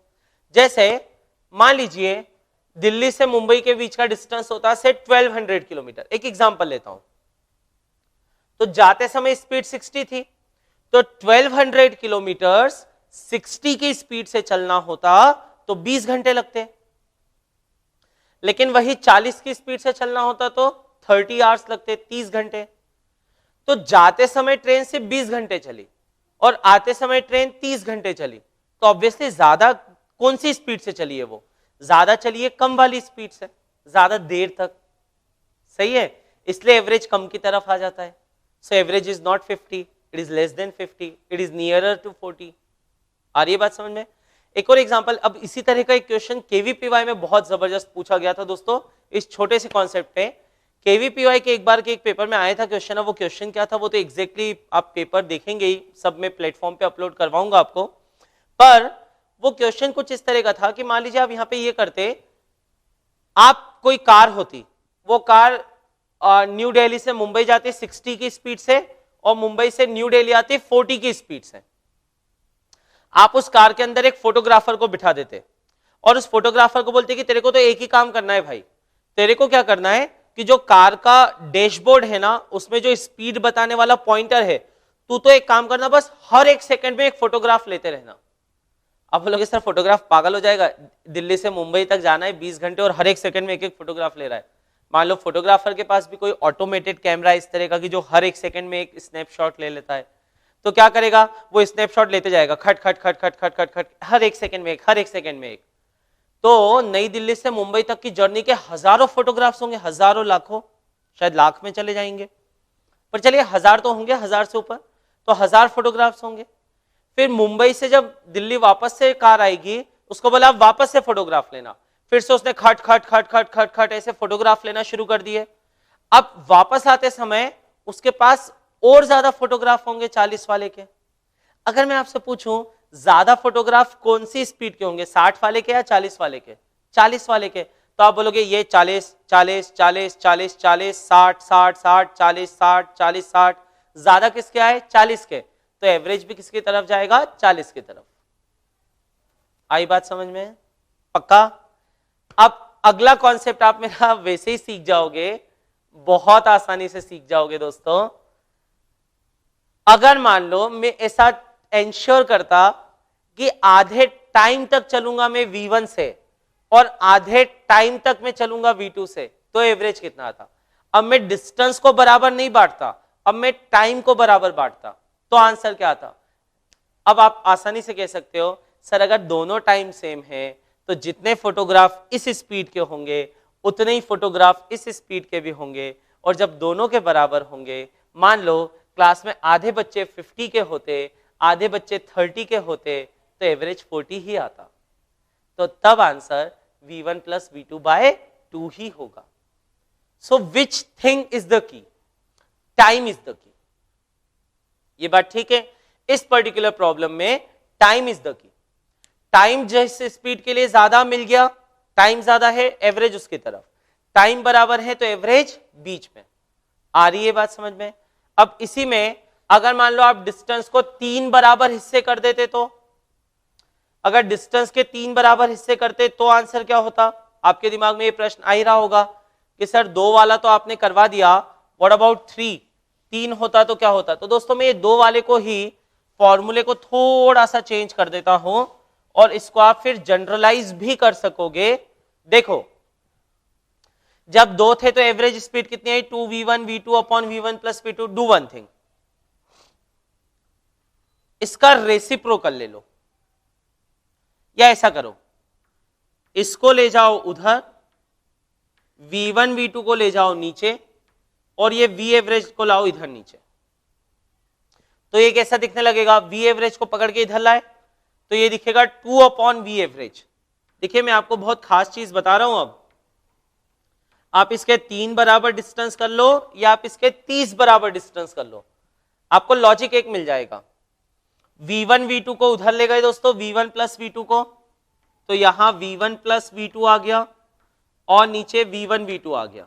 जैसे मान लीजिए दिल्ली से मुंबई के बीच का डिस्टेंस होता है 1200 किलोमीटर, एक एग्जांपल लेता हूं, तो जाते समय स्पीड 60 थी, तो 1200 किलोमीटर 60 की स्पीड से चलना होता तो 20 घंटे लगते, लेकिन वही 40 की स्पीड से चलना होता तो 30 आवर्स लगते, 30 घंटे। तो जाते समय ट्रेन से 20 घंटे चली और आते समय ट्रेन 30 घंटे चली, तो ऑब्वियसली ज्यादा कौन सी स्पीड से चली है, वो ज्यादा चली है कम वाली स्पीड से, ज्यादा देर तक, सही है, इसलिए एवरेज कम की तरफ आ जाता है। So average is not 50, it is less than 50, it is nearer to 40। आ रही है बात समझ में। एक और एग्जांपल, अब इसी तरह का एक क्वेश्चन केवीपीवाई में बहुत जबरदस्त पूछा गया था दोस्तों, इस छोटे से कॉन्सेप्ट पे। केवीपीवाई के एक बार के एक पेपर में आया था क्वेश्चन, वो क्वेश्चन क्या था वो तो एग्जैक्टली आप पेपर देखेंगे ही, सब में प्लेटफॉर्म पे अपलोड करवाऊंगा आपको, पर वो क्वेश्चन कुछ इस तरह का था कि मान लीजिए आप यहां पे ये करते, आप कोई कार होती, वो कार न्यू दिल्ली से मुंबई जाती 60 की स्पीड से और मुंबई से न्यू दिल्ली आती 40 की स्पीड से। आप उस कार के अंदर एक फोटोग्राफर को बिठा देते और उस फोटोग्राफर को बोलते कि तेरे को तो एक ही काम करना है भाई, तेरे को क्या करना है कि जो कार का डैशबोर्ड है ना उसमें जो स्पीड बताने वाला पॉइंटर है, तू तो एक काम करना, बस हर एक सेकंड में एक फोटोग्राफ लेते रहना। आप बोलोगे सर फोटोग्राफ पागल हो जाएगा, दिल्ली से मुंबई तक जाना है 20 घंटे और हर एक सेकंड में एक एक फोटोग्राफ ले रहा है। मान लो फोटोग्राफर के पास भी कोई ऑटोमेटेड कैमरा इस तरह का कि जो हर एक सेकंड में एक स्नैपशॉट ले लेता है, तो क्या करेगा, वो स्नैपशॉट लेते जाएगा खट खट खट खट खट खट खट, हर एक सेकंड में एक, हर एक सेकंड में एक। तो नई दिल्ली से मुंबई तक की जर्नी के हजारों फोटोग्राफ्स होंगे, हजारों लाखों, शायद लाख में चले जाएंगे, पर चलिए 1000 तो होंगे, 1000 से ऊपर, तो 1000 फोटोग्राफ्स होंगे। फिर मुंबई से जब दिल्ली वापस से कार आएगी, उसको बोला आप वापस से फोटोग्राफ लेना, फिर से उसने खट खट खट खट खट खट ऐसे फोटोग्राफ लेना शुरू कर दिए। अब वापस आते समय उसके पास और ज्यादा फोटोग्राफ होंगे 40 वाले के। अगर मैं आपसे पूछूं ज्यादा फोटोग्राफ कौन सी स्पीड के होंगे, 60 वाले के या 40 वाले के, 40 वाले के, तो आप बोलोगे ये 40 40 40 40 40 60 60 60 40 60 40 60, ज्यादा किसके आए 40 के, तो एवरेज भी किसकी तरफ जाएगा 40 की तरफ। आई बात समझ में, पक्का। अब अगला कॉन्सेप्ट आप मेरा वैसे ही सीख जाओगे, बहुत आसानी से सीख जाओगे दोस्तों। अगर मान लो मैं ऐसा एंश्योर करता कि आधे टाइम तक चलूंगा मैं V1 से और आधे टाइम तक मैं चलूंगा V2 से, तो एवरेज कितना आता। अब मैं डिस्टेंस को बराबर नहीं बांटता, अब मैं टाइम को बराबर बांटता, तो आंसर क्या आता। अब आप आसानी से कह सकते हो सर अगर दोनों टाइम सेम है तो जितने फोटोग्राफ इस स्पीड के होंगे उतने ही फोटोग्राफ इस स्पीड के भी होंगे, और जब दोनों के बराबर होंगे, मान लो क्लास में आधे बच्चे 50 के होते, आधे बच्चे 30 के होते, तो एवरेज 40 ही आता, तो तब आंसर V1 प्लस V2/2 ही होगा। So which thing is the key, time is the key. ये बात ठीक है, इस पर्टिकुलर प्रॉब्लम में time is the key. Time जिस स्पीड के लिए ज्यादा मिल गया, टाइम ज्यादा है, एवरेज उसकी तरफ, टाइम बराबर है तो एवरेज बीच में। आ रही है बात समझ में। अब इसी में अगर मान लो आप डिस्टेंस को 3 बराबर हिस्से कर देते, तो अगर डिस्टेंस के 3 बराबर हिस्से करते तो आंसर क्या होता? आपके दिमाग में ये प्रश्न आ ही रहा होगा कि सर 2 वाला तो आपने करवा दिया, व्हाट अबाउट 3? 3 होता तो क्या होता? तो दोस्तों मैं ये 2 वाले को ही फॉर्मूले को थोड़ा सा चेंज कर देता हूं और इसको आप फिर जनरलाइज भी कर सकोगे। देखो जब 2 थे तो एवरेज स्पीड कितनी आई? 2v1v2 upon v1 plus v2। Do one thing, इसका रेसिप्रोकल ले लो, या ऐसा करो, इसको ले जाओ उधर, v1 v2 को ले जाओ नीचे और ये v एवरेज को लाओ इधर नीचे। तो ये कैसा दिखने लगेगा? v एवरेज को पकड़ के इधर लाए तो ये दिखेगा 2 अपॉन v एवरेज। देखिए मैं आपको बहुत खास चीज बता रहा हूं, अब आप इसके 3 बराबर डिस्टेंस कर लो या आप इसके 30 बराबर डिस्टेंस कर लो, आपको लॉजिक एक मिल जाएगा। v1 v2 को उधर ले गए दोस्तों, v1 प्लस v2 को, तो यहां v1 प्लस v2 आ गया और नीचे v1 v2 आ गया।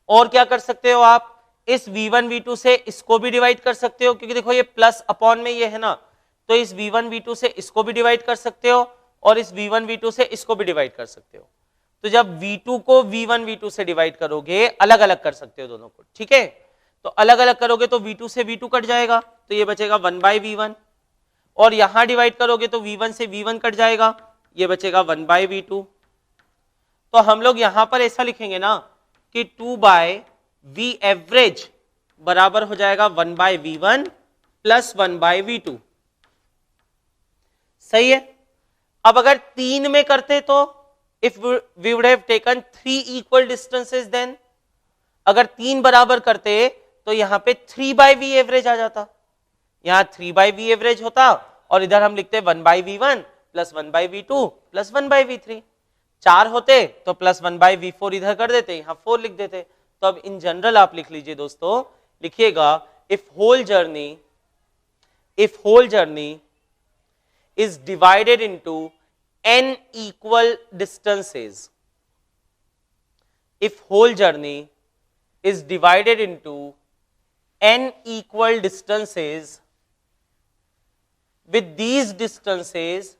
और क्या कर सकते हो आप? इस v1 v2 से इसको भी डिवाइड कर सकते हो, क्योंकि देखो ये प्लस अपॉन में ये है ना, तो इस v1 v2 से इसको भी डिवाइड कर सकते हो और इस v1 v2 से इसको भी डिवाइड कर सकते हो। तो जब v2 को v1 v2 से डिवाइड करोगे, अलग अलग कर सकते हो दोनों को, ठीक है? तो अलग अलग करोगे तो v2 से v2 कट जाएगा, तो ये बचेगा 1 बाई v1, और यहां डिवाइड करोगे तो v1 से v1 कट जाएगा, ये बचेगा 1 बाई v2। तो हम लोग यहां पर ऐसा लिखेंगे ना कि 2 बाय v एवरेज बराबर हो जाएगा 1 by v1 plus 1 by v2। सही है? अब अगर 3 में करते तो if we would have taken 3 equal distances, then अगर 3 बराबर करते तो यहां पे 3 बाय v एवरेज आ जाता, यहां 3 बाय v एवरेज होता और इधर हम लिखते 1 by v1 plus 1 by v2 plus 1 by v3। 4 होते तो प्लस 1 बाय v4 इधर कर देते, यहां 4 लिख देते। तो अब इन जनरल आप लिख लीजिए दोस्तों, लिखिएगा if whole journey is divided into n equal distances, if whole journey is divided into n equal distances, with these distances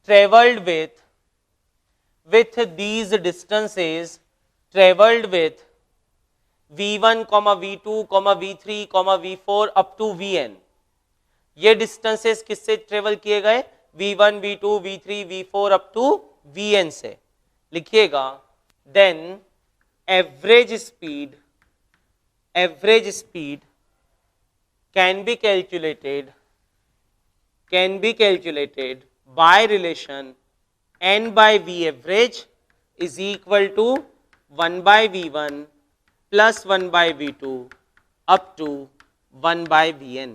traveled with v1, v2, v3, v4 up to vn। ये डिस्टेंसेस किससे ट्रेवल किए गए? v1, v2, v3, v4 up to vn से। लिखिएगा then average speed can be calculated by relation n by v average is equal to 1 by v1 plus 1 by v2 up to 1 by vn।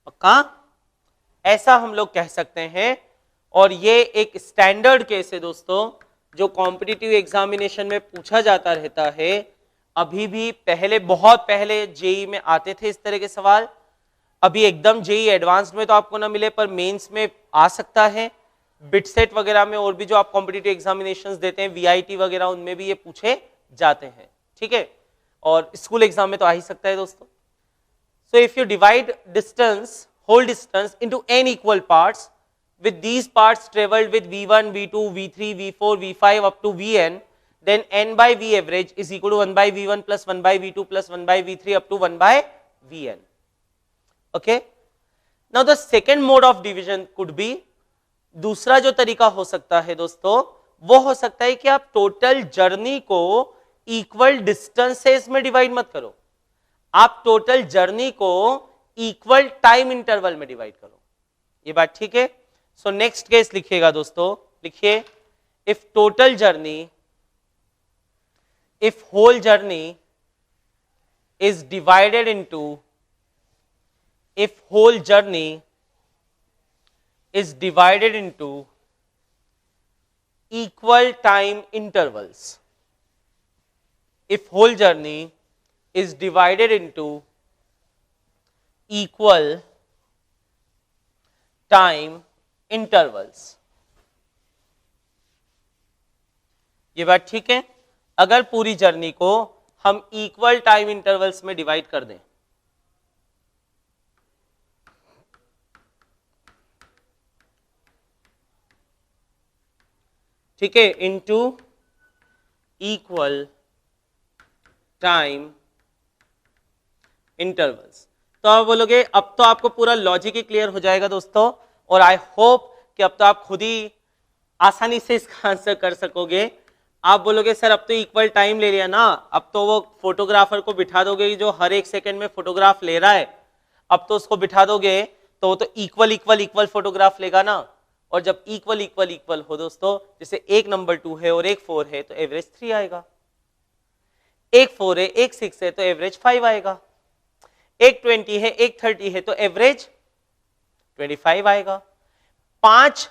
पक्का? ऐसा हम लोग कह सकते हैं, और ये एक स्टैंडर्ड केस है दोस्तों, जो कॉम्पिटिटिव एग्जामिनेशन में पूछा जाता रहता है। अभी भी पहले, बहुत पहले जेई में आते थे इस तरह के सवाल, अभी एकदम जेई एडवांस्ड में तो आपको ना मिले, पर मेंस में आ सकता है, बिटसेट वगैरह में, और भी जो आप कॉम्पिटिटिव एग्जामिनेशंस देते हैं वीआईटी वगैरह, उनमें भी ये पूछे जाते हैं, ठीक है? और स्कूल एग्जाम में तो आ ही सकता है दोस्तों। So if you divide whole distance into n equal parts, with these parts traveled with v1, v2, v3, v4, v5 up to vn, then n by v average is equal to 1 by v1 plus 1 by v2 plus 1 by v3 up to 1 by vn. Okay? Now the second mode of division could be, दूसरा जो तरीका हो सकता है दोस्तों, वो हो सकता है कि आप टोटल जर्नी को इक्वल डिस्टेंसेस में डिवाइड मत करो, आप टोटल जर्नी को इक्वल टाइम इंटरवल में डिवाइड करो। ये बात ठीक है? सो नेक्स्ट केस लिखिएगा दोस्तों, लिखिए if whole journey is divided into, if whole journey is divided into equal time intervals, if whole journey is divided into equal time intervals, ये बात ठीक है? अगर पूरी जर्नी को हम इक्वल टाइम इंटरवल्स में डिवाइड कर दें, ठीक है, इनटू इक्वल टाइम इंटरवल्स। तो आप बोलोगे अब तो आपको पूरा लॉजिक ही क्लियर हो जाएगा दोस्तों, और आई होप कि अब तो आप खुद ही आसानी से इसका आंसर कर सकोगे। आप बोलोगे सर अब तो इक्वल टाइम ले लिया ना, अब तो वो फोटोग्राफर को बिठा दोगे जो हर एक सेकंड में फोटोग्राफ ले रहा है, अब तो उसको बिठा दोगे तो वो तो इक्वल इक्वल इक्वल फोटोग्राफ लेगा ना। और जब इक्वल इक्वल इक्वल हो दोस्तों, जैसे एक नंबर 2 है और एक 4 है तो एवरेज 3 आएगा, एक 4 है एक 6 है तो एवरेज 5 आएगा, एक 20 है एक 30 है तो एवरेज 25 आएगा, 5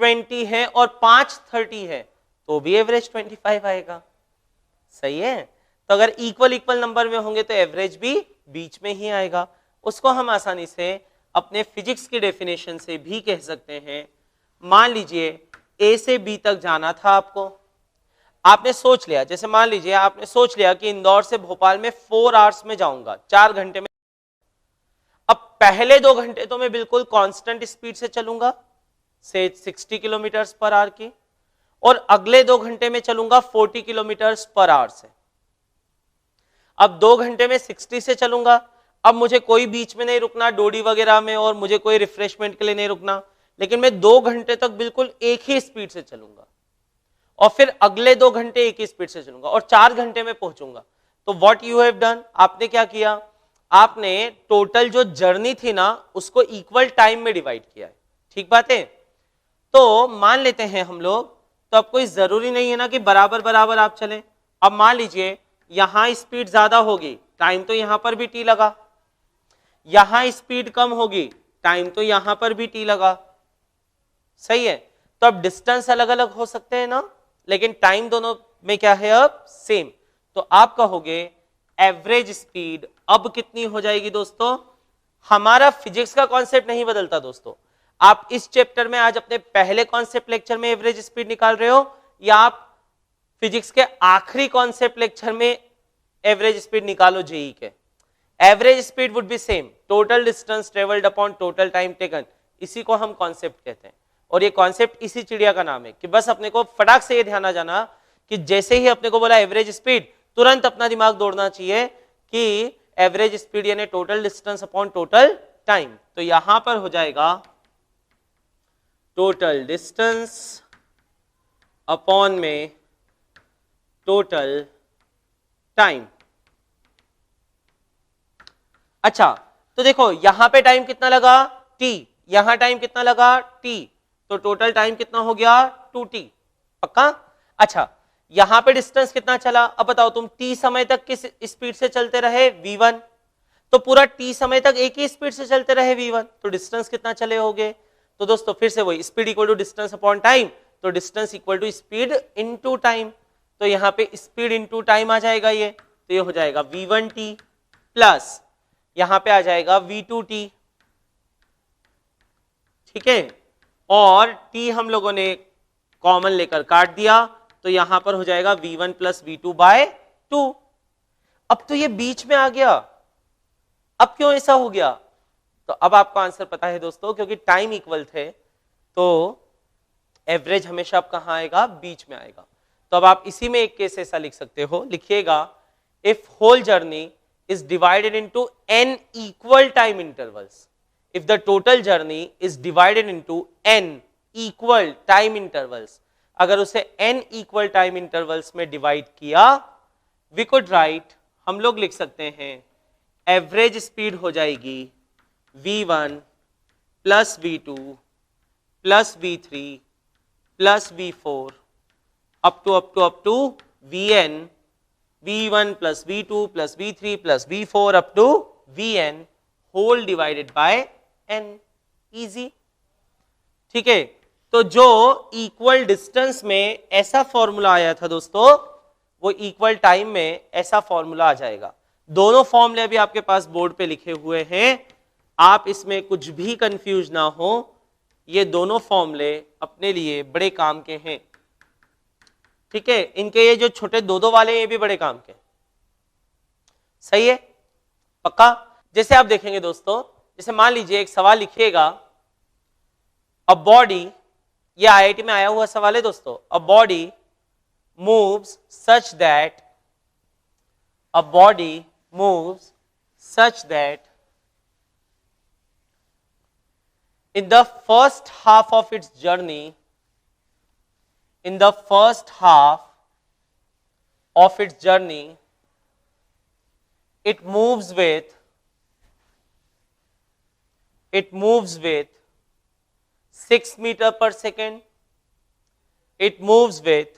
20 है और 5 30 है तो भी एवरेज 25 आएगा। सही है, तो अगर इक्वल इक्वल नंबर में होंगे तो एवरेज भी बीच में ही आएगा। उसको हम आसानी से अपने फिजिक्स की डेफिनेशन से भी कह सकते हैं। मान लीजिए ए से बी तक जाना था आपको, आपने सोच लिया, जैसे मान लीजिए आपने सोच लिया कि इंदौर से भोपाल में 4 आवर्स में जाऊंगा, 4 घंटे में। अब पहले 2 घंटे तो मैं बिल्कुल कांस्टेंट स्पीड से चलूंगा, से 60 किलोमीटर पर आवर की, और अगले 2 घंटे में चलूंगा 40 किलोमीटर पर आवर से। अब 2 घंटे में 60 से चलूंगा, अब मुझे कोई बीच में नहीं रुकना डोडी वगैरह में, और मुझे कोई रिफ्रेशमेंट के लिए नहीं रुकना, लेकिन मैं 2 घंटे तक बिल्कुल एक ही स्पीड से चलूंगा, और फिर अगले 2 घंटे एक ही स्पीड से चलूंगा और 4 घंटे में पहुंचूंगा। तो व्हाट यू हैव डन, आपने क्या किया, आपने टोटल जो जर्नी थी ना उसको इक्वल टाइम में डिवाइड किया है। ठीक बात है, तो मान लेते हैं हम लोग, तो अब कोई जरूरी नहीं है ना कि बराबर बराबर आप चलें। अब मान लीजिए यहां स्पीड ज्यादा होगी, टाइम तो यहां पर भी टी लगा, यहां स्पीड कम होगी, टाइम तो यहां पर भी टी लगा। सही है, तो अब डिस्टेंस अलग अलग हो सकते हैं ना, लेकिन टाइम दोनों में क्या है अब सेम। तो आप कहोगे एवरेज स्पीड अब कितनी हो जाएगी दोस्तों। हमारा फिजिक्स का कॉन्सेप्ट नहीं बदलता दोस्तों। आप इस चैप्टर में आज अपने पहले कॉन्सेप्ट लेक्चर में एवरेज स्पीड निकाल रहे हो, या आप फिजिक्स के आखिरी कॉन्सेप्ट लेक्चर में एवरेज स्पीड निकालो जेई के, average speed would be same, total distance travelled upon total time taken. इसी को हम कॉन्सेप्ट कहते हैं, और ये कॉन्सेप्ट इसी चिड़िया का नाम है कि बस अपने को फटाक से ये ध्यान आ जाना कि जैसे ही अपने को बोला एवरेज स्पीड, तुरंत अपना दिमाग दौड़ना चाहिए कि एवरेज स्पीड यानी total distance upon total time. तो यहां पर हो जाएगा टोटल डिस्टेंस अपॉन में टोटल टाइम। अच्छा, तो देखो यहां पे टाइम कितना लगा t, यहां टाइम कितना लगा t, तो टोटल टाइम कितना हो गया 2t। पक्का। अच्छा, यहां पे डिस्टेंस कितना चला, अब बताओ तुम t समय तक किस स्पीड से चलते रहे v1, तो पूरा t समय तक एक ही स्पीड से चलते रहे v1, तो डिस्टेंस कितना चले होगे। तो दोस्तों फिर से वही, speed equal to distance upon time, तो distance equal to speed into time. तो यहां पे स्पीड इनटू टाइम आ जाएगा ये, तो ये हो जाएगा v1t प्लस यहां पे आ जाएगा v2t। ठीक है, और t हम लोगों ने कॉमन लेकर काट दिया, तो यहां पर हो जाएगा v1 प्लस v2 बाय 2। अब तो ये बीच में आ गया, अब क्यों ऐसा हो गया, तो अब आपको आंसर पता है दोस्तों, क्योंकि टाइम इक्वल थे तो एवरेज हमेशा अब कहां आएगा, बीच में आएगा। तो अब आप इसी में एक केस ऐसा लिख सकते हो, लिखिएगा if whole journey is divided into n equal time intervals, if the total journey is divided into n equal time intervals, अगर उसे n equal time intervals में डिवाइड किया, we could write, हम लोग लिख सकते हैं एवरेज स्पीड हो जाएगी v1 plus v2 plus v3 plus v4 up to vn, v1 plus v2 plus v3 plus v4 up to vn whole divided by n। easy। ठीक है, तो जो इक्वल डिस्टेंस में ऐसा फॉर्मूला आया था दोस्तों, वो इक्वल टाइम में ऐसा फॉर्मूला आ जाएगा। दोनों फॉर्मूले अभी आपके पास बोर्ड पे लिखे हुए हैं, आप इसमें कुछ भी कंफ्यूज ना हो, ये दोनों फॉर्मूले अपने लिए बड़े काम के हैं। ठीक है, इनके ये जो छोटे दो वाले ये भी बड़े काम के। सही है, पक्का। जैसे आप देखेंगे दोस्तों, जैसे मान लीजिए एक सवाल लिखिएगा, अ बॉडी, ये आईआईटी में आया हुआ सवाल है दोस्तों. A body moves such that, a body moves such that in the first half of its journey, in the first half of its journey, it moves with 6 meter per second. It moves with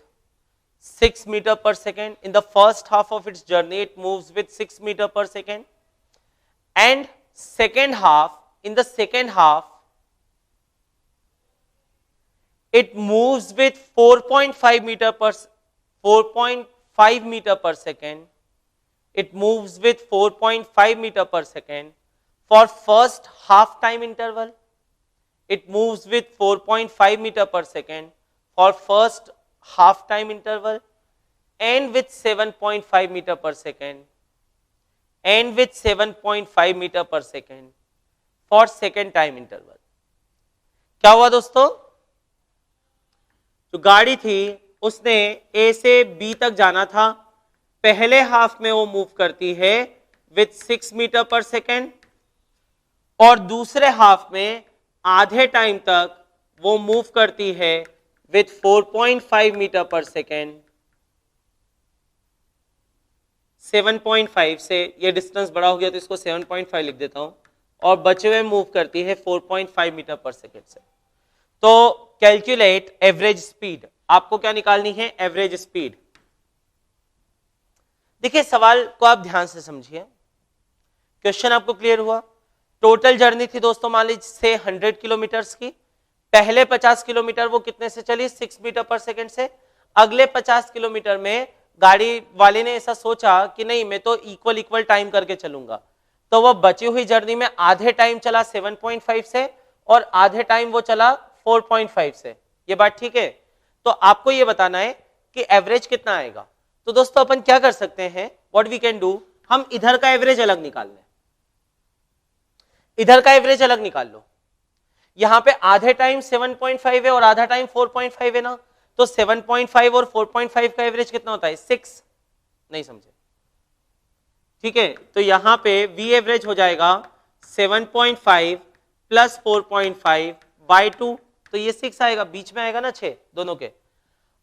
6 meter per second. In the first half of its journey, it moves with 6 meter per second. And second half, in the second half, it moves with 4.5 meter per 4.5 meter per second. It moves with 4.5 meter per second for first half time interval. It moves with 4.5 meter per second for first half time interval, and with 7.5 meter per second, and with 7.5 meter per second for second time interval. क्या हुआ दोस्तों? जो गाड़ी थी उसने ए से बी तक जाना था, पहले हाफ में वो मूव करती है विथ 6 मीटर पर सेकेंड, और दूसरे हाफ में आधे टाइम तक वो मूव करती है विथ 4.5 मीटर पर सेकेंड. 7.5 से ये डिस्टेंस बड़ा हो गया तो इसको 7.5 लिख देता हूं, और बचे हुए मूव करती है 4.5 मीटर पर सेकेंड से. तो कैलकुलेट एवरेज स्पीड. आपको क्या निकालनी है? Average speed. देखिए सवाल को आप ध्यान से समझिए. क्वेश्चन आपको क्लियर हुआ? टोटल जर्नी थी दोस्तों मान लीजिए 100 किलोमीटर्स की. पहले 50 किलोमीटर वो कितने से चली? 6 मीटर पर सेकेंड से. अगले 50 किलोमीटर में गाड़ी वाले ने ऐसा सोचा कि नहीं मैं तो इक्वल टाइम करके चलूंगा, तो वह बची हुई जर्नी में आधे टाइम चला 7.5 से और आधे टाइम वो चला 4.5 से. ये बात ठीक है? तो आपको ये बताना है कि एवरेज कितना आएगा. तो दोस्तों अपन क्या कर सकते हैं, व्हाट वी कैन डू, हम इधर का एवरेज अलग निकाल लें, इधर का एवरेज अलग निकाल लो. यहां पे आधे टाइम 7.5 है और आधा टाइम 4.5 है ना, तो 7.5 और 4.5 का एवरेज कितना होता है? 6. नहीं समझे? ठीक है, तो यहां पे वी एवरेज हो जाएगा 7.5 प्लस 4.5 बाई 2, तो ये 6 आएगा, बीच में आएगा ना 6 दोनों के.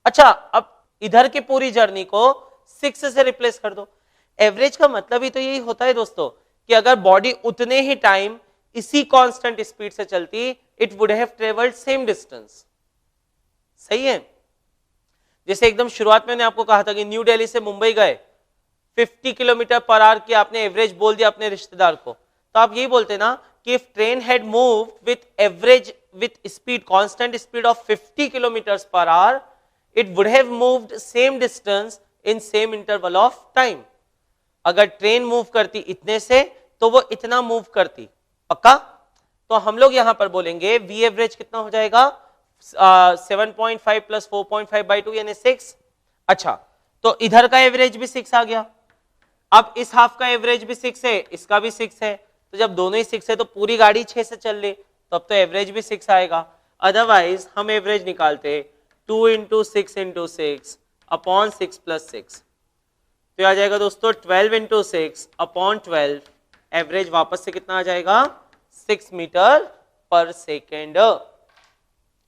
अच्छा, अब इधर की पूरी जर्नी को 6 से रिप्लेस कर दो. एवरेज का मतलब ही तो यही होता है दोस्तों कि अगर बॉडी उतने ही टाइम इसी कांस्टेंट स्पीड से चलती, it would have travelled same distance. सही है? जैसे एकदम शुरुआत में मैंने आपको कहा था कि न्यू दिल्ली से मुंबई गए 50 किलोमीटर पर आवर की आपने एवरेज बोल दिया अपने रिश्तेदार को, तो आप यही बोलते ना कि if train had moved with average with speed constant speed of 50 kilometres per hour, it would have moved same distance in same interval of time. अगर ट्रेन मूव करती इतने से तो वो इतना मूव करती. पक्का? तो हम लोग यहां पर बोलेंगे वी एवरेज कितना हो जाएगा? 7.5 प्लस 4.5 बाई 2 यानी 6. अच्छा, तो इधर का एवरेज भी 6 आ गया. अब इस हाफ का एवरेज भी 6 है, इसका भी 6 है, तो जब दोनों ही 6 है तो पूरी गाड़ी 6 से चल ली, तो अब तो एवरेज भी 6 आएगा. अदरवाइज हम एवरेज निकालते 2 इंटू 6 इंटू 6 अपॉन 6 प्लस 6, तो आ जाएगा दोस्तों 12 इंटू 6 अपॉन 12. एवरेज वापस से कितना आ जाएगा? 6 मीटर पर सेकेंड.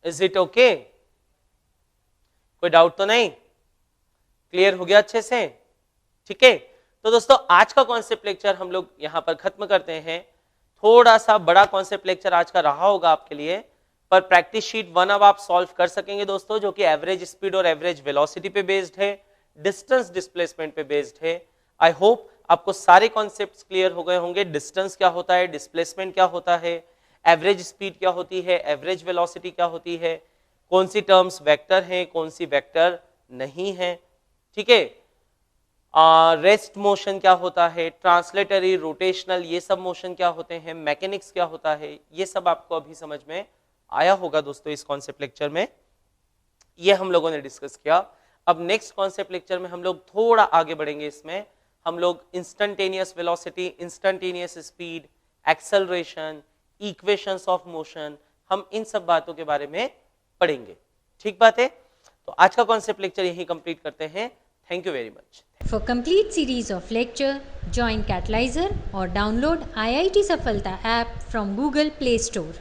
Is it okay? कोई डाउट तो नहीं? क्लियर हो गया अच्छे से? ठीक है, तो दोस्तों आज का कॉन्सेप्ट लेक्चर हम लोग यहां पर खत्म करते हैं. थोड़ा सा बड़ा कॉन्सेप्ट लेक्चर आज का रहा होगा आपके लिए, पर प्रैक्टिस शीट 1 अब आप सॉल्व कर सकेंगे दोस्तों, जो कि एवरेज स्पीड और एवरेज वेलोसिटी पे बेस्ड है, डिस्टेंस डिस्प्लेसमेंट पे बेस्ड है. आई होप आपको सारे कॉन्सेप्ट्स क्लियर हो गए होंगे. डिस्टेंस क्या होता है, डिस्प्लेसमेंट क्या होता है, एवरेज स्पीड क्या होती है, एवरेज वेलोसिटी क्या होती है, कौन सी टर्म्स वेक्टर हैं, कौन सी वेक्टर नहीं है. ठीक है, रेस्ट मोशन क्या होता है, ट्रांसलेटरी, रोटेशनल, ये सब मोशन क्या होते हैं, मैकेनिक्स क्या होता है, ये सब आपको अभी समझ में आया होगा दोस्तों. इस कॉन्सेप्ट लेक्चर में ये हम लोगों ने डिस्कस किया. अब नेक्स्ट कॉन्सेप्ट लेक्चर में हम लोग थोड़ा आगे बढ़ेंगे. इसमें हम लोग instantaneous velocity, instantaneous speed, acceleration, equations of motion, हम इन सब बातों के बारे में पढ़ेंगे। ठीक बात है, तो आज का कॉन्सेप्ट लेक्चर यहीं कंप्लीट करते हैं। Thank you very much. For complete series of lecture, join Catalyzer or download IIT Safalta app from Google Play Store.